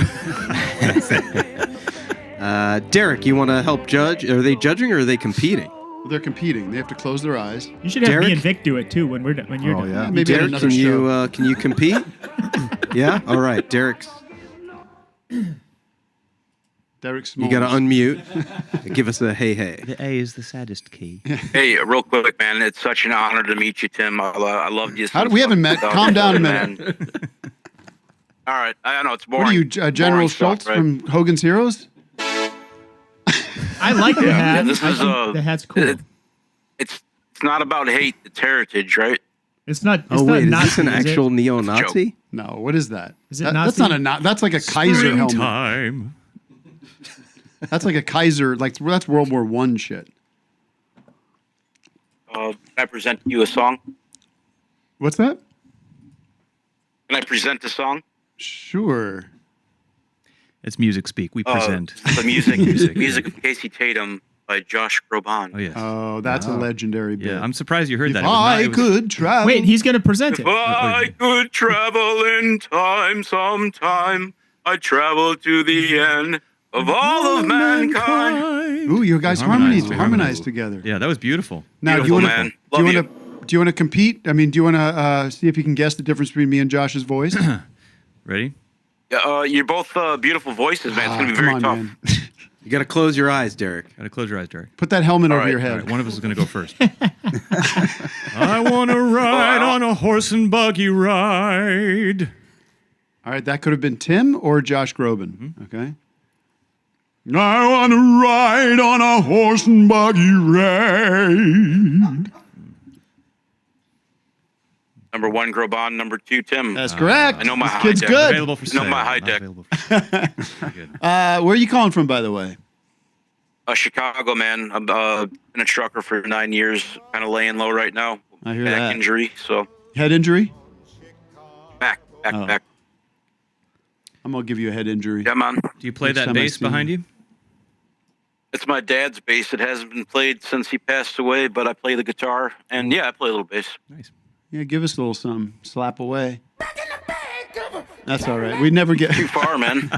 Derek, you want to help judge? Are they judging or are they competing? They're competing. They have to close their eyes. You should have Derek? me and Vic do it too when you're done. Oh, yeah. Maybe at Derek, another can you compete? Yeah. All right, Derek's. Derek You Smalls. got to unmute. Give us a hey hey. The A is the saddest key. Hey, real quick, man. It's such an honor to meet you, Tim. I love you. How do we haven't met? Calm down a minute. All right. I know it's boring. What are you, General boring Schultz stuff, right? from Hogan's Heroes? I like the hat. Yeah, this I is think the hat's cool. It's not about hate. It's heritage, right? It's not. It's Oh not wait, is Nazi, this an is it? actual neo-Nazi? No. What is that? Is it That's Nazi? not a. That's like a Kaiser helmet. Springtime. That's like a Kaiser. Like that's World War I shit. Can I present you a song? What's that? Can I present a song? Sure. It's music speak. We present. The music, Music. music of Casey Tatum by Josh Groban. Oh, yes. Oh, that's a legendary bit. Yeah, I'm surprised you heard If that. It was not- I it was- could travel. Wait, he's gonna present it. If I could travel in time sometime, I'd travel to the end of all of mankind. Ooh, you guys Harmonized. harmonized together. Yeah, that was beautiful. Now, Beautiful, do man. you Love want you. to? Do you want to compete? I mean, do you want to see if you can guess the difference between me and Josh's voice? Ready? You're both beautiful voices, man. It's going to be come very on, tough. man. You got to close your eyes, Derek. Got to close your eyes, Derek. Put that helmet over right, your All head. right, one of us is going to go first. I want to ride on a horse and buggy ride. All right, that could have been Tim or Josh Groban. Okay. I want to ride on a horse and buggy ride. Number 1, Groban. Number 2, Tim. That's correct. I know my This high kid's deck. good. Available for I know sale. my high Not deck. available for sale. Good. Where are you calling from, by the way? Chicago, man. I've been a trucker for 9 years. Kind of laying low right now. I hear Back that. injury, so Head injury? back. Oh. I'm gonna give you a head injury. Yeah, man. Do you play Next that time I bass see behind you. you? It's my dad's bass. It hasn't been played since he passed away, but I play the guitar, and yeah, I play a little bass. Nice. Yeah, give us a little something. Slap away. That's all right. We never get Too far, man.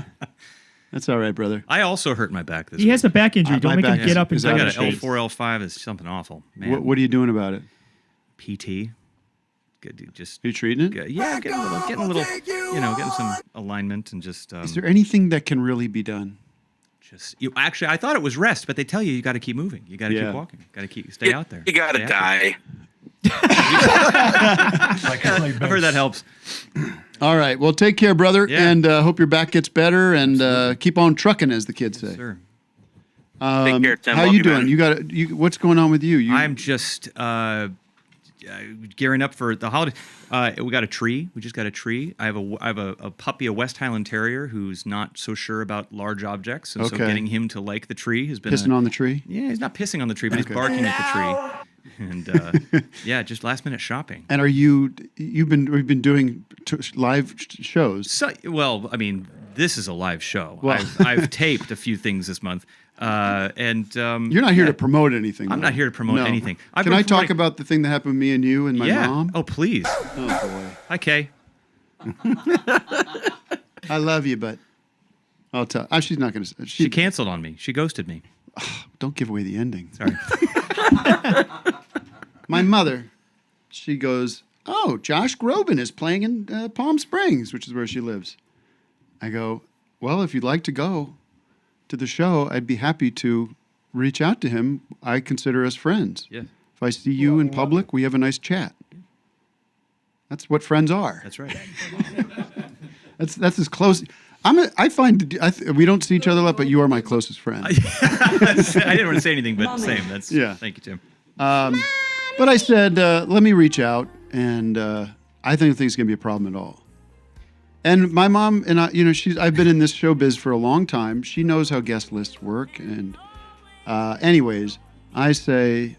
That's all right, brother. I also hurt my back this He has a back injury. Don't my make him back get up and is I out down got of an shape. L4, L5 is something awful. Man. What are you doing about it? PT. Good, dude, just Are you treating it? yeah, getting a little, getting some alignment and just. Is there anything that can really be done? Actually, I thought it was rest, but they tell you got to keep moving. You got to Yeah. keep walking. Got to stay out there. You gotta Stay die. I've heard that helps. All right. Well, take care, brother, Yeah. and hope your back gets better, and keep on trucking, as the kids say. Sure. Take care, Tim. How Love you you, doing? man. What's going on with you? I'm just gearing up for the holiday. We got a tree. We just got a tree. I have a puppy, a West Highland Terrier, who's not so sure about large objects, and so Okay. getting him to like the tree has been Pissing on the tree? Yeah, he's not pissing on the tree, but Okay. he's barking at the tree. And yeah, just last minute shopping. And we've been doing live shows. So, well, I mean, this is a live show. Well- I've taped a few things this month, and You're not here to promote anything. I'm though. not here to promote No. anything. I've Can been I talk promoting- about the thing that happened with me and you and my yeah. mom? Oh, please. Oh boy. Hi, Kay. I love you, but I'll tell. She's not going to. She canceled on me. She ghosted me. Don't give away the ending. Sorry. My mother, she goes, "Oh, Josh Groban is playing in Palm Springs, which is where she lives." I go, "Well, if you'd like to go to the show, I'd be happy to reach out to him. I consider us friends. Yeah. If I see you in public, we have a nice chat. That's what friends are. That's right. That's as close. We don't see each other a lot, but you are my closest friend. I didn't want to say anything, but same. That's Yeah. Thank you, Tim. But I said, let me reach out, and I don't think it's going to be a problem at all. And my mom and I, I've been in this showbiz for a long time. She knows how guest lists work. And anyways, I say,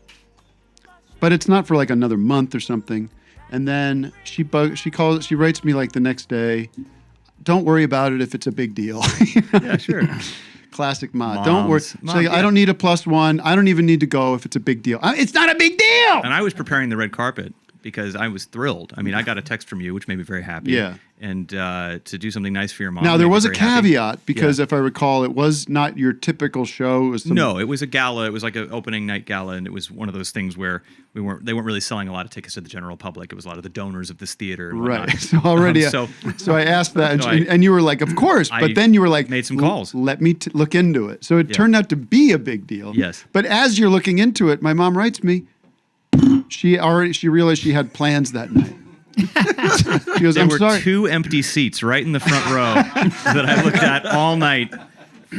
but it's not for like another month or something. And then she writes me like the next day, don't worry about it if it's a big deal. Yeah, sure. Classic Ma. Moms. Don't worry. Mom, I don't need a +1. I don't even need to go if it's a big deal. It's not a big deal. And I was preparing the red carpet because I was thrilled. I mean, I got a text from you, which made me very happy. Yeah. And to do something nice for your mom. Now, there made me was a very happy. caveat because if I recall, it was not your typical show. It was No, it was a gala. It was like an opening night gala, and it was one of those things where they weren't really selling a lot of tickets to the general public. It was a lot of the donors of this theater. And Right. whatnot. So already, so I asked that, and you were like, "Of course," but then you were like, made some calls. Let me look into it. So it turned out to be a big deal. Yes. But as you're looking into it, my mom writes me. She realized she had plans that night. She goes, There "I'm were sorry." 2 empty seats right in the front row that I looked at all night,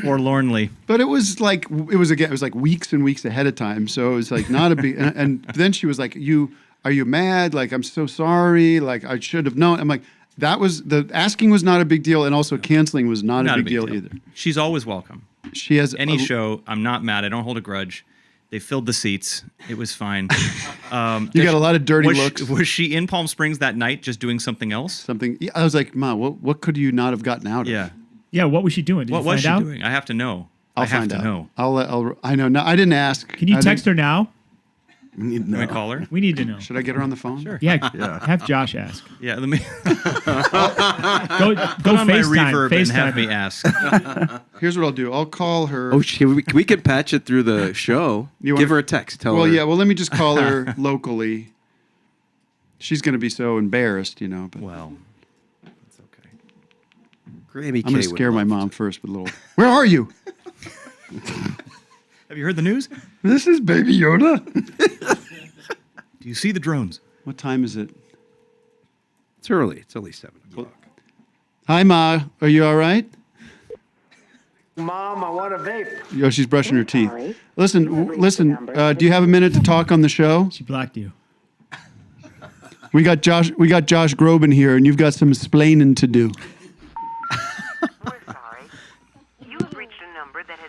forlornly. But it was like weeks and weeks ahead of time, so it was like not a big. And then she was like, are you mad? Like, I'm so sorry. Like, I should have known." I'm like, the asking was not a big deal, and also canceling was not a big deal either. She's always welcome. She has any show. I'm not mad. I don't hold a grudge. They filled the seats. It was fine. You got a lot of dirty looks. Was she in Palm Springs that night just doing something else? Yeah, I was like, "Ma, what could you not have gotten out of?" Yeah. Yeah, what was she doing? What was she doing? I have to know. I'll I have find to out. know. I know. No, I didn't ask. Can you text her now? We need to know. Can I call her? We need to know. Should I get her on the phone? Sure. Yeah, have Josh ask. Yeah, let me Go put on my FaceTime. reverb and have FaceTime. me ask. Here's what I'll do. I'll call her. Oh, we could patch it through the show. Give her a text. Tell her. Yeah. Well, let me just call her locally. She's going to be so embarrassed, But well, that's okay. Grammy I'm going to scare my mom first with a little. Where are you? Have you heard the news? This is Baby Yoda. Do you see the drones? What time is it? It's early. It's only 7 o'clock. Hi, Ma. Are you all right? Mom, I want a vape. She's brushing her teeth. Listen. Do you have a minute to talk on the show? She blocked you. We got Josh Groban here, and you've got some explaining to do.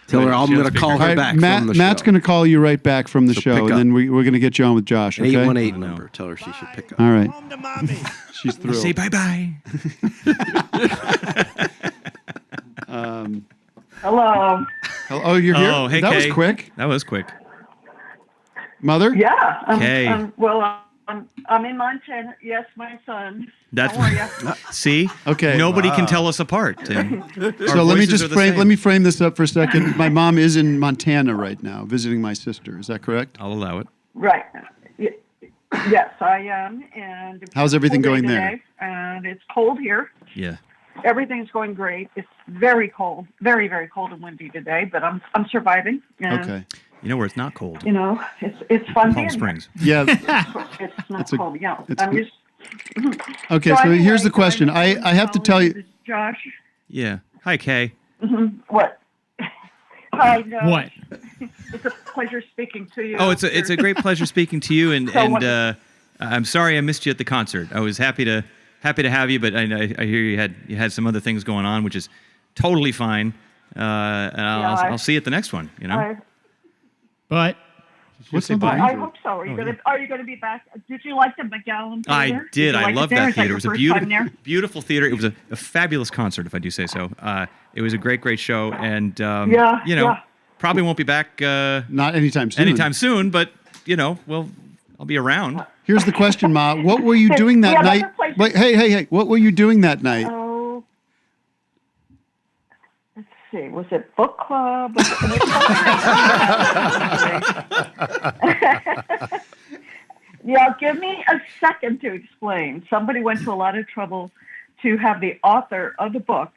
Tell her I'm going to call her back from the show. Matt's going to call you right back from the So show, pick and up. then we're going to get you on with Josh. Okay? 818 number. Tell her she should pick up. All right. She's thrilled. Say bye-bye. Hello. Oh, you're here? Oh, hey, that Kay. was quick. That was quick. Mother? Yeah. Kay. I'm in Montana. Yes, my son. That's How are you? See? Okay. Nobody can Wow. tell us apart, Tim. So let me frame this up for a second. My mom is in Montana right now, visiting my sister. Is that correct? I'll allow it. Right. Yes, I am. And it's How's everything a cold going day there? today, and it's cold here. Yeah. Everything's going great. It's very cold, very, very cold and windy today, but I'm surviving. And, Okay. You know where it's not cold? It's fun. Palm Springs. Yeah. It's not cold. Yeah. I'm just. Okay, so anyway, here's the question. I have to tell you. Josh. Yeah. Hi, Kay. What? Hi. No. What? It's a pleasure speaking to you. Oh, it's a great pleasure speaking to you, and So wonderful. I'm sorry I missed you at the concert. I was happy to have you, but I hear you had some other things going on, which is totally fine. And I'll see you at the next one. But what's the I hope so. Are you going to be back? Did you like the McGowan Theater? I did. I loved that theater. It was a beautiful, beautiful theater. It was a fabulous concert, if I do say so. It was a great show, and Yeah. probably won't be back. Not anytime soon. Anytime soon, but I'll be around. Here's the question, Ma. What were you doing that Yeah, night? that's a place- Wait, hey. What were you doing that night? Oh. Let's see. Was it book club? Yeah, give me a second to explain. Somebody went to a lot of trouble to have the author of the book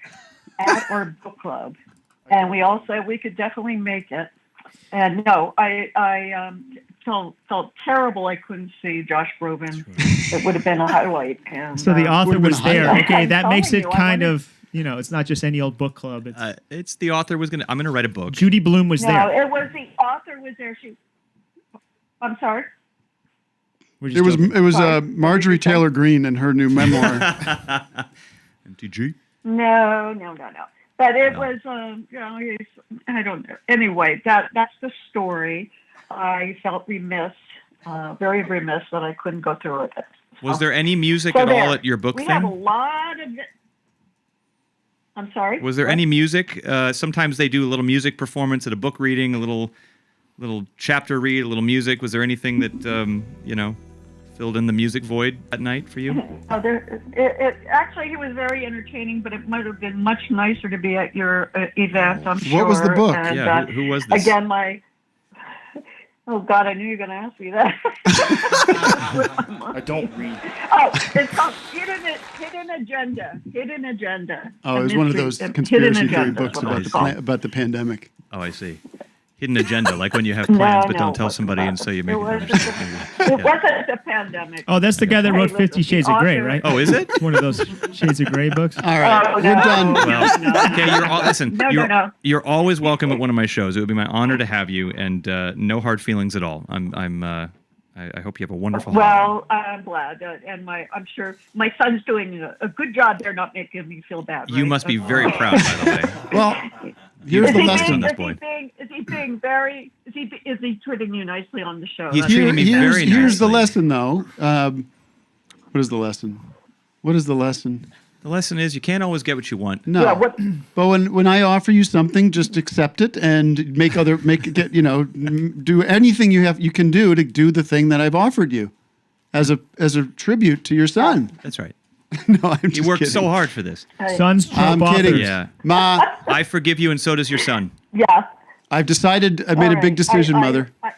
at our book club. And we all said we could definitely make it. And no, I felt terrible. I couldn't see Josh Groban. It would have been a highlight. And, So the author was there. Okay, I'm that makes telling it you, I kind wanted- of, it's not just any old book club. It's the author I'm going to write a book. Judy Blume was No, there. it was the author was there. I'm sorry. It was Marjorie Taylor Greene and her new memoir. MTG. No. But it was, I don't know. Anyway, that's the story. I felt remiss, very remiss that I couldn't go through it. Was there any music So at there. all at your book We thing? have a lot of. I'm sorry. Was there any music? Sometimes they do a little music performance at a book reading, a little chapter read, a little music. Was there anything that filled in the music void that night for you? Actually, he was very entertaining, but it might have been much nicer to be at your event. I'm sure. What was the book? And, Yeah, who was this? Again, oh God, I knew you were going to ask me that. I don't read. Oh, it's called Hidden Agenda. Hidden Agenda. Oh, it was A one of mystery- those Hidden conspiracy theory Agenda is books what it's called. about the pandemic. Oh, I see. Hidden agenda, like when you have plans but No, don't it tell wasn't somebody that. and so you make It it. wasn't a pandemic. Oh, that's the guy that wrote 50 Shades of Grey, right? Oh, is it? It's one of those Shades of Grey books. All right, we're done. Well, okay, listen. No. You're always welcome at one of my shows. It would be my honor to have you, and no hard feelings at all. I hope you have a wonderful. Well, I'm glad, and I'm sure my son's doing a good job. They're not making me feel bad. You right? must be very proud, by the way. Well, here's the lesson. This boy. Is he being very? Is he treating you nicely on the show? He's That's- treating me very nicely. Here's the lesson, though. What is the lesson? What is the lesson? The lesson is you can't always get what you want. No, Yeah, what- but when I offer you something, just accept it and do anything you can do to do the thing that I've offered you, as a tribute to your son. That's right. No, I'm just You worked kidding. so hard for this. Sons trope I'm kidding. authors. Yeah. Ma, I forgive you, and so does your son. Yeah. I've decided. I made a big decision, Mother. I've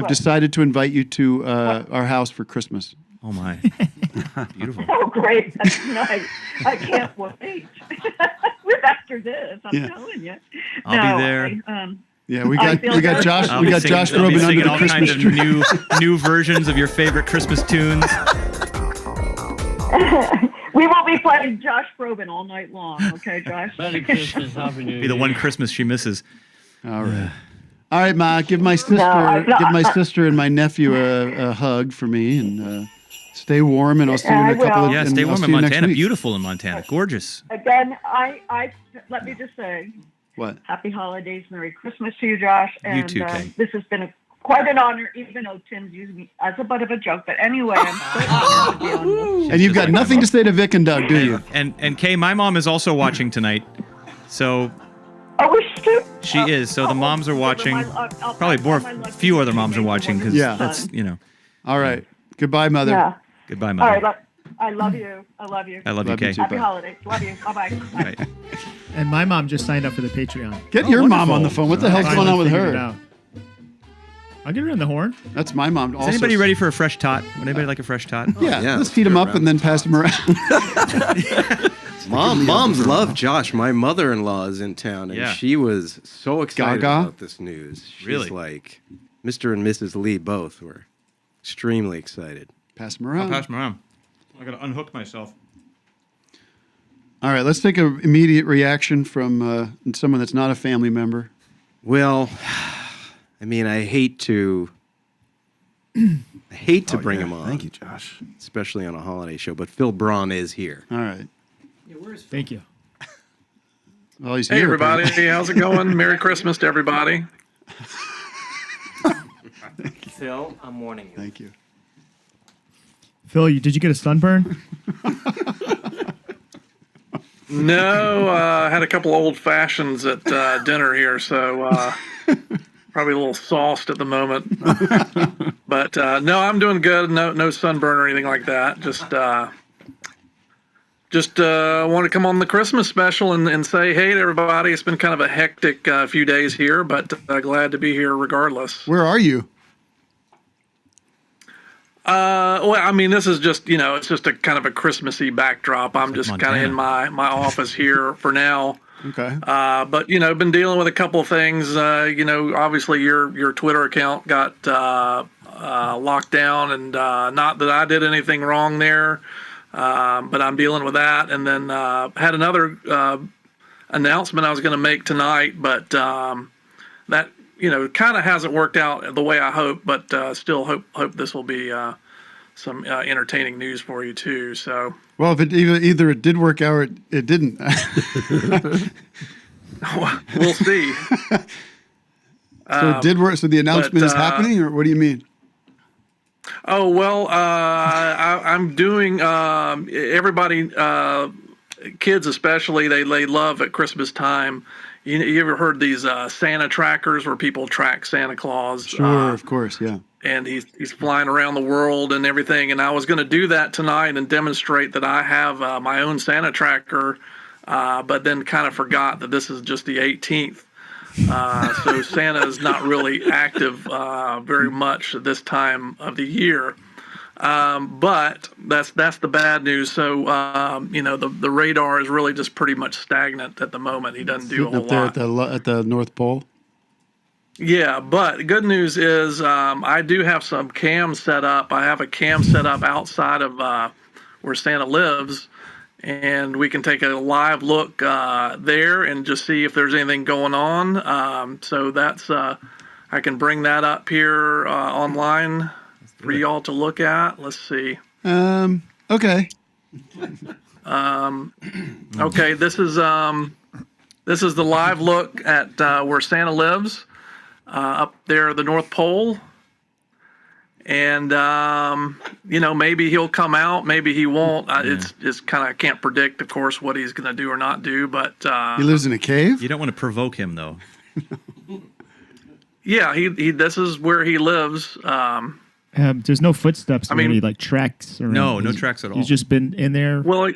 What? decided to invite you to our house for Christmas. Oh my, beautiful. Oh, great! That's nice. I can't wait. After this, I'm telling you. I'll be there. Yeah, we I got feel good. Josh. I'll We be got singing- Josh I'll be Groban under singing the all Christmas kinds tree. of new versions of your favorite Christmas tunes. We will be playing Josh Groban all night long. Okay, Josh. Merry Christmas, Happy New Year. Be the one Christmas she misses. All right. All right, Ma. Give my sister, and my nephew a hug for me, and stay warm. And I'll see you in a couple of. Yeah, and stay I'll warm see in you next Montana. week. Beautiful in Montana. Gorgeous. Again, I let me just say, What? Happy holidays, Merry Christmas to you, Josh. You And too, Kay. this has been quite an honor, even though Tim's using me as a butt of a joke. But anyway, I'm so honored to be on this. And you've got nothing to say to Vic and Doug, do you? And Kay, my mom is also watching tonight. So Oh, we should. she is. So the moms are watching. I'll Probably pass more. on my Few other moms are watching because Yeah. that's All right. Goodbye, Mother. Yeah. Goodbye, All mother. right. I love you. I love you. I love you, Kay. Happy holidays. Love you. Bye-bye. Bye. Right. And my mom just signed up for the Patreon. Get your mom on the phone. What the hell's going on with Finally figured it her? out. I'll get her on the horn. That's my mom. Is Also. anybody ready for a fresh tot? Would anybody like a fresh tot? Yeah, let's heat them up and then pass them around. Moms love Josh. My mother-in-law is in town, and Yeah. she was so excited Gaga? about this news. She's Really? like, Mr. and Mrs. Lee both were extremely excited. Pass them I'll around. pass them around. I gotta unhook myself. All right, let's take an immediate reaction from someone that's not a family member. Well, I mean, I hate to bring him on. Thank you, Josh. Especially on a holiday show, but Phil Braun is here. All right. Thank you. Well, he's Hey, here, everybody. apparently. How's it going? Merry Christmas to everybody. Phil, I'm warning you. Thank you. Phil, did you get a sunburn? No, I had a couple old fashions at dinner here, so probably a little sauced at the moment. But no, I'm doing good. No sunburn or anything like that. Just want to come on the Christmas special and say hey to everybody. It's been kind of a hectic few days here, but glad to be here regardless. Where are you? Well, I mean, this is just, it's just a kind of a Christmassy backdrop. I'm just kind of in my office here for now. Okay. But been dealing with a couple of things. Obviously your Twitter account got locked down, and not that I did anything wrong there, but I'm dealing with that. And then had another announcement I was going to make tonight, but that kind of hasn't worked out the way I hope. But still hope this will be some entertaining news for you too. So. Well, if it either it did work out or it didn't. We'll see. So it did work. So the announcement is happening, or what do you mean? Oh well, I'm doing. Everybody, kids especially, they love at Christmas time. You ever heard these Santa trackers where people track Santa Claus? Sure, of course, yeah. And he's flying around the world and everything. And I was going to do that tonight and demonstrate that I have my own Santa tracker, but then kind of forgot that this is just the 18th. So Santa is not really active very much at this time of the year. But that's the bad news. So the radar is really just pretty much stagnant at the moment. He doesn't do a whole lot. There at the North Pole. Yeah, but the good news is I do have some cams set up. I have a cam set up outside of where Santa lives, and we can take a live look there and just see if there's anything going on. So that's I can bring that up here online for y'all to look at. Let's see. Okay. Okay. This is the live look at where Santa lives. Up there, the North Pole, and maybe he'll come out, maybe he won't. It's kind of, I can't predict, of course, what he's going to do or not do. But he lives in a cave. You don't want to provoke him, though. Yeah, he. This is where he lives. There's no footsteps. Really, like tracks. Or no tracks at all. He's just been in there. Well.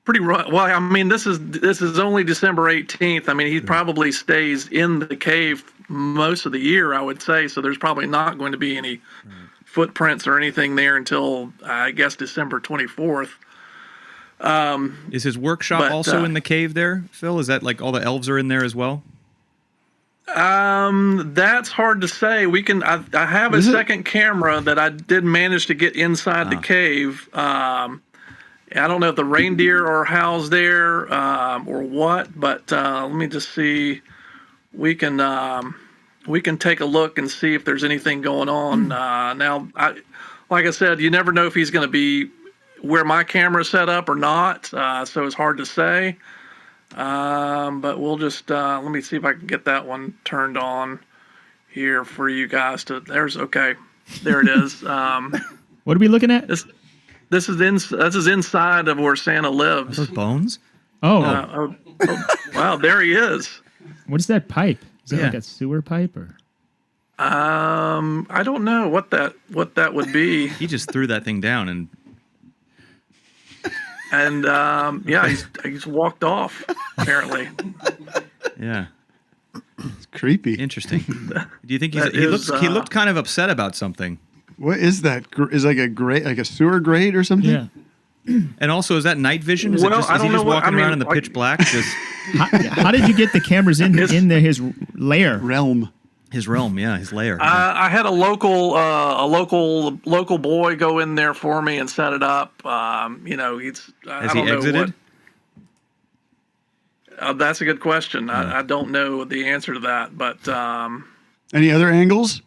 Pretty well. I mean, this is only December 18th. I mean, he probably stays in the cave most of the year, I would say. So there's probably not going to be any footprints or anything there until I guess December 24th. Is his workshop also in the cave there, Phil? Is that like all the elves are in there as well? That's hard to say. I have a second camera that I did manage to get inside the cave. I don't know if the reindeer are housed there or what, but let me just see. We can take a look and see if there's anything going on. Now, like I said, you never know if he's going to be where my camera's set up or not, so it's hard to say. But we'll just let me see if I can get that one turned on here for you guys to. Okay, there it is. What are we looking at? This is inside of where Santa lives. Are those bones? Oh. Wow, there he is. What is that pipe? Is that like a sewer pipe or? I don't know what that would be. He just threw that thing down yeah, he's walked off apparently. Yeah. It's creepy. Interesting. Do you think he looked kind of upset about something? What is that? Is like a grate, like a sewer grate or something? Yeah. And also, is that night vision? Is he just walking around in the pitch black? How did you get the cameras in his lair? Realm. His realm, yeah, his lair. I had a local boy go in there for me and set it up. Has he exited? That's a good question. Yeah. I don't know the answer to that, but any other angles?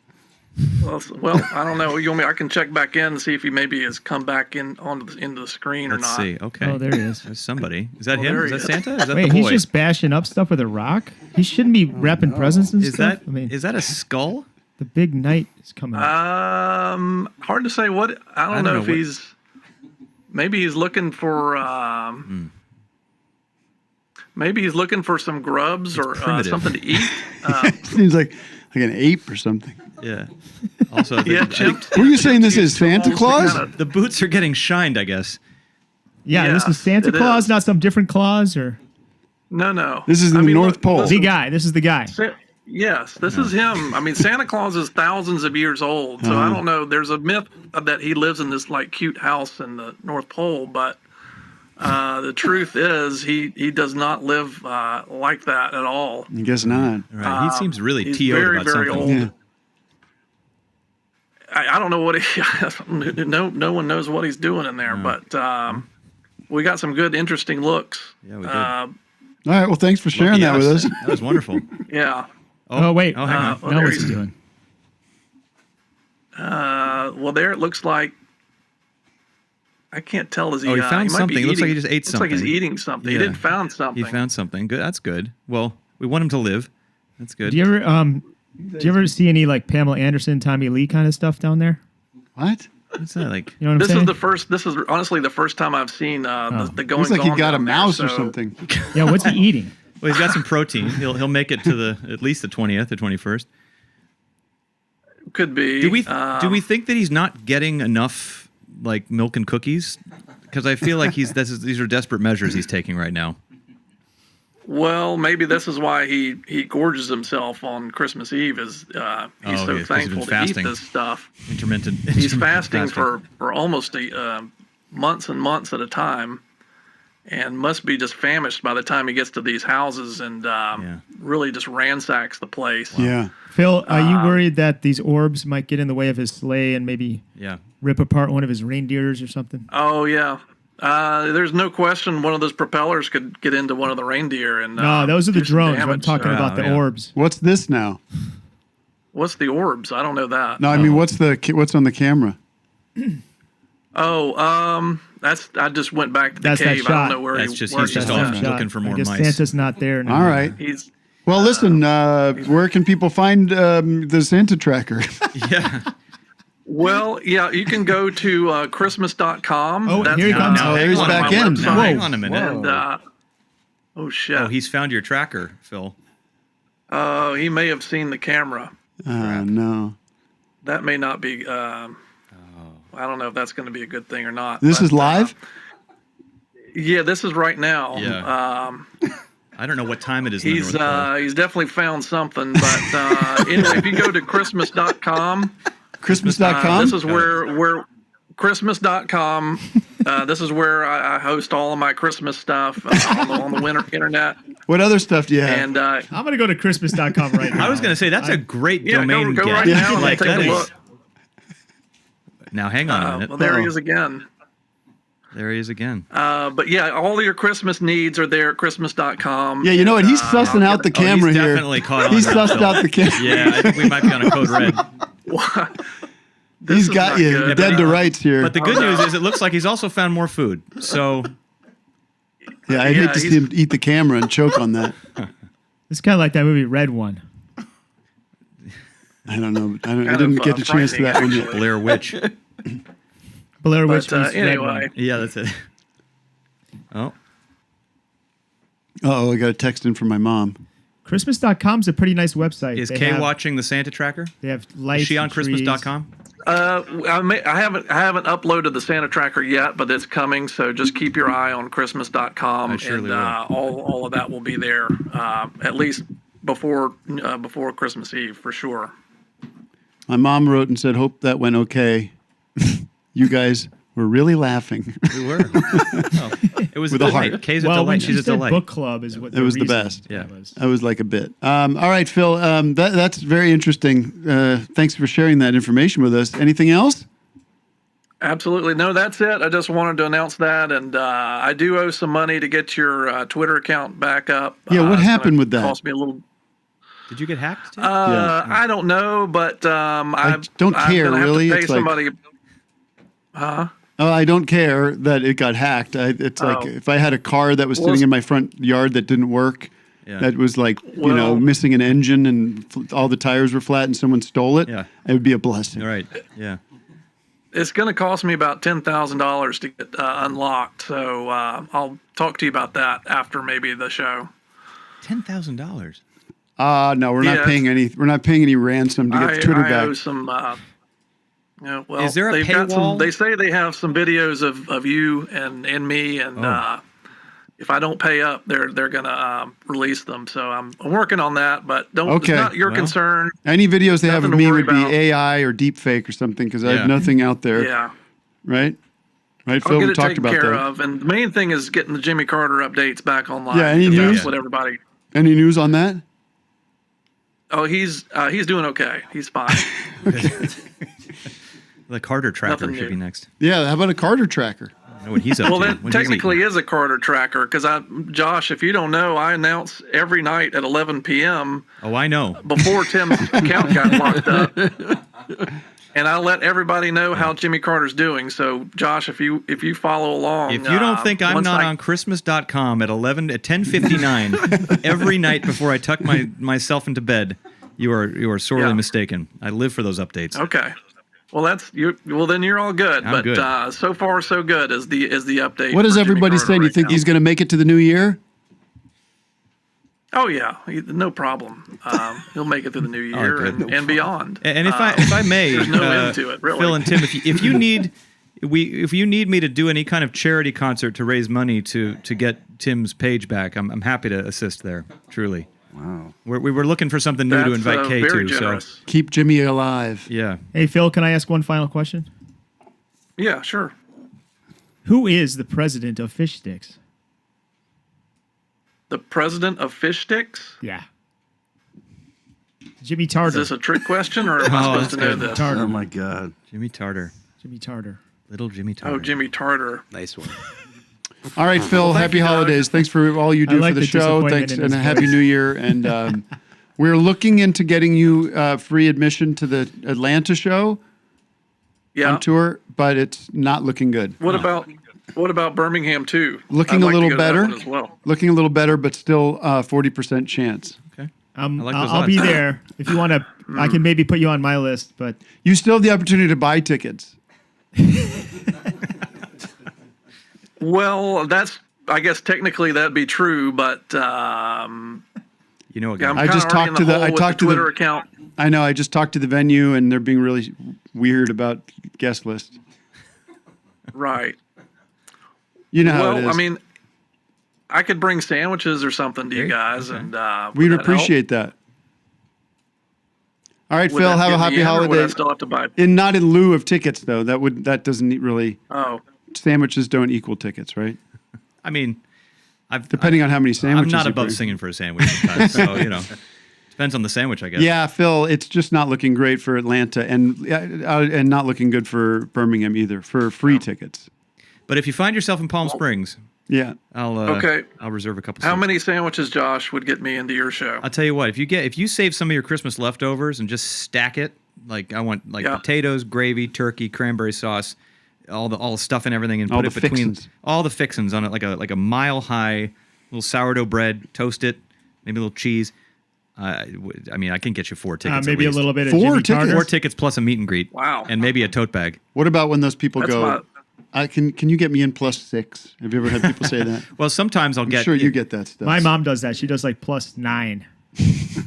Well, I don't know. I can check back in and see if he maybe has come back into the screen or not. Let's see. Okay. Oh, there he is. There's somebody. Is that him? Is that Santa? Is that Wait, the boy? he's just bashing up stuff with a rock? He shouldn't be wrapping presents and stuff. Is that a skull? The big night is coming up. Hard to say what. I don't know if he's. Maybe he's looking for. Maybe he's looking for some grubs or something to eat. Seems like an ape or something. Yeah. Also, were you saying this is Santa Claus? The boots are getting shined, I guess. Yeah, this is Santa Claus, not some different Claus, or. No. This is the North Pole. The guy. This is the guy. Yes, this is him. I mean, Santa Claus is thousands of years old, so I don't know. There's a myth that he lives in this like cute house in the North Pole, but The truth is, he does not live like that at all. I guess not. Right. He seems really he's TO'd very, about very something. old. I don't know what no one knows what he's doing in there, but we got some good, interesting looks. Yeah, we did. All right. Well, thanks for sharing that with us. That was wonderful. Yeah. Oh, wait. Oh, hang on. Well, now there what's he doing? Well, there it looks like. I can't tell. Is he? Oh, he found might something. be It looks like he eating- just ate Looks like he's something. eating something. Yeah. He did found something. He found something. Good. That's good. Well, we want him to live. That's good. Do you ever see any like Pamela Anderson, Tommy Lee kind of stuff down there? What? What's that like? You know what I'm This saying? is the first. This is honestly the first time I've seen the goings Looks like he on got a down there, mouse or so- something. Yeah, what's he eating? Well, he's got some protein. He'll make it to at least the 20th or 21st. Could be. Do we think that he's not getting enough like milk and cookies? Because I feel like these are desperate measures he's taking right now. Well, maybe this is why he gorges himself on Christmas Eve. Is he's so he's been thankful to fasting. eat this stuff. Intermittent. He's fasting for almost months and months at a time, and must be just famished by the time he gets to these houses and really just ransacks the place. Yeah. Phil, are you worried that these orbs might get in the way of his sleigh and maybe rip apart one of his reindeers or something? Oh yeah. There's no question one of those propellers could get into one of the reindeer and No, those are the do some drones. I'm damage. talking about the orbs. What's this now? What's the orbs? I don't know that. No, I mean, what's on the camera? Oh, that's I just went back to the That's that cave. I don't shot. know where That's he just where he's just he's off at. looking for more I guess mice. Santa's not there. All right. He's Well, listen, where can people find the Santa tracker? Yeah. Well, yeah, you can go to Christmas.com. Oh, here he comes. Oh, he's on back my in. website. Now, hang on a minute. And, oh shit! Oh, he's found your tracker, Phil. He may have seen the camera. No. That may not be. I don't know if that's going to be a good thing or not. This but, is live? Yeah, this is right now. Yeah. I don't know what time it is. In the He's North Pole. he's definitely found something. But anyway, if you go to Christmas.com. Christmas.com? This is where Christmas.com. This is where I host all of my Christmas stuff on the internet. What other stuff do you have? And I'm going to go to Christmas.com right now. I was going to say that's a great domain go get. right now and Like take that a is. look. Now hang on a minute. Well, there he is again. There he is again. But yeah, all of your Christmas needs are there at Christmas.com. Yeah, you know what? He's sussing out the camera he's here. definitely caught on. He's now, sussed Phil. out the camera. Yeah, I think we might be on a code red. He's got you good. dead to rights here. But the good news is it looks like he's also found more food. So yeah, I'd hate to see him eat the camera and choke on that. It's kind of like that movie Red One. I don't know. I didn't get the chance to that one yet. Blair Witch. Blair Witch But was Red anyway, One. Yeah, that's it. Oh. Oh, I got a text in from my mom. Christmas.com's a pretty nice website. Is They Kay have- watching the Santa tracker? They have lights. Is she on and trees. Christmas.com? I haven't uploaded the Santa tracker yet, but it's coming. So just keep your eye on Christmas.com, I surely and all of that will be there at least before Christmas Eve for sure. My mom wrote and said, "Hope that went okay." You guys were really laughing. We were. Oh, it was With a a delight. heart. Kay's a Well, when delight. she She's a said delight. book club is what It was the reason best. Yeah. was. I was like a bit. All right, Phil. That's very interesting. Thanks for sharing that information with us. Anything else? Absolutely. No, that's it. I just wanted to announce that. And I do owe some money to get your Twitter account back up. Yeah, what it's happened gonna with that? Cost me a little. Did you get hacked? Too? I don't know, but I don't care, I'm gonna really. Have to pay It's like- somebody. Huh? Oh, I don't care that it got hacked. It's like if I had a car that was sitting in my front yard that didn't work, Yeah. that was like, missing an engine and all the tires were flat and someone stole it, Yeah. it would be a blessing. Right. Yeah. It's going to cost me about $10,000 to get unlocked. So I'll talk to you about that after maybe the show. $10,000. No, we're not Yeah. paying any. We're not paying any ransom to get Twitter I back. owe some. Well, Is there a they've got paywall? They say they have some videos of you and me, and if I don't pay up, they're gonna release them. So I'm working on that, but don't. Okay. It's not your Well, concern. Any videos they have of Nothing to me worry would be about. AI or deep fake or something because I Yeah. have nothing out there. Yeah. Right? Right, I'll Phil? get We it talked taken about care that. of, and the main thing is getting the Jimmy Carter updates back online. Yeah, any news? That's what everybody. Any news on that? Oh, he's doing okay. He's fine. The Carter tracker Nothing should be new. next. Yeah, how about a Carter tracker? I don't know what he's up Well, to. that What he's technically is a Carter tracker because Josh, if you don't know, I announce every night at 11 p.m. Oh, I know. Before Tim's account got locked up, and I let everybody know how Jimmy Carter's doing. So, Josh, if you follow along, If you don't think I'm once not I- on Christmas.com at 10:59 every night before I tuck myself into bed, you are sorely mistaken. I live for those updates. Okay. Well, that's you. Well, then you're all good. I'm but good. So far, so good is the update. What does for Jimmy everybody Carter say? Do you right think now. he's going to make it to the new year? Oh yeah, no problem. He'll make it through the new year good. and beyond. And if I may, there's no end to it, really. Phil and Tim, if you need me to do any kind of charity concert to raise money to get Tim's page back, I'm happy to assist there. Truly. Wow. We were looking for something new to That's, invite Kay very to. generous. So Keep Jimmy alive. yeah. Hey, Phil, can I ask one final question? Yeah, sure. Who is the president of Fish Sticks? The president of Fish Sticks? Yeah. Jimmy Tarter. Is this a trick question, or am I supposed to know this? Tarter. Oh my God. Jimmy Tarter. Jimmy Tarter. Little Jimmy Tarter. Oh, Jimmy Tarter. Nice one. All right, Phil. Well, thank Happy you, Doug. holidays. Thanks for all you I do like for the the show. disappointment Thanks, in and a his happy voice. New Year. And we're looking into getting you free admission to the Atlanta show Yeah. on tour, but it's not looking good. What about Birmingham too? Looking I'd a like to little go to that better. one as well. Looking a little better, but still 40% chance. Okay. I like those I'll be odds. there if you want to. I can maybe put you on my list, but You still have the opportunity to buy tickets. Well, I guess technically that'd be true, but You know what? yeah, I'm I kind just of talked in to the the- hole I with talked the to the- Twitter account. I know. I just talked to the venue, and they're being really weird about guest list. Right. You know how it Well, is. I mean, I could bring sandwiches or something to you guys, and we'd would that appreciate that. All right, Would Phil. that Have a get me happy in, or would I holiday. still have to buy? And not in lieu of tickets, though. That doesn't really. Oh, Sandwiches don't equal tickets, right? I mean, Depending on how many sandwiches. I'm not you above bring. singing for a sandwich sometimes, so depends on the sandwich, I guess. Yeah, Phil, it's just not looking great for Atlanta, and not looking good for Birmingham either for free tickets. But if you find yourself in Palm Springs, Yeah. I'll reserve a couple. how seats. many sandwiches, Josh, would get me into your show? I'll tell you what. If you save some of your Christmas leftovers and just stack it, like I want Yeah. potatoes, gravy, turkey, cranberry sauce, all the stuff and everything, and All put the it between fixins. all the fixins on it, like a mile high little sourdough bread. Toast it, maybe a little cheese. I mean, I can get you 4 tickets. maybe at a least. little bit of 4 Jimmy tickets? Tarter. 4 tickets plus a meet and greet. Wow. And maybe a tote bag. What about when those people That's go? Can you get me in +6? Have you ever had people say that? Well, sometimes I'll I'm get. sure you get that stuff. My mom does that. She does like +9.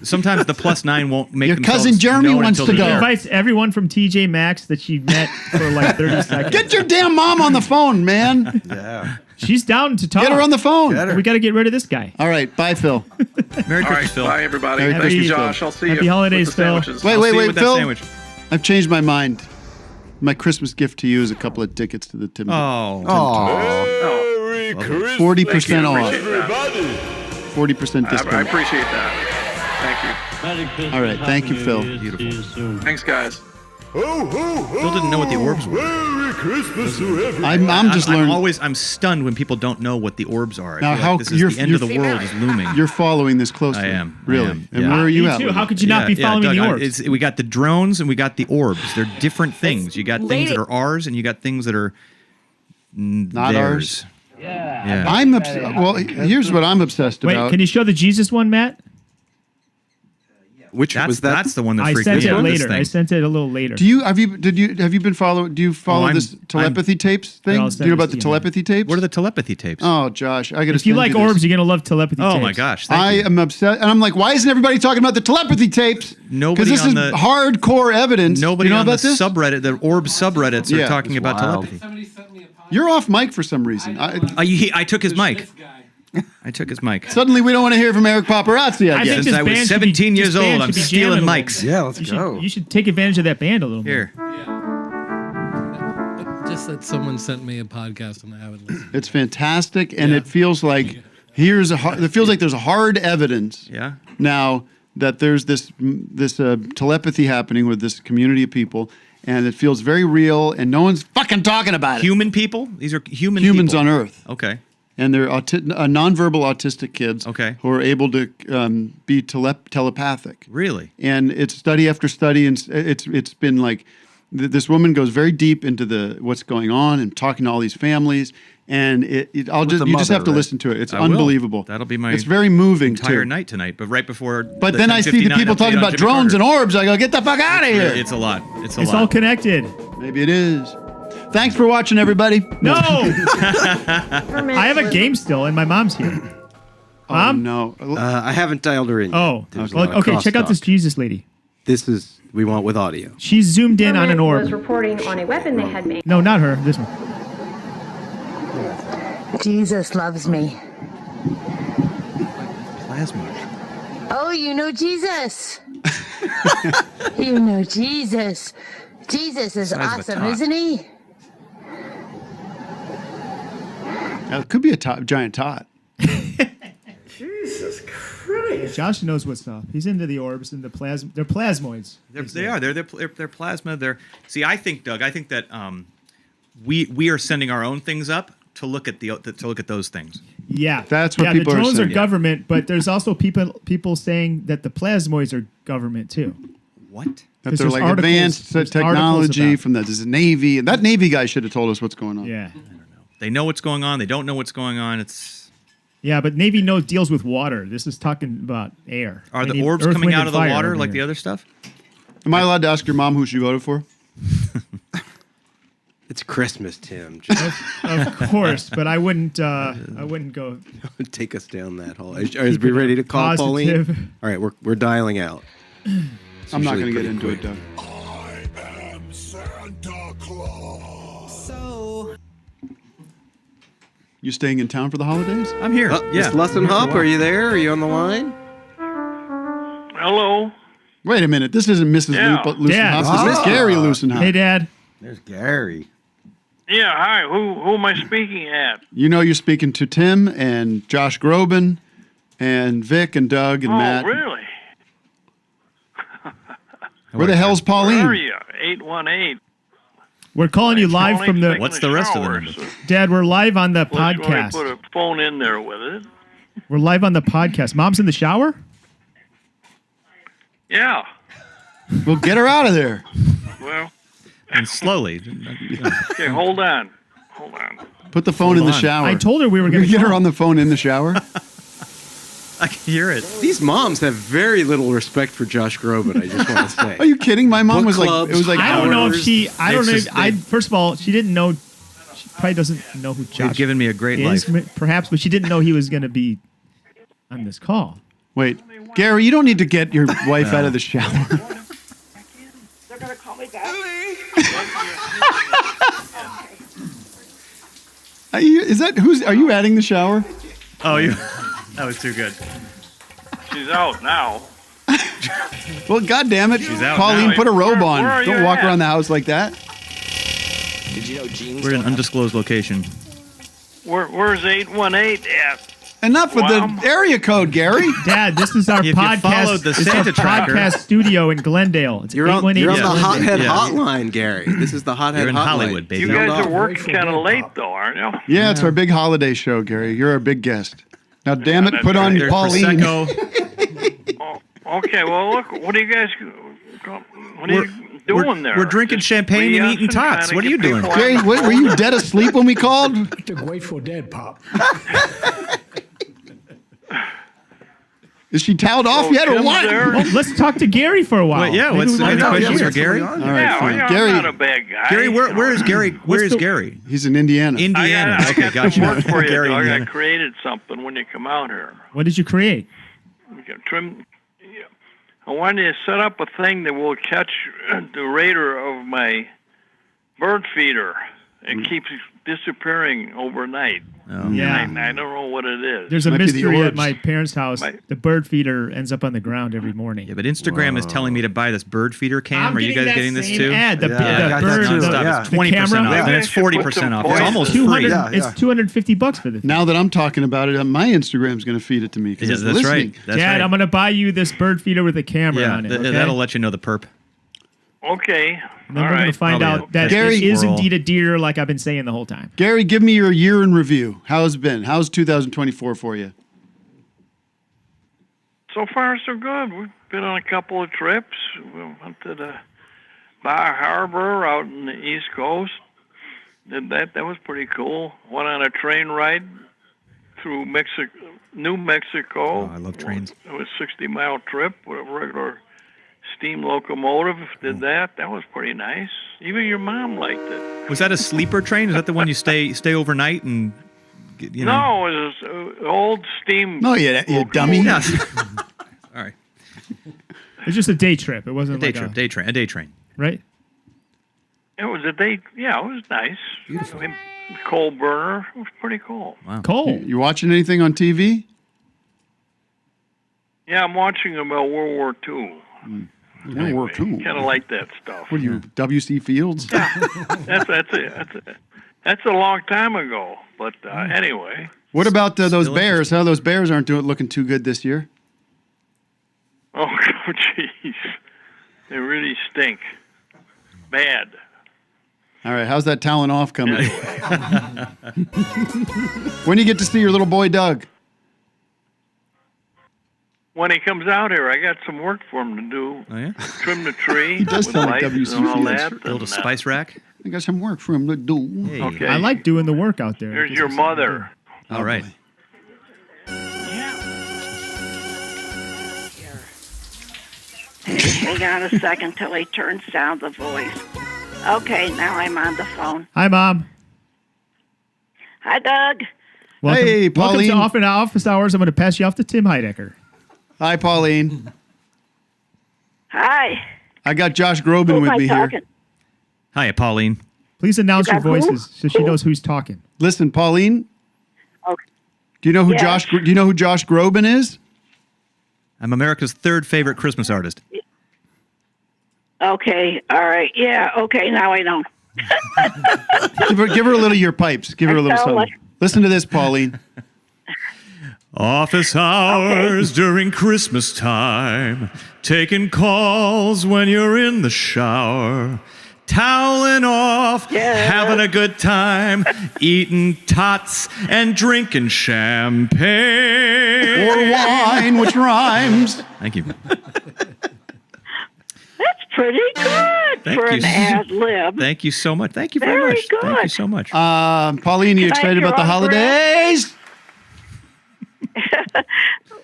Sometimes the +9 won't make. Your themselves cousin Jeremy known wants until to they're go. there. Invites everyone from TJ Maxx that she met for like 30 seconds. Get your damn mom on the phone, man. Yeah. She's down to talk. Get her on the phone. Get her. We got to get rid of this guy. All right, bye, Phil. Merry All right, Christmas, Phil. bye everybody. Merry Thank Christmas, you, Phil. Josh. I'll see Happy you. holidays, with the Phil. sandwiches. Wait, I'll wait, see you wait, with that Phil. sandwich. I've changed my mind. My Christmas gift to you is a couple of tickets to the Tim. Oh. Oh, Merry Thank Christmas, 40% off. everybody. 40% I discount. appreciate that. Thank you. Merry Christmas. All right, thank you, Happy Phil. New Year's. Beautiful. See you soon. Thanks, guys. Ho, ho, ho. Phil didn't know what the orbs were. Merry Christmas to everybody. I'm just learning. I'm stunned when people don't know what the orbs are. I Now, feel how like this is you're- the end of the you're- world is looming. You're following this closely. I am. Really. I am. And Yeah. where are you Me at? too. with How it? could you not be following Doug, the orbs? we got the drones and we got the orbs. They're different things. You got things that are ours and you got things that are Not theirs. ours. Yeah. I'm well. Here's what I'm obsessed Wait, about. can you show the Jesus one, Matt? Which was that? That's the one that I freaked sent me it out. This later. thing. I sent it a little later. Do you have you been follow? Do you follow I'm- this telepathy tapes thing? I'll Do send you know this about to the you, telepathy tapes? What are the telepathy tapes? Oh, Josh, I got to. If you like orbs, you're gonna love telepathy. Oh tapes. my gosh! I am upset, and I'm like, why isn't everybody talking about the telepathy tapes? Nobody Because this on is the- hardcore evidence. Nobody you know on the about this? subreddit, the orb subreddits, are Yeah. talking It's about wild. telepathy. You're off mic for some reason. I took his mic. I took his mic. Suddenly, we don't want to hear from Erik Paparozzi. I I guess. think Since this I was band should 17 be, years this band old, should I'm be stealing jamming a mics. little Yeah, bit. let's You go. should take advantage of that band a little Here. more. pissed that someone sent me a podcast and I haven't listened. It's fantastic, and it feels like it feels like there's a hard evidence. Yeah. Now that there's this telepathy happening with this community of people, and it feels very real, and no one's fucking talking about it. Human people? These are humans people. on Earth. Okay. And they're nonverbal autistic kids who are able to be telepathic. Really? And it's study after study, and it's been like this woman goes very deep into what's going on and talking to all these families. And you just have to listen to it. It's unbelievable. That'll be my It's very moving entire too. night tonight. But right before. But then I see the people talking about drones and orbs. I go, get the fuck out of here. It's a lot. It's It's all connected. Maybe it is. Thanks for watching, everybody. No. I have a game still, and my mom's here. Mom? No. I haven't dialed her in. Oh, There's a lot of okay. Check out crosstalk. this Jesus lady. This is we want with audio. She's zoomed in on an orb. was reporting on a weapon they had made. No, not her. This one. Jesus loves me. Plasma. Oh, you know Jesus. You know Jesus. Jesus is Size of a awesome, tot. isn't he? It could be a giant tot. Jesus Christ. Josh knows what's up. He's into the orbs and the plasma. They're plasmoids. They are. They're plasma. I think, Doug. I think that we are sending our own things up to look at those things. Yeah, That's what people the are drones saying. are government, but there's also people saying that the plasmoids are government too. What? That 'Cause they're there's like articles- advanced there's technology articles from the Navy. And that Navy guy should have told us what's going on. Yeah. They know what's going on. They don't know what's going on. Yeah, but Navy deals with water. This is talking about air. Are They the need orbs earth, coming wind, out and of the fire water over like the here. other stuff? Am I allowed to ask your mom who she voted for? It's Christmas, Tim. Of course, but I wouldn't go. Take us down that hole. Are we ready to call Positive. Pauline? All right, we're dialing out. It's I'm not usually going to get pretty into it, quick. Doug. You staying in town for the holidays? I'm here. Miss Lussenhop, are you there? Are you on the line? Hello. Wait a minute. This isn't Mrs. Yeah. Lussenhop. This is Miss Gary Lussenhop. Hey, Dad. There's Gary. Yeah, hi. Who am I speaking at? You know you're speaking to Tim and Josh Groban and Vic and Doug and Matt. Really? Where the hell's Pauline? Where are you? 818. We're calling you live Pauline's from the. taking What's a the rest of the shower, number? so Dad, we're live on the unless you want podcast. to put a phone in there with it. We're live on the podcast. Mom's in the shower? Yeah. Well, get her out of there. Well, And slowly. okay, hold on. Hold on. Put the phone in the on. shower. I told her we were You going to get her on the phone in the shower. I can hear it. These moms have very little respect for Josh Groban. I just want to say. Are you kidding? My mom Book was like, clubs, it was like, I don't know if hours. she. I don't know. It's If, just first of all, she didn't know. She probably doesn't know who They've Josh given me a great is, life. perhaps, but she didn't know he was going to be on this call. Wait, Gary, you don't need to get your wife out of the shower. They're going to call me back. Are you adding the shower? Oh, that was too good. She's out now. Well, God damn it, She's out Pauline, now. put a robe Where are on. you Don't walk at? around the house like that. Did you know jeans We're in an undisclosed location. Where's 818 at? Enough with Wow. the area code, Gary. Dad, this is our If you podcast. followed the this is our Santa tracker- podcast studio in Glendale. It's You're on 818 the Yeah. hothead Yeah. hotline, Gary. This is the hothead You're in hotline. Hollywood, baby. You Sound guys off. are working kind of late, though, aren't you? Yeah, it's our big holiday show, Gary. You're our big guest. Now, damn it, that's put on right. There's Pauline. Prosecco. Oh, okay, well, look, what are you guys doing there? We're drinking champagne and eating tots. What are you doing? Gary, what, were you dead asleep when we called? The Grateful Dead pop. Is she toweled off Oh, yet or Tim's what? there? Well, let's talk to Gary for a while. Wait, yeah, Maybe what's we the might know. questions for what's Gary? going on? All right, Yeah, fine. I'm Gary, not a bad guy. Gary, where is Gary? Where is the- Gary? he's in Indiana. Indiana. I Okay, got gotcha. some work for you, Gary, Doug. I Indiana. created something when you come out here. What did you create? You can trim. Yeah. I wanted to set up a thing that will catch the radar of my bird feeder and keeps disappearing overnight. Oh. Yeah. And I don't know what it is. There's a Might be the mystery at orbs. my parents' house. The bird feeder ends up on the ground every morning. Yeah, but Instagram is telling me to buy this bird feeder cam. I'm Are you getting guys that getting this same too? ad. The yeah, bird, nonstop. the It's 20% camera. off. Then it's 40% off. It's almost free. It's $250 for this. Now that I'm talking about it, my Instagram's going to feed it to me. 'cause Yeah, it's that's listening. right. That's Dad, right. I'm going to buy you this bird feeder with a camera Yeah, on it. Okay? that'll let you know the perp. Okay. And then All we're going right. to find out that Gary- it is Squirrel. indeed a deer, like I've been saying the whole time. Gary, give me your year in review. How's it been? How's 2024 for you? So far, so good. We've been on a couple of trips. We went to the Bar Harbor out in the East Coast. Did that. That was pretty cool. Went on a train ride through New Mexico. Oh, I love trains. It was a 60-mile trip with a regular steam locomotive. Did that. That was pretty nice. Even your mom liked it. Was that a sleeper train? Is that the one you stay overnight and you know? No, it was old steam. No, you dummy. Yes. All right. It's just a day trip. It wasn't Day like trip. a Day train. right. It was a day. Yeah, it was nice. Beautiful. Coal burner. It was pretty cool. Wow. Coal. You watching anything on TV? Yeah, I'm watching about World War II. World War II. Kind of like that stuff. What are you, W.C. Fields? That's a long time ago. But anyway. What about those Still Bears? How those Bears aren't looking too good this year? Oh, jeez. They really stink. Bad. All right, how's that talent off coming? When do you get to see your little boy Doug? When he comes out here, I got some work for him to do. Oh, yeah? Trim the tree. He does with sound like lights W.C. and all Fields. that. Build a and, spice rack. I got some work for him to do. Hey. Okay. I like doing the work out there. Here's your mother. All right. Hang on a second till he turns down the voice. Okay, now I'm on the phone. Hi, Mom. Hi, Doug. Welcome, Hey, welcome Pauline. to Office Hours. I'm going to pass you off to Tim Heidecker. Hi, Pauline. Hi. I got Josh Groban Who am with I me talking? here. Hiya, Pauline. Please announce You your got who? voices so she knows who's talking. Listen, Pauline. Okay. Do you know who Yes. Do you know who Josh Groban is? I'm America's third favorite Christmas artist. Okay, all right. Yeah, okay, now I know. Give her a little of your pipes. Give her a little sound something. like- Listen to this, Pauline. Office hours during Christmas time, taking calls when you're in the shower, toweling off, having a good time, eating tots and drinking champagne. Or wine, which rhymes. Thank you. That's pretty good Thank for you. an ad lib. Thank you so much. Thank you very Very much. Thank you good. so much. Pauline, you Can I have excited your about the autograph? holidays?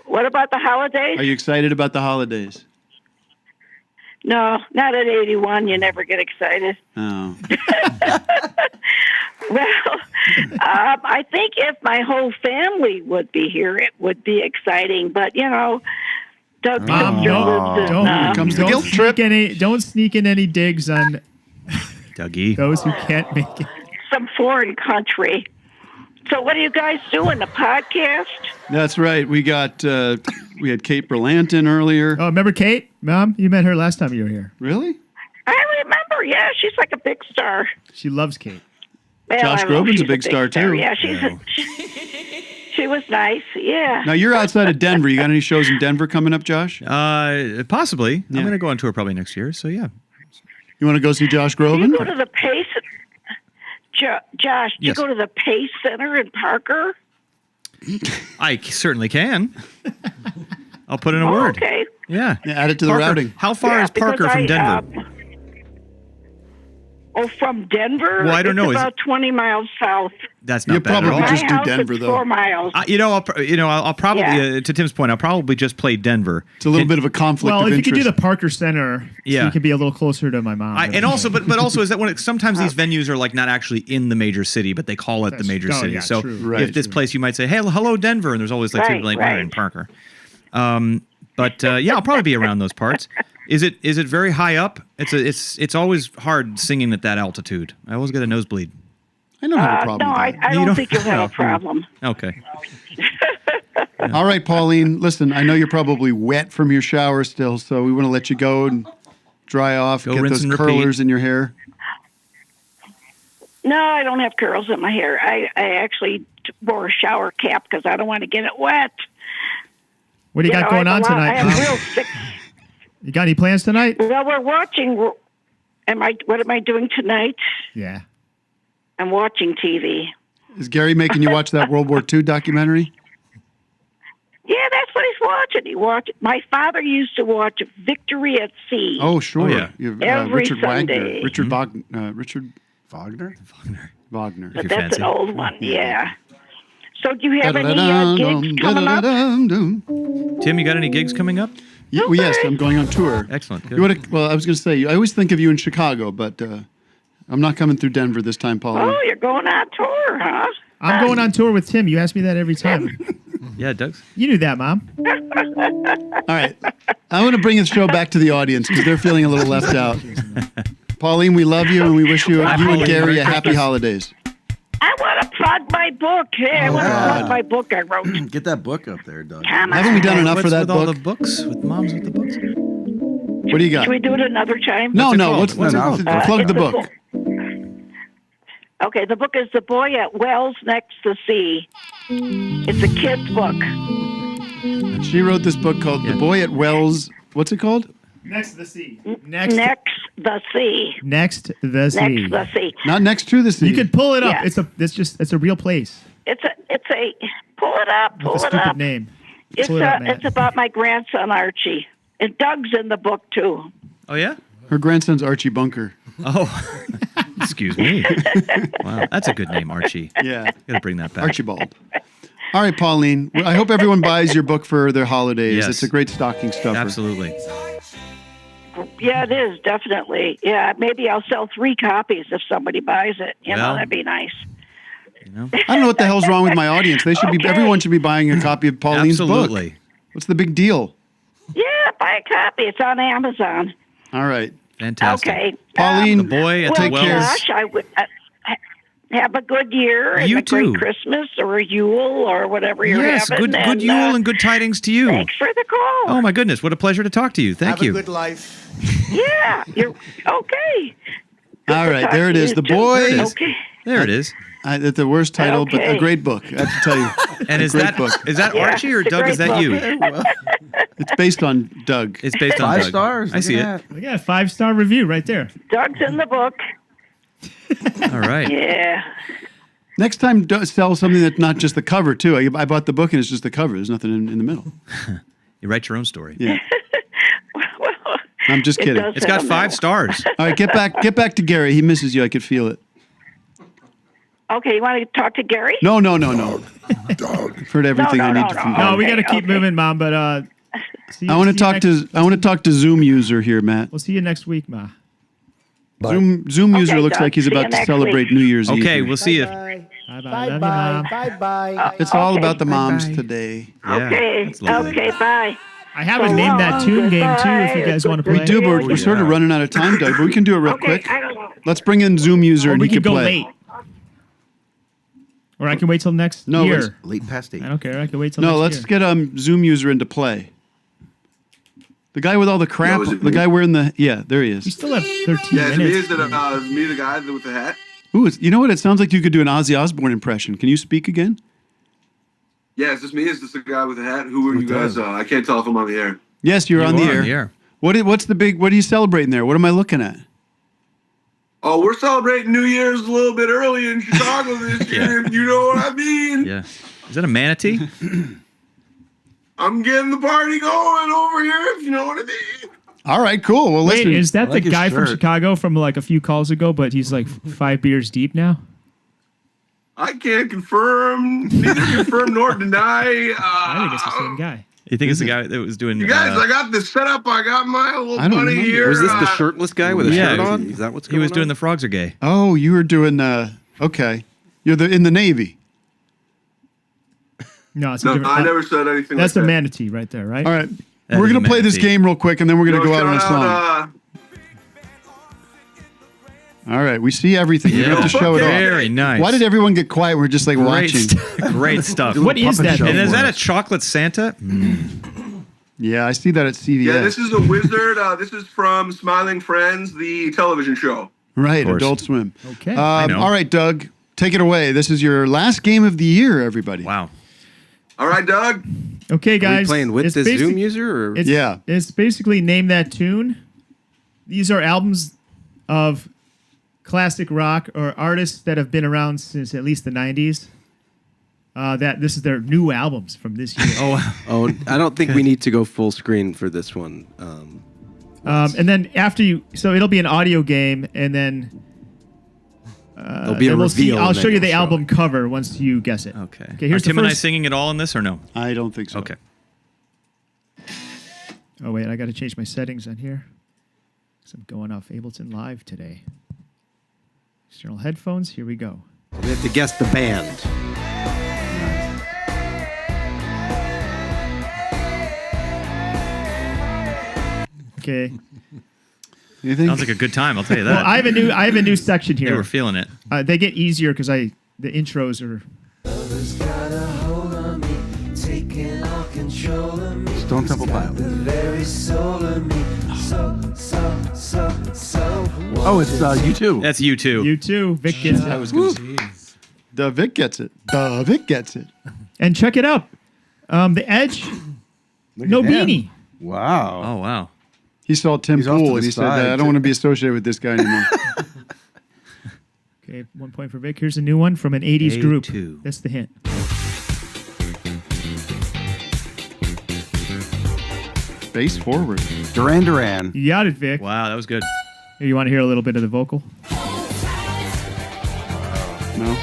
What about the holidays? Are you excited about the holidays? No, not at 81. You never get excited. Oh. Well, I think if my whole family would be here, it would be exciting. But, you know, Doug Mom, Custer lives in... don't sneak in any digs on Dougie. those who can't make it. some foreign country. So what are you guys doing, the podcast? That's right. We got we had Kate Berlant in earlier. Oh, remember Kate? Mom, you met her last time you were here. Really? I remember, yeah, she's like a big star. She loves Kate. Well, Josh I don't know if Groban's she's a big star, too. Yeah, she was nice, yeah. Now you're outside of Denver. You got any shows in Denver coming up, Josh? Possibly. Yeah. I'm going to go on tour probably next year. So yeah. You want to go see Josh Do Groban? you go to the Pace... Josh, do you Yes. go to the Pace Center in Parker? I certainly can. I'll put in a Oh, word. okay. Yeah. Add it to the Parker, routing. How far Yeah, is Parker because from Denver? From Denver? Well, I don't know. It's Is about 20 miles south. That's not You bad at probably all. just do My house Denver, is though. 4 miles. I'll probably Yeah. to Tim's point, I'll probably just play Denver. It's a little bit of a conflict Well, of if you interest. could do the Parker Center, Yeah. so you could be a little closer to my mom. And also, but also is that when sometimes these venues are like not actually in the major city, but they call it the major oh, city. yeah, So true. Right, if this place, you might say, "Hey, hello, Denver," and there's always like two Right, people like right. in Parker. But yeah, I'll probably be around those parts. Is it very high up? It's always hard singing at that altitude. I always get a nosebleed. I don't have a problem No, with that. I don't think you'll have a problem. Okay. All right, Pauline, listen, I know you're probably wet from your shower still, so we want to let you go and dry off, Go get rinse those and repeat. curlers in your hair. No, I don't have curls in my hair. I actually wore a shower cap because I don't want to get it wet. What do you got going on tonight? I have real sick. You got any plans tonight? Well, we're watching. What am I doing tonight? Yeah. I'm watching TV. Is Gary making you watch that World War II documentary? Yeah, that's what he's watching. He watched. My father used to watch Victory at Sea. Oh, sure. Oh, yeah. You have, Every Richard Sunday. Wagner. Richard Wagner? Wagner. But that's an old one. Yeah. So do you have any gigs coming up? Tim, you got any gigs coming up? Yeah, well, yes, I'm going on tour. Excellent. Good. You wanna, well, I was going to say, I always think of you in Chicago, but I'm not coming through Denver this time, Pauline. Oh, you're going on tour, huh? I'm going on tour with Tim. You ask me that every time. Yeah, Doug's. You knew that, Mom. All right. I want to bring the show back to the audience because they're feeling a little left out. Pauline, we love you, and we wish you and Gary a happy holidays. I want to plug my book. Hey, I want to plug my book I wrote. Get that book up there, Doug. Haven't we done enough for that with all book? the books? With moms with the books? What do you got? Should we do it another time? No, What's it called? plug it's the a book. Okay, the book is The Boy at Wells Next to Sea. It's a kid's book. She wrote this book called The Boy at Wells. What's it called? Next to the sea. Next the sea. Next the sea. Next the sea. Not next to the sea. You could pull it up. Yeah. It's a real place. It's a pull it up, pull With a it stupid up. name. It's Pull it up, Matt. it's about my grandson Archie. And Doug's in the book too. Oh, yeah? Her grandson's Archie Bunker. Oh, excuse me. Wow, that's a good name, Archie. Yeah. Gotta bring that back. Archibald. All right, Pauline. I hope everyone buys your book for their holidays. Yes. It's a great stocking stuffer. Absolutely. Yeah, it is, definitely. Yeah, maybe I'll sell 3 copies if somebody buys it. You know, Well, that'd be nice. I don't know what the hell's wrong with my audience. They should be. Everyone should be buying a copy of Pauline's Absolutely. book. What's the big deal? Yeah, buy a copy. It's on Amazon. All right. Fantastic. Okay. Pauline, The Boy at the Well, Wells. Josh, I would have a good year and You a great too. Christmas or a Yule or whatever you're Yes, having. good Yule and good tidings to you. Thanks for the call. Oh, my goodness. What a pleasure to talk to you. Thank you. Have a good life. Yeah, you're okay. All right, there it is. The Boy. There it is. Okay. There it is. It's the worst title, but a Okay. great book. I have to tell you. And A is great that book. Yeah, Archie or it's a Doug? Is great that you? book. It's based on Doug. It's based on 5 Doug. stars. I see it. Look at that 5-star review right there. Doug's in the book. All right. Yeah. Next time, sell something that's not just the cover, too. I bought the book and it's just the cover. There's nothing in the middle. You write your own story. Yeah. I'm just It kidding. does It's got have a 5 middle. stars. All right, get back to Gary. He misses you. I could feel it. Okay, you want to talk to Gary? No. I've heard everything I need to from No, Gary. we got to keep okay. moving, Mom. But I want to talk to Zoom user here, Matt. We'll see you next week, Ma. Zoom user Okay, looks Doug, like he's see you about to next celebrate week. New Year's Eve. Okay, we'll see you. Bye Bye bye. bye. Love you, Bye Mom. bye. Bye. It's all Okay. about the moms Bye-bye. today. Yeah, Okay. that's lovely. Okay, bye. I haven't named that tune game too. If you guys want to play, We do, but we're sort of running out of time, Doug. But we can do it real Okay, quick. I don't know. Let's bring in Zoom user or and we he can can go play. late. Or I can wait till next No, year. let's- Late past 8. I don't care. I can wait till No, next let's year. get Zoom user into play. The guy with all the crap. No, is it The me? guy wearing the there he We is. still have 13 Yeah, it's me. minutes. Is it me, the guy with the hat? Ooh, you know what? It sounds like you could do an Ozzy Osbourne impression. Can you speak again? Yeah, is this me? Is this the guy with the hat? Who are you does? guys? I can't tell if I'm on the air. Yes, you're You on the are air. What's the big? What are you celebrating there? What am I looking at? Oh, we're celebrating New Year's a little bit early in Chicago this year, if you know what I mean. Yeah. Is that a manatee? I'm getting the party going over here, if you know what I mean. All right, cool. Well, Wait, listen. is that I like the his guy from shirt. Chicago from like a few calls ago? But he's like 5 beers deep now. I can't confirm, neither confirm nor deny. I think it's the same guy. You think it's the guy that was doing? You guys, I got this set up. I got my little I don't buddy remember. here. Was this the shirtless guy with a Yeah, shirt on? Is that what's going he was on? doing the frogs are gay. Oh, you were doing. Okay, you're in the Navy. No, it's a No, different. I never said anything That's like the that. manatee right there, right? All right, That we're is a gonna play this manatee. game real quick, and then we're gonna Yo, go out on a shout song. All right, we see everything. You Yeah. have to show it off. Very nice. Why did everyone get quiet? We're just like watching. Great stuff. What is that? And is that a chocolate Santa? Yeah, I see that at CVS. Yeah, this is a wizard. This is from Smiling Friends, the television show. Right, Adult Swim. Okay. I know. All right, Doug, take it away. This is your last game of the year, everybody. Wow. All right, Doug. Okay, guys. Are we playing with it's the Zoom basic- user? Or? Yeah. It's basically Name That Tune. These are albums of classic rock or artists that have been around since at least the 90s. This is their new albums from this year. Oh, I don't think we need to go full screen for this one. And then so it'll be an audio game, and then there'll be a then reveal. I'll and show then you the we'll show album cover once you guess it. Okay. Okay. Here's Are Tim the and I first. singing it all in this or no? I don't think so. Okay. Oh wait, I got to change my settings on here. 'Cause I'm going off Ableton Live today. External headphones. Here we go. We have to guess the band. Okay. Anything? Sounds like a good time. I'll tell you that. Well, I have a new section here. They were feeling it. They get easier because the intros are. Stone Temple Pilots. Oh, it's U2. That's U2. You too. Vic gets it. That was good. The Vic gets it. The Vic gets it. And check it out. The Edge. No at him. beanie. Wow. Oh, wow. He saw Tim He's off to Pool the and he said, side, I don't want to be associated with this guy anymore. Okay, 1 point for Vic. Here's a new one from an 80s group. A2. That's the hint. Face forward. Duran Duran. You got it, Vic. Wow, that was good. Here, you want to hear a little bit of the vocal? No?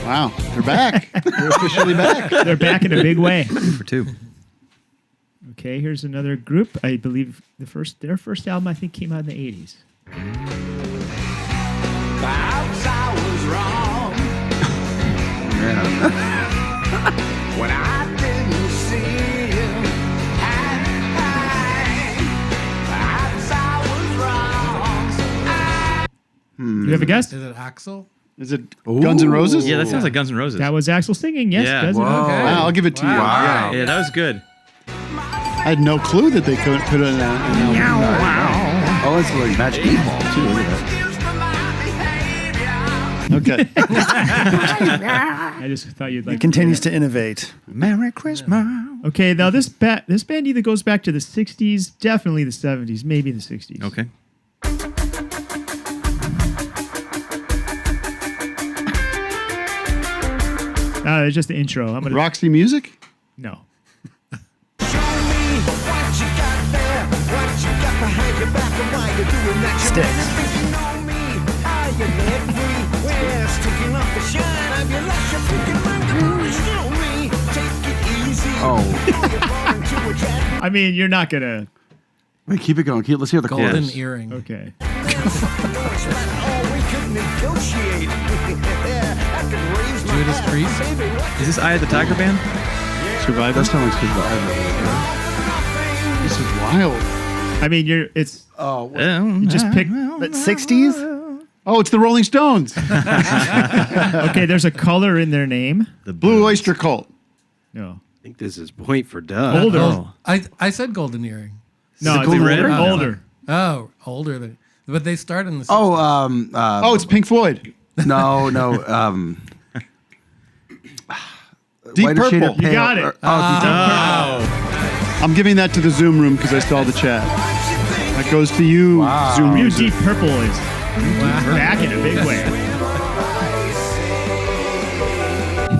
Wow, they're back. They're officially back. They're back in a big way. For two. Okay, here's another group. I believe their first album, I think, came out in the 80s. Perhaps I was wrong when I didn't see him. Perhaps I was wrong. You have a guess? Is it Axl? Is it Guns N' Roses? Yeah, that sounds like Guns N' Roses. That was Axl singing. Yes, Yeah. Guns N' Roses. Okay. Wow, I'll give it to you. Wow. Yeah, that was good. I had no clue that they couldn't put an album. Oh, it's like Magic 8 Ball, too. Look at that. Okay. I just thought you'd like. He continues to innovate. Merry Christmas. Okay, now this band either goes back to the 60s, definitely the 70s, maybe the 60s. Okay. It's just the intro. I'm gonna. Roxy Music? No. Sticks. Oh. I mean, you're not gonna. Wait, keep it going. Let's hear the Golden chorus. earring. Okay. Judas Priest. Is this Eye of the Tiger Band? Survivor? That sounds like Survivor. This is wild. I mean, it's. Oh, You just pick. But 60s? Oh, it's the Rolling Stones. Okay, there's a color in their name. The Blue Oyster Cult. No. I think this is point for Doug. Older. Oh. I said golden earring. No, it's Golden red. Earring? Older. Oh, older than. But they start in the. 60s. Oh, it's Pink Floyd. No. Deep Whiter shade Purple. of You pale. got it. I'm giving that to the Zoom room because I saw the chat. That goes to you, Wow. Zoom New user. Deep Purple is back in a big way.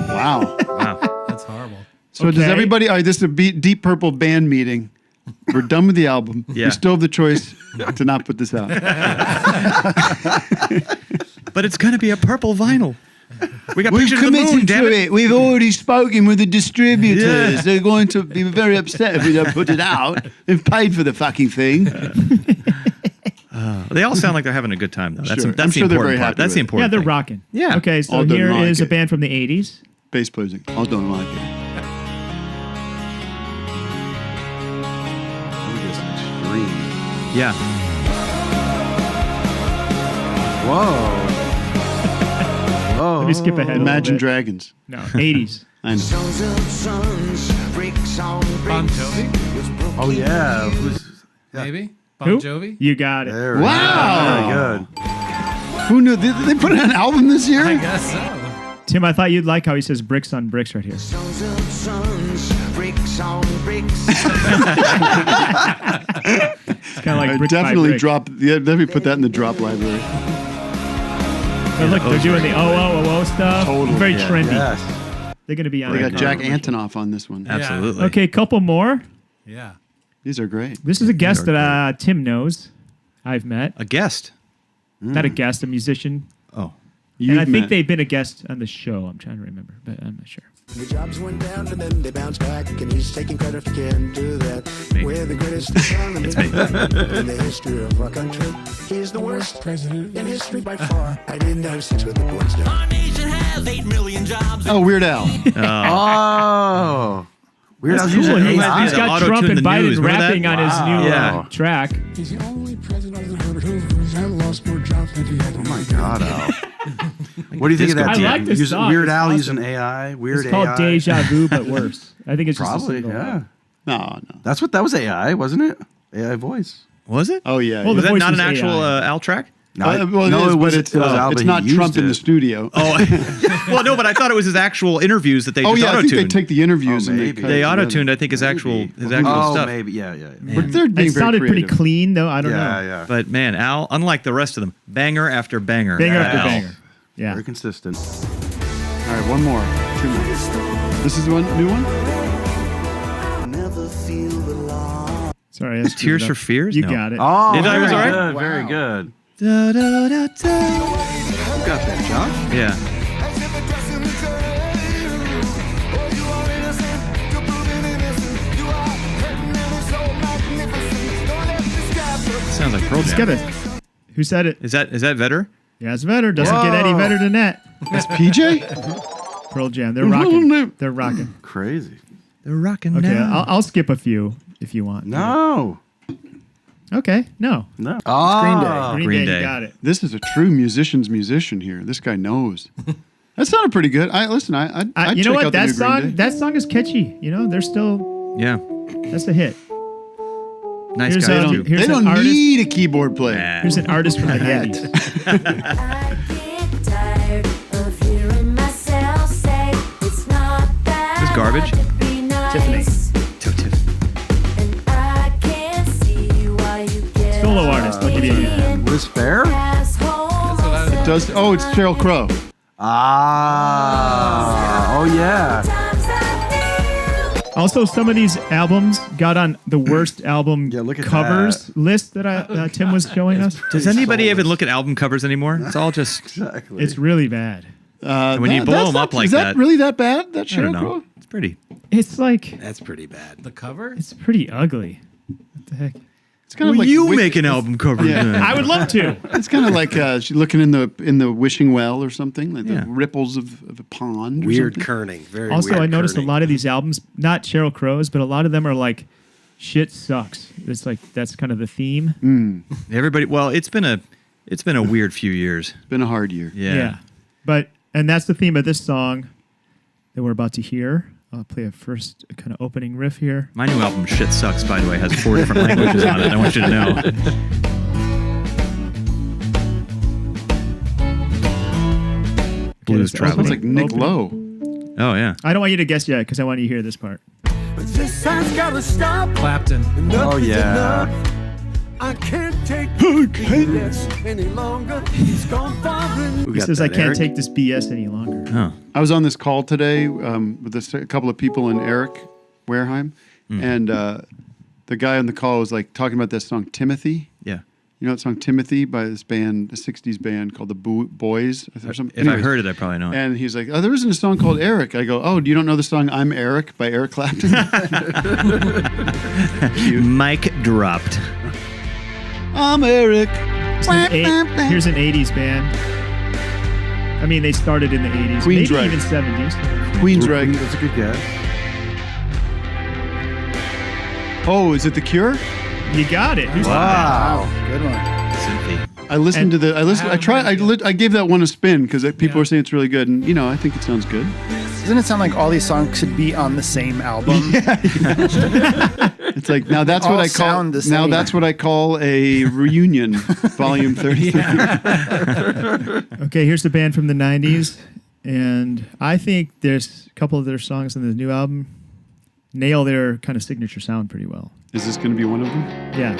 Wow. Wow. That's horrible. So does Okay. everybody? All right, this is a Deep Purple band meeting. We're done with the album. Yeah. We still have the choice to not put this out. But it's going to be a purple vinyl. We got pictures of the moon, damn it. We've already spoken with the distributors. Yeah. They're going to be very upset if we don't put it out. They've paid for the fucking thing. They all sound like they're having a good time, though. That's, Sure. that's I'm the sure they're important very part. happy That's the with it. important Yeah, they're thing. rocking. Yeah. Okay, so All done here like is a it. band from the 80s. Bass playing. I don't like it. Extreme. Yeah. Whoa. Whoa. Let me skip ahead. Imagine Dragons. No, 80s. I know. Bon Jovi? Oh, yeah. Maybe? Bon Who? Jovi? You got it. There Wow. Very good. Who knew? Did they put out an album this year? I guess so. Tim, I thought you'd like how he says bricks on bricks right here. It's kind of like brick definitely by brick. drop. Yeah, definitely put that in the drop library. But look, they're doing the oh stuff. Totally. Very Yeah. trendy. Yes. They're going to be on They it. got Jack Antonoff on this one. Absolutely. Okay, couple more. Yeah. These are great. This is a guest that Tim knows. I've met. A guest? Not a guest, a musician. Oh. And I think they've been a guest on the show. I'm trying to remember, but I'm not sure. The jobs went down and then they bounced back, and he's taking credit for can't do that. We're the greatest economy in the history of our country. He's the worst president in history by far. I didn't have sex with the porn star. Our nation has 8 million jobs. Oh, Weird Al. Oh. Weird That's Al's cool. using He's AI. got Trump and Biden rapping on his new track. He's the only president of Herbert Hoover who's ever lost more jobs than he had. Oh my God, Al. What do you think of that? I like this song. Weird It's Al awesome. using AI. Weird It's called AI. Deja Vu, but worse. I think it's just Probably, a single. yeah. No. That was AI, wasn't it? AI voice. Was it? Oh yeah. Well, Was the that voice not was an actual AI. Al track? No, Well, it is, but it's Al, but it's he not used Trump in the it. studio. Oh, well, no, but I thought it was his actual interviews that they Oh just yeah, I think they auto-tuned. take the interviews and maybe. cut They it together. auto-tuned, I think, his actual stuff. Maybe. Yeah. But they're being It very sounded pretty creative. clean, though. I don't know. Yeah. But man, Al, unlike the rest of them, banger after banger. Banger after Al. banger. Yeah. Very consistent. All right, one more. 2 more. This is one new one. Sorry, I screwed Tears it for up. Fears? You No. got it. Oh, Did I? Was very all right? good. Very good. Da, da, da, da. You got that, Josh? Yeah. Sounds like Pearl Let's Jam. get it. Who said it? Is that Vedder? Yeah, it's Vedder. Doesn't get any Whoa. better than that. That's PJ. Pearl Jam. They're rocking. They're rocking. Crazy. They're rocking Okay, now. I'll skip a few if you want. No. Okay, no. No. Oh, Green Day. You got it. This is a true musician's musician here. This guy knows. That sounded pretty good. I'd you check know what? out the That new Green Day. song is catchy. You know, they're still. Yeah. That's a hit. Nice Here's guys, a- too. here's They an don't artist. need a keyboard player. Here's an artist from the 90s. Is this garbage? Tiffany. Solo artist. I'll give you a hand. Was fair? It does. Oh, it's Sheryl Crow. Ah. Oh yeah. Also, some of these albums got on the worst album look at covers list that Tim was showing us. Does anybody even look at album covers anymore? It's all just. Exactly. It's really bad. When you blow that's them up not- like is that really that bad? That I don't Sheryl know. Crow? It's pretty. It's like That's pretty bad. The cover? it's pretty ugly. What the heck? It's kind of Will like you make an album cover? Yeah. I would love to. It's kind of like she's looking in the wishing well or something, like the ripples of a pond. Or Weird something. kerning. Very Also, weird I noticed kerning. a lot of these albums, not Sheryl Crow's, but a lot of them are like, shit sucks. It's like that's kind of the theme. Everybody. Well, it's been a weird few years. It's been a hard year. Yeah. And that's the theme of this song that we're about to hear. I'll play a first kind of opening riff here. My new album, Shit Sucks, by the way, has 4 different languages on it. I want you to know. Blues Okay, traveling. Sounds like Nick Lowe. Oh yeah. I don't want you to guess yet because I want you to hear this part. This sign's gotta stop. Clapton. Oh yeah. I can't take this any longer. He's gone far and Who He got says, that, I can't Eric? take this BS any longer. Oh. I was on this call today with a couple of people and Erik Wareheim, and the guy on the call was like talking about that song Timothy. Yeah. You know that song Timothy by this band, a '60s band called the Boys or something. If I heard it, I probably know it. And he's like, "Oh, there isn't a song called Eric." I go, "Oh, do you don't know the song I'm Eric by Eric Clapton?" Mic dropped. I'm Eric. Here's an 80s band. I mean, they started in the 80s, maybe Queensrÿche. even 70s. Queensrÿche. That's a good guess. Oh, is it The Cure? You got it. Who's Wow. Good one. Synthy. I listened to the. I gave that one a spin because people were saying it's really good, and I think it sounds good. Doesn't it sound like all these songs should be on the same album? It's like now that's All what I call sound the now same. that's what I call a reunion, volume 33. Okay, here's the band from the 90s. And I think there's a couple of their songs on the new album nail their kind of signature sound pretty well. Is this going to be one of them? Yeah.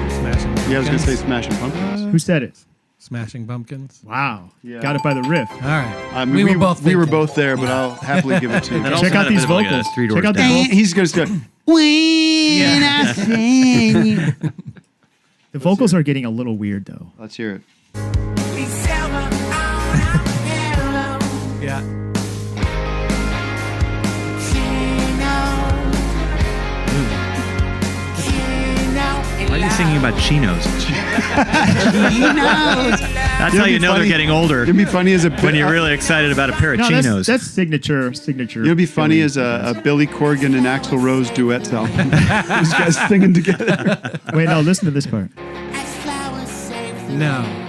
Smashing Yeah, I was going to say Pumpkins. Smashing Pumpkins. Who said it? Smashing Pumpkins. Wow. Yeah. Got it by the riff. All right. I mean, we were both we were thinking. both there, but I'll happily give it to you. That also Check had out a these bit of like a vocals. Three Doors Check out the Down. vocals. He's going to go. When I sing. The vocals are getting a little weird, though. Let's hear it. Yeah. Why are you singing about chinos? That's how you know they're getting older. It'd be funny as a when you're really excited about a pair of No, chinos. that's signature. It'd be funny as a Billy Corgan and Axl Rose duet album. These guys singing together. Wait, no, listen to this part. No.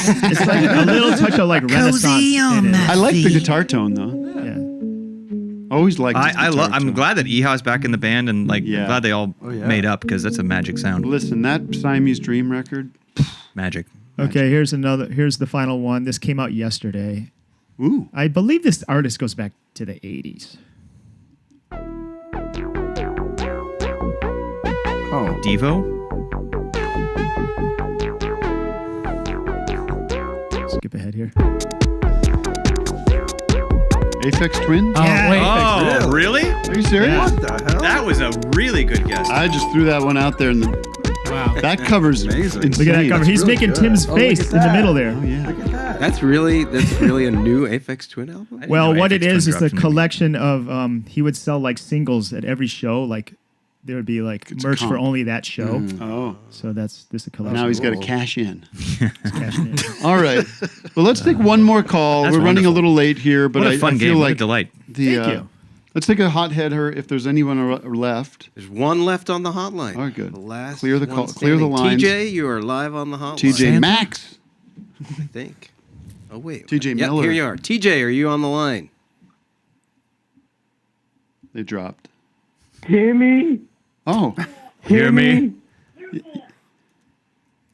It's like a little touch of like Renaissance in it. I like the guitar tone though. Yeah. Always liked. his I guitar love. I'm tone. glad that Eho's back in the band, and I'm glad they all yeah. made up because that's a magic sound. Listen, that Siamese Dream record. Magic. Okay, here's the final one. This came out yesterday. Ooh. I believe this artist goes back to the 80s. Oh, Devo. Skip ahead here. Aphex Twin? Oh, really? Are you serious? Yeah. What the hell? That was a really good guess. I just threw that one out there, and that covers amazing. Look at that cover. He's making Tim's face in the middle there. Oh yeah. That's really a new Aphex Twin album. Well, what it is a collection of he would sell like singles at every show. Like there would be like merch for only that show. Oh, so this is a collection. now he's got to cash in. He's cashing in. All right. Well, let's take one more call. That's We're running a wonderful. little late here, but What a I fun feel game. What a like delight. Thank you. Let's take a hot header if there's anyone left. There's one left on the hotline. All right, good. The last Clear the one call. Clear the standing. lines. TJ, you are live on the hotline. TJ Maxx. I think. Oh wait. TJ Yep, Miller. here you are. TJ, are you on the line? They dropped. Timmy? Oh. Hear me?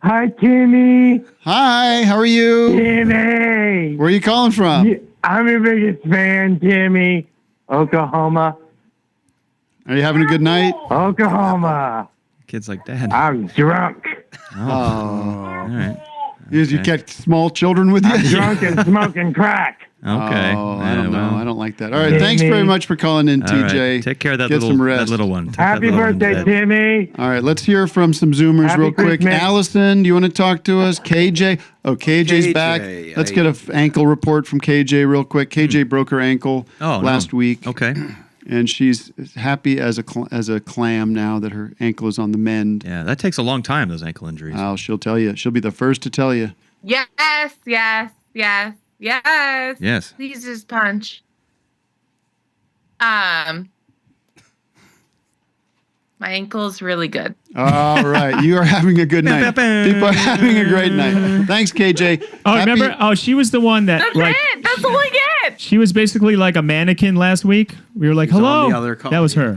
Hi, Timmy. Hi, how are you? Timmy. Where are you calling from? I'm your biggest fan, Timmy. Oklahoma. Are you having a good night? Oklahoma. Kids like Dad. I'm drunk. Oh. All right. You catch small children with you? I'm drunk and smoking crack. Okay. Oh, I don't know. well. I don't like that. All right. Thanks very much for calling in, All TJ. right. Take care of that Get little some rest. that little one. Take Happy that little one to birthday, bed. Timmy. All right. Let's hear from some Zoomers Happy real quick. Christmas. Allison, do you want to talk to us? KJ. Oh, KJ's KJ, back. Let's get an ankle report from KJ real quick. KJ broke her ankle last week. Okay. And she's happy as a clam now that her ankle is on the mend. Yeah, that takes a long time, those ankle injuries. Oh, she'll tell you. She'll be the first to tell you. Yes, yes, yes, yes. Yes. Please just punch. My ankle's really good. All right. You are having a good night. People are having a great night. Thanks, KJ. Oh, remember? Oh, she was the one that That's like it. That's all I get. she was basically like a mannequin last week. We were like, She's on "Hello." the other call. That was her.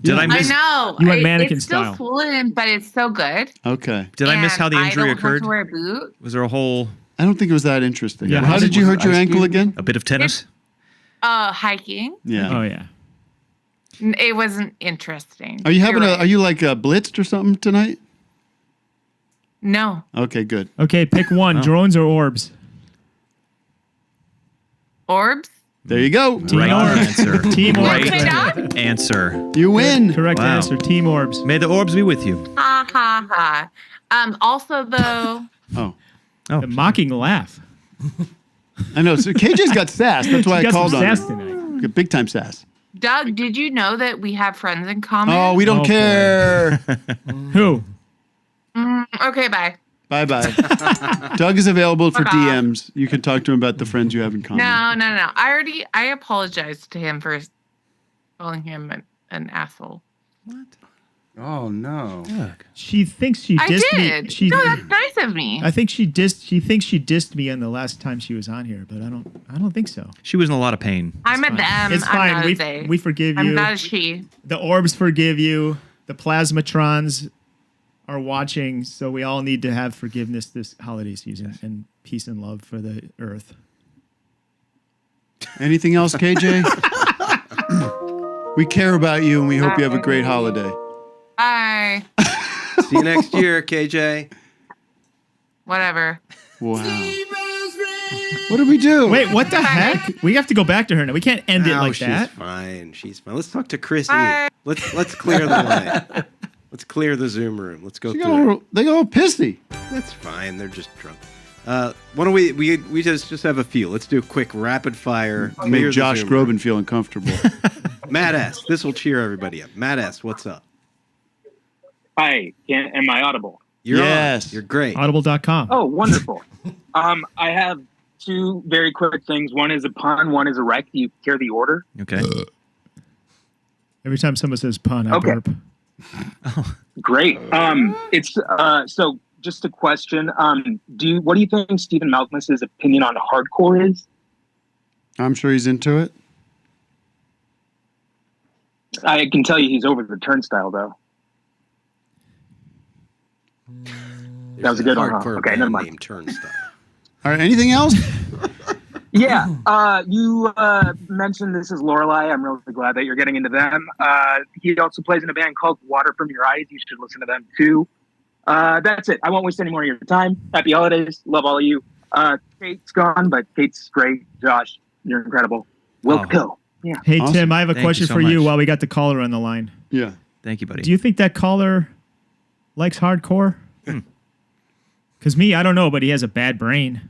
Did I I miss? know. You went mannequin it's still style. swollen, but it's so good. Okay. Did I miss And how the injury I don't occurred? Have to wear a boot. Was there a whole I don't think it was that interesting. Yeah, How did you hurt your ankle again? a bit of tennis? Hiking. Yeah. Oh yeah. It wasn't interesting. Are you having You're right. Are you like blitzed or something tonight? No. Okay, good. Okay, pick one: drones or orbs. Orbs? There you go. Right answer. Team Right orbs. answer. You win. Correct Wow. answer. Team orbs. May the orbs be with you. Ha ha ha. Also though, Oh. The mocking laugh. I know. So KJ's got sass. That's why She I got called some on sass her. tonight. Got big time sass. Doug, did you know that we have friends in common? Oh, we don't Oh, boy. care. Who? Okay, bye. Bye-bye. Doug is available for DMs. You can talk to him about the friends you have in common. No. I apologized to him for calling him an asshole. Oh no. She thinks she I dissed did. me. No, that's nice of me. I think she thinks she dissed me on the last time she was on here, but I don't think so. She was in a lot of pain. I'm a them. It's I'm fine. not a they. We forgive you. I'm not a she. The orbs forgive you. The plasmatrons are watching, so we all need to have forgiveness this holiday season and peace and love for the earth. Anything else, KJ? We care about you, and we hope you have a great holiday. Bye. See you next year, KJ. Whatever. Wow. What did we do? Wait, what the heck? We have to go back to her now. We can't end it like she's that. fine. She's fine. Let's talk to Chrissy. Bye. Let's clear the line. Let's clear the Zoom room. Let's go They through it. got all pissy. That's fine. They're just drunk. Why don't we just have a few? Let's do a quick rapid fire. Clear Make the Josh Zoom room. Groban feel uncomfortable. Matt S. This will cheer everybody up. Matt S. What's up? Hi, am I audible? You're on. You're great. Audible.com. Oh, wonderful. I have two very quick things. One is a pun, one is a rec. Do you care the order? Okay. Every time someone says pun, I burp. Great. It's so just a question. What do you think Stephen Malkmus's opinion on hardcore is? I'm sure he's into it. I can tell you he's over the turnstile, though. That was a good one. Huh? Hardcore Okay, band never mind. named Turnstile. All right. Anything else? Yeah. You mentioned This Is Lorelei. I'm really glad that you're getting into them. He also plays in a band called Water From Your Eyes. You should listen to them too. That's it. I won't waste any more of your time. Happy holidays. Love all of you. Kate's gone, but Kate's great. Josh, you're incredible. Wilco. Yeah. Hey, Awesome. Tim, I have a Thank question you so for you much. while we got the caller on the line. Yeah. Thank you, buddy. Do you think that caller likes hardcore? Because me, I don't know, but he has a bad brain.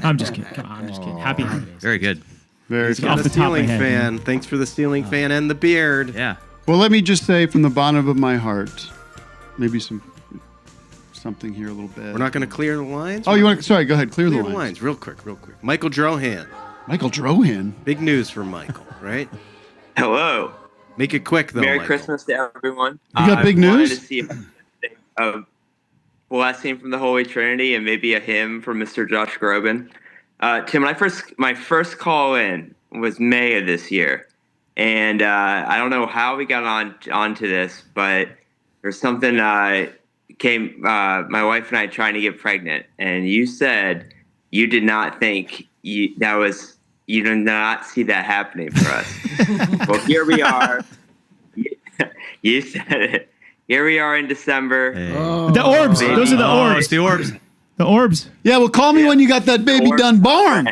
I'm just kidding. Come on, I'm just kidding. Happy holidays. Very good. Very He's good. got Off a the top of my ceiling head, fan. Thanks for the ceiling fan and the beard. Yeah. Well, let me just say from the bottom of my heart, maybe something here a little bit. We're not going to clear the lines. Oh, you want? Sorry, go ahead. Clear clear the the lines. lines real quick. Michael Drohan. Michael Drohan. Big news for Michael, right? Hello. Make it quick though. Merry Michael. Christmas to everyone. You got big I wanted news? to see if I could think of blessing from the Holy Trinity and maybe a hymn from Mr. Josh Groban. Tim, my first call in was May of this year, and I don't know how we got onto this, but there's something came. My wife and I trying to get pregnant, and you said you did not think you did not see that happening for us. Well, here we are. You said it. Here we are in December. Hey. The orbs. Those are the orbs. It's the orbs. The orbs. Yeah, well, call me when you got that baby done born.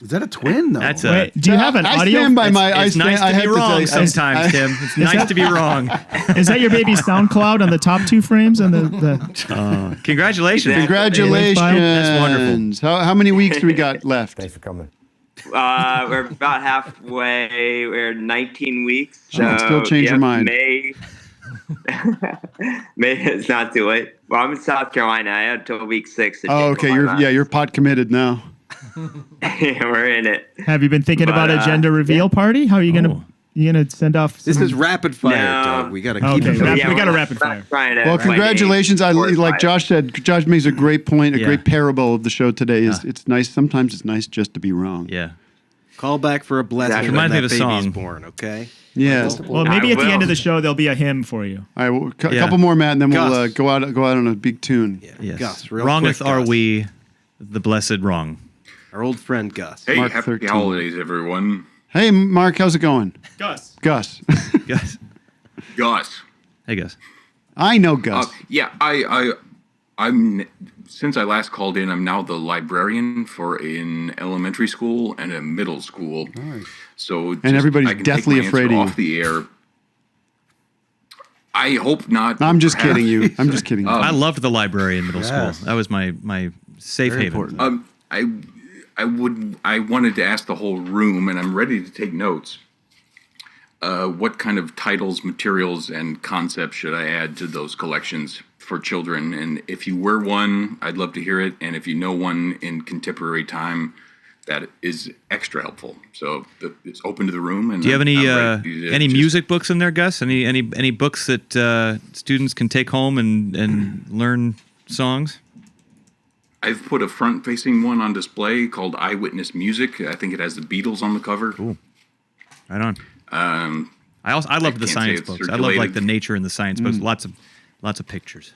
Is that a twin though? That's Wait, do you have an I audio? stand by my. It's I nice stand, to be wrong sometimes, Tim. It's nice to be wrong. Is that your baby's SoundCloud on the top two frames on the Congratulations. Congratulations. That's wonderful. How many weeks do we got left? Thanks for coming. We're about halfway. We're 19 weeks. So, Still change your mind. May it's not too late. Well, I'm in South Carolina. I had until week 6. To Oh, change okay. my mind. You're pot committed now. Yeah, we're in it. Have you been thinking But, about a gender reveal party? How are you gonna send off? This some- is rapid fire, No. Doug. We got to keep Okay, it. we got a rapid fire. Well, congratulations. Like Josh said, Josh makes a great point, a great parable of the show today. It's nice. Sometimes it's nice just to be wrong. Yeah. Call back for a blessing. Exactly. When Reminds me that of a baby's song. born. Okay. Yeah. Well, maybe at the end of the show there'll be a hymn for you. All right. Well, a Yeah. couple more, Matt, and then we'll Gus. go out on a big tune. Yes. Gus, real Wrongeth quick, are Gus. we, the blessed wrong. Our old friend Gus. Hey, Mark happy 13. holidays, everyone. Hey, Mark, how's it going? Gus. Gus. Gus. Gus. Hey, Gus. I know Gus. Yeah, I'm since I last called in, I'm now the librarian for an elementary school and a middle school. Nice. So And everybody's I can deathly take my afraid answer of you. off the air. I hope not. I'm just perhaps. kidding you. I'm just kidding you. I loved the library in middle Yes. school. That was my safe Very haven. important. I wanted to ask the whole room, and I'm ready to take notes. what kind of titles, materials, and concepts should I add to those collections for children? And if you were one, I'd love to hear it. And if you know one in contemporary time, that is extra helpful. So it's open to the room. And Do you have I'm any music books in there, Gus? Any books that students can take home and learn songs? I've put a front-facing one on display called Eyewitness Music. I think it has the Beatles on the cover. Cool. Right on. I love the science books. I love like the nature and the science books. Lots of pictures.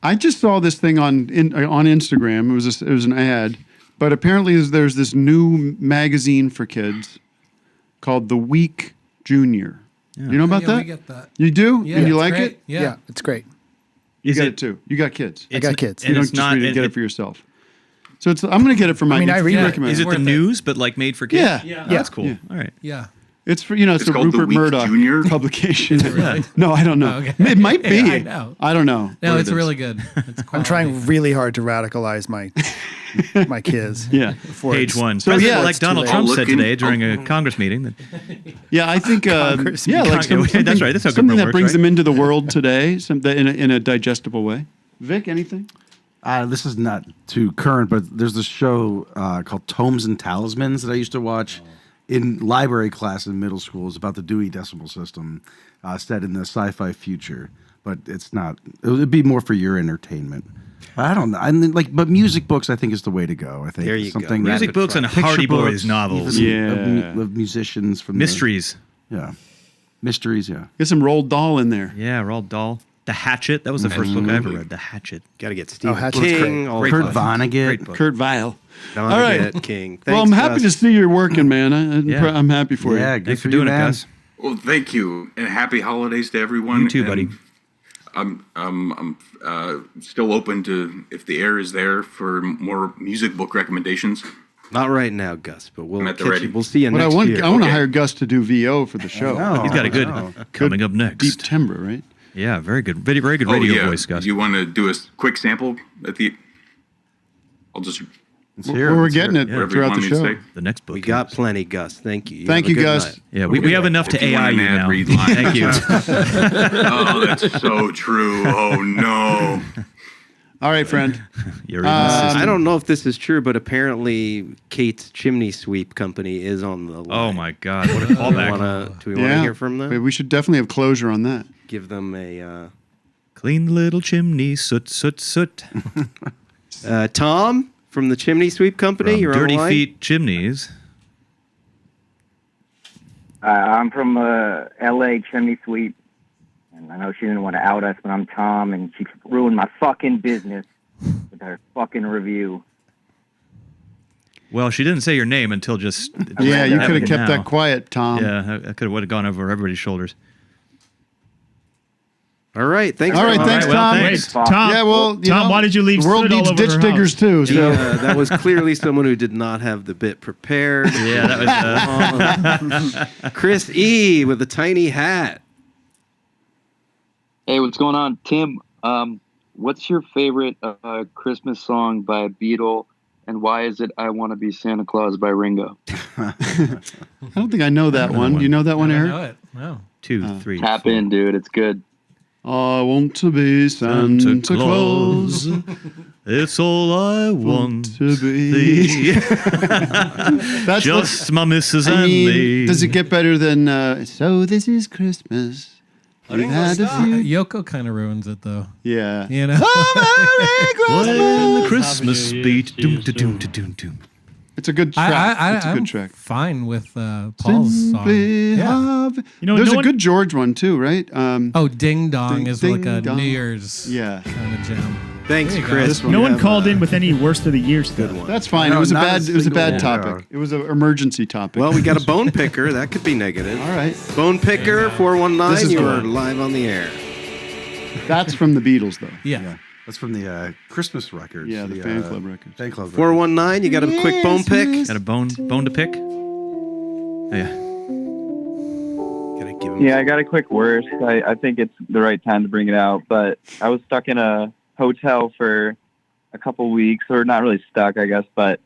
I just saw this thing on Instagram. It was an ad, but apparently there's this new magazine for kids called The Week Junior. Yeah. You know about that? We get that. You do? Yeah, and you it's like great. it? Yeah. It's great. You got it too. You got kids. I got kids. You don't just read it, get it for yourself. So I'm going to get it for my. I read it. recommend Is it the news, but like made for kids? Yeah. Oh, that's cool. Yeah. All right. Yeah. It's for it's a called The Rupert Week Murdoch Junior? publication. Really? No, I don't know. Oh, okay. It might be. Yeah, I know. I don't know. No, what it's it is. really good. It's I'm trying really hard to radicalize my kids. Yeah. Page one. So President yeah, like Donald Trump said today during a Congress meeting. That, Yeah, I think. Congress Yeah, like something, that's right. That's how something government that works, brings right? them into the world today, in a digestible way. Vic, anything? This is not too current, but there's this show called Tomes and Talismans that I used to watch in library class in middle school. It's about the Dewey Decimal System, set in the sci-fi future. But it's not. It would be more for your entertainment. I don't know. But music books, I think, is the way to go. I think There you go. something Music books and picture Hardy Boys books, novels. even of musicians from Mysteries. Mysteries. Yeah. Get some Roald Dahl in there. Yeah, Roald Dahl. The Hatchet. That was the first book I ever read. The Hatchet. Got to get Stephen Hatchet's King. great. Kurt Vonnegut. Great book. Kurt Weill. Vonnegut, All right. King. Well, I'm Thanks, happy Gus. to see you're working, man. Yeah. I'm happy for Yeah, you. good Thanks for you, doing it, man. Gus. Well, thank you, and happy holidays to everyone. You too, buddy. And I'm still open to, if the air is there, for more music book recommendations. Not right now, Gus, but we'll I'm at the catch ready. you. We'll see you But next year. I want to hire Gus to do VO for the show. He's got a good coming up next. Deep timbre, right? Yeah, very good. Very, very good radio voice, Gus. You want to do a quick sample at the? I'll just. We're getting it Whatever you throughout want the me to show. say. The next book. We got plenty, Gus. Thank you. Thank have a you, good Gus. night. Yeah, we have enough to If you AI want you an ad now. read line. Thank you. Oh, that's so true. Oh no. All right, friend. You're in the system. I don't know if this is true, but apparently Kate's Chimney Sweep Company is on the line. Oh my God! What a callback. Do we want to hear from them? We should definitely have closure on that. Give them a Clean the little chimney, soot, soot, soot. Tom from the Chimney Sweep Company. From You're on the Dirty line? Feet Chimneys. I'm from L.A. Chimney Sweep, and I know she didn't want to out us, but I'm Tom, and she ruined my fucking business with her fucking review. Well, she didn't say your name until just. Yeah, you could have happened kept now. that quiet, Tom. Yeah, I could have gone over everybody's shoulders. All right, thanks. All right, Tom. thanks, All right, Tom. well, thanks. Tom, Yeah, well, Tom, why did you leave the world soot all needs over ditch her diggers house? too. So Yeah, that was clearly someone who did not have the bit prepared. Yeah, that was. Chris E. with a tiny hat. Hey, what's going on, Tim? What's your favorite Christmas song by Beatle, and why is it "I Want to Be Santa Claus" by Ringo? I don't think I know that one. Do you know that one, I Eric? know it. No. 2, 3. Tap in, dude. It's good. I want to be Santa Claus. It's all I want to be. That's just my missus I and mean, me. does it get better than So This Is Christmas? You had a few. Yoko kind of ruins it, though. Yeah. You know? When the Christmas beat. Doom, da, doom, da, doom, doom. It's a good track. It's a I'm good track. fine with Paul's song. Simply Yeah. have- There's a good George one too, right? Oh, Ding Dong is like a Ding New Dong. Year's Yeah. kind of jam. Thanks, There you go. Chris. No one called in with any worst of the year stuff. That's fine. No, it was a not bad. a It was a bad single one. topic. It was an emergency topic. Well, we got a bone picker. That could be negative. All right. Bone picker, This 419. is You the are one. live on the air. That's from the Beatles, though. Yeah. That's from the Christmas records. Yeah, the fan club records. Fan club records. 419. You got a quick bone pick. Got a bone to pick? Oh, yeah. Gotta give him. Yeah, I got a quick worst. I think it's the right time to bring it out, but I was stuck in a hotel for a couple weeks, or not really stuck, I guess, but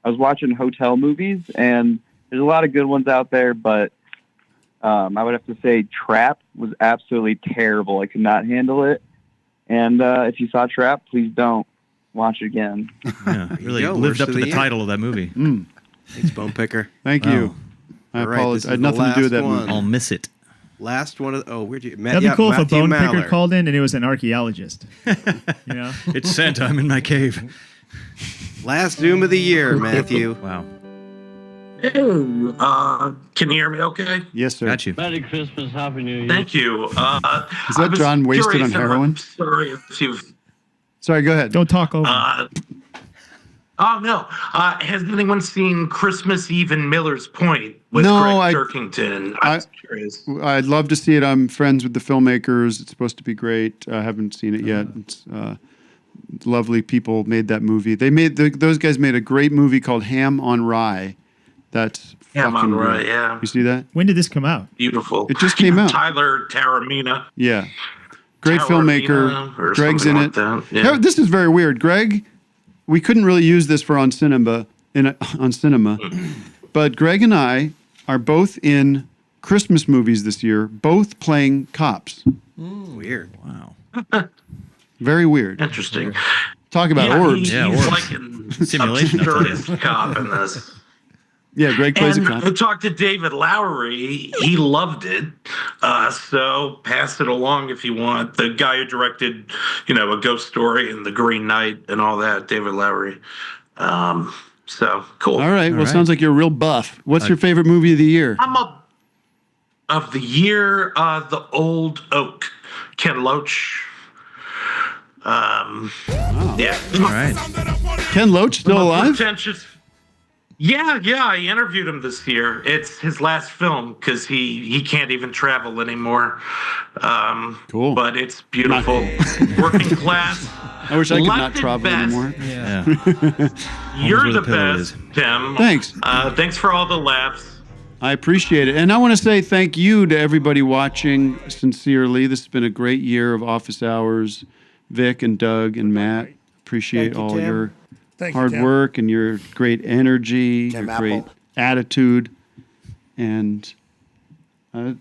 I was watching hotel movies, and there's a lot of good ones out there, but I would have to say Trap was absolutely terrible. I could not handle it. And if you saw Trap, please don't watch it again. Yeah, really lived up to the title of that movie. Thanks, Bone Picker. Thank you. I apologize. I had nothing to do with that movie. I'll miss it. Last one. Where'd you? That'd be cool if a bone picker called in and it was an archaeologist. You know, it's Santa. I'm in my cave. Last Zoom of the year, Matthew. Wow. Hey, can you hear me okay? Yes, sir. Got you. Merry Christmas, Happy New Year. Thank you. Is that John wasted on heroin? Sorry if you've... Sorry, go ahead. Don't talk over. Oh, no. Has anyone seen Christmas Eve in Miller's Point with Greg Turkington? I was curious. I'd love to see it. I'm friends with the filmmakers. It's supposed to be great. I haven't seen it yet. It's lovely people made that movie. Those guys made a great movie called Ham on Rye. That's Ham on fucking Rye, great. yeah. You see that? When did this come out? Beautiful. It just came out. Tyler Taramina. Yeah. Great Taormina filmmaker. or Greg's in something it. like that, yeah. This is very weird. Greg, we couldn't really use this for on cinema, but Greg and I are both in Christmas movies this year, both playing cops. Weird. Wow. Very weird. Interesting. Talk about orbs. He's like an Simulation, I'll tell you. absurdist cop in this. Yeah, Greg plays a cop. I talked to David Lowery. He loved it. So pass it along if you want. The guy who directed, A Ghost Story and The Green Knight and all that, David Lowery. So cool. All right. Well, sounds like you're a real buff. What's your favorite movie of the year? Of the year, The Old Oak, Ken Loach. Yeah. All right. Ken Loach still alive? Pretentious. Yeah, I interviewed him this year. It's his last film because he can't even travel anymore. Cool. But it's beautiful. Working class. I wish I could not London travel best. anymore. Yeah. You're the best, Tim. Thanks. Thanks for all the laughs. I appreciate it. And I want to say thank you to everybody watching sincerely. This has been a great year of Office Hours. Vic and Doug and Matt, appreciate all Tim. your Thank you, hard Tim. work and your great energy, Tim your great Apple. attitude. And Are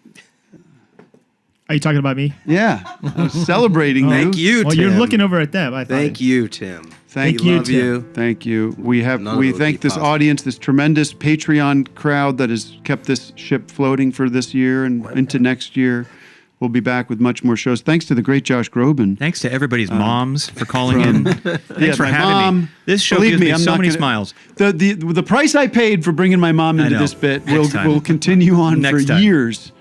you talking about me? yeah, I was celebrating you. Thank you, Well, Tim. you're looking over at them. I thought. Thank you, Tim. Thank We you, love Tim. you. Thank you. We None of it would thank be this possible. audience, this tremendous Patreon crowd that has kept this ship floating for this year and into next year. We'll be back with much more shows. Thanks to the great Josh Groban. Thanks to everybody's moms for calling in. Thanks for my having mom, me. This show believe gives me I'm so not many gonna- smiles. The price I paid for bringing my mom I into know. this bit Next time. will continue on Next for time. years.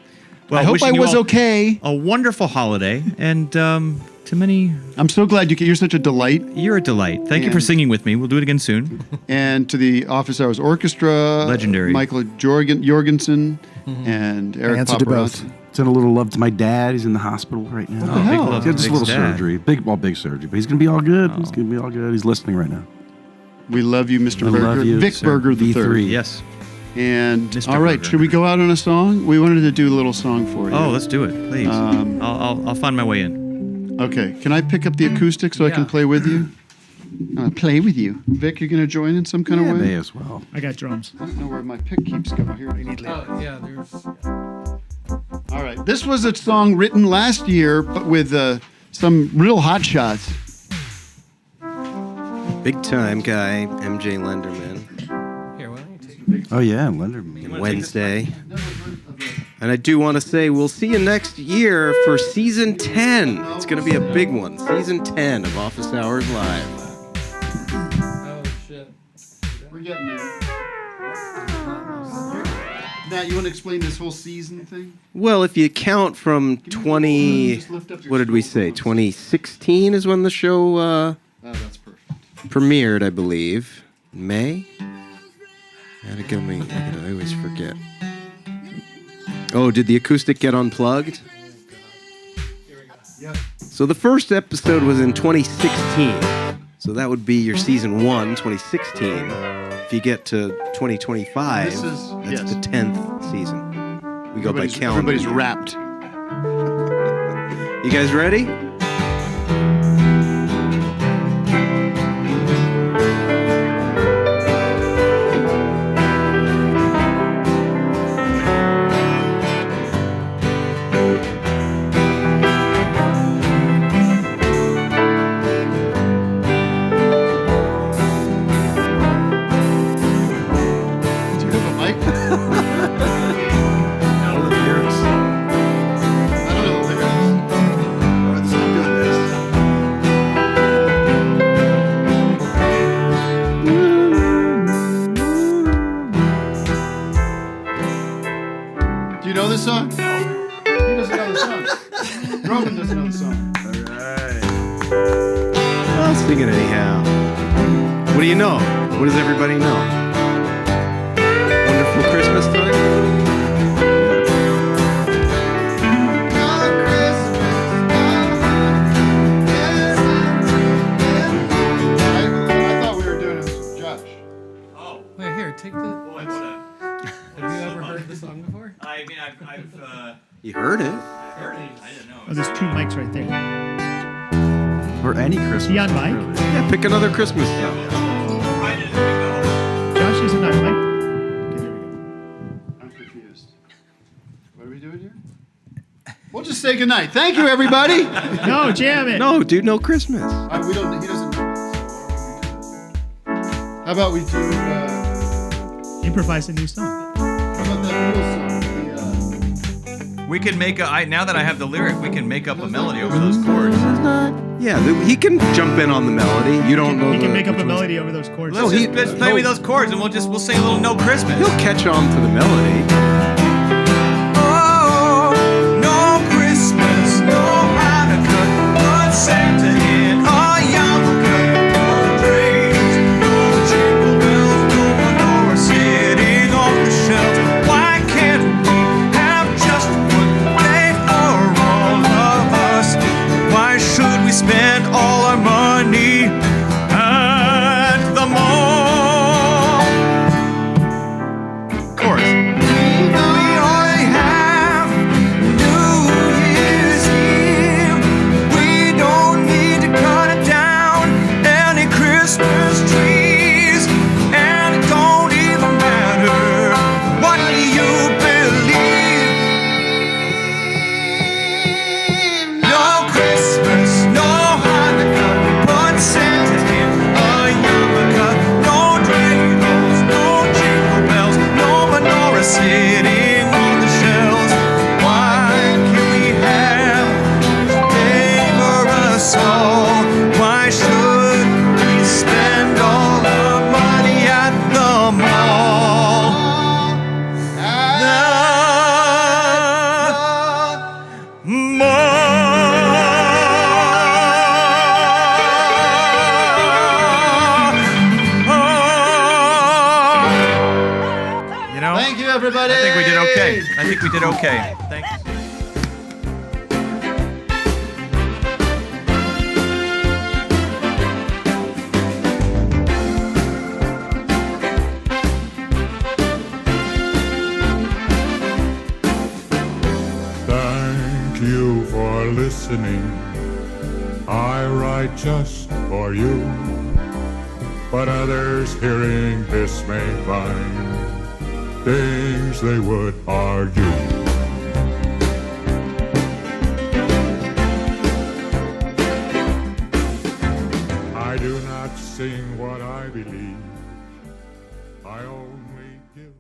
Well, I hope I wishing you was all okay. A wonderful holiday and to many. I'm so glad you're such a delight. You're a delight. Thank you for And- singing with me. We'll do it again soon. And to the Office Hours Orchestra, Legendary. Mikael Jorgensen and Erik Answer to both. Paparozzi. Send a little love to my dad. He's in the hospital right now. What the hell? He's got just a Big little dad. surgery. Big surgery. But he's going to be all good. He's going to be all good. He's listening right now. We love you, Mr. I Berger. love you, Vic sir. Berger the third. V3. Yes. And Mr. all right, Berger. should we go out on a song? We wanted to do a little song for you. Oh, let's do it, please. I'll find my way in. Okay, can I pick up the acoustic so I can play with you? Play with you, Vic. You're gonna join in some kind of way. May as well. I got drums. I don't know where my pick keeps going. Here, we need. Yeah, there's. All right, this was a song written last year, but with some real hot shots. Big time guy, MJ Lenderman. Here, why don't you take Oh, yeah, Lenderman. Wednesday. And I do want to say we'll see you next year for season 10. It's going to be a big one. Season 10 of Office Hours Live. Oh, shit. We're getting there. Matt, you want to explain this whole season thing? Well, if you count from 20, what did we say? 2016 is when the show Oh, that's perfect. premiered, I believe. May? I always forget. Oh, did the acoustic get unplugged? Yep. So the first episode was in 2016. So that would be your season 1, 2016. If you get to 2025, This is- that's yes. the 10th season. We go by Everybody's- calendar. Everybody's wrapped. You guys ready? Sing it anyhow. What do you know? What does everybody know? Wonderful Christmas time? I thought we were doing it with Josh. Oh. Wait, here, take the. Have you ever heard the song before? I mean, I've You heard it? I heard it. I didn't know. Oh, there's 2 mics right there. Or any Christmas. Is he on mic? really. Yeah, pick another Christmas song. Josh isn't on mic. I'm confused. What are we doing here? We'll just say goodnight. Thank you, everybody. No, jam it. No, dude, no Christmas. We don't. He doesn't. How about we do? Improvise a new song. How about that little song? We can make now that I have the lyric, we can make up a melody over those chords. Yeah, he can jump in on the melody. You don't know. He can make up a melody over those chords. Let's play me those chords and we'll sing a little No Christmas. He'll catch on to the melody. Oh, no Christmas, no Hanukkah, but Santa in a yarmulke. No trains, no jingle bells, no menorah sitting on the shelf. Why can't we have just one day for all of us? Why should we spend all our money at the mall? Chorus. We already have New Year's Eve. We don't need to cut it down any Christmas trees. And it don't even matter what you believe. No Christmas, no Hanukkah, but Santa in a yarmulke. No dreidels, no jingle bells, no menorah sitting on the shelves. Why can't we have a day for us all? Why should we spend all our money at the mall? You know? Thank you, everybody. I think we did okay. I think we did okay. Thanks. Thank you for listening. I write just for you, but others hearing this may find things they would argue. I do not sing what I believe. I only give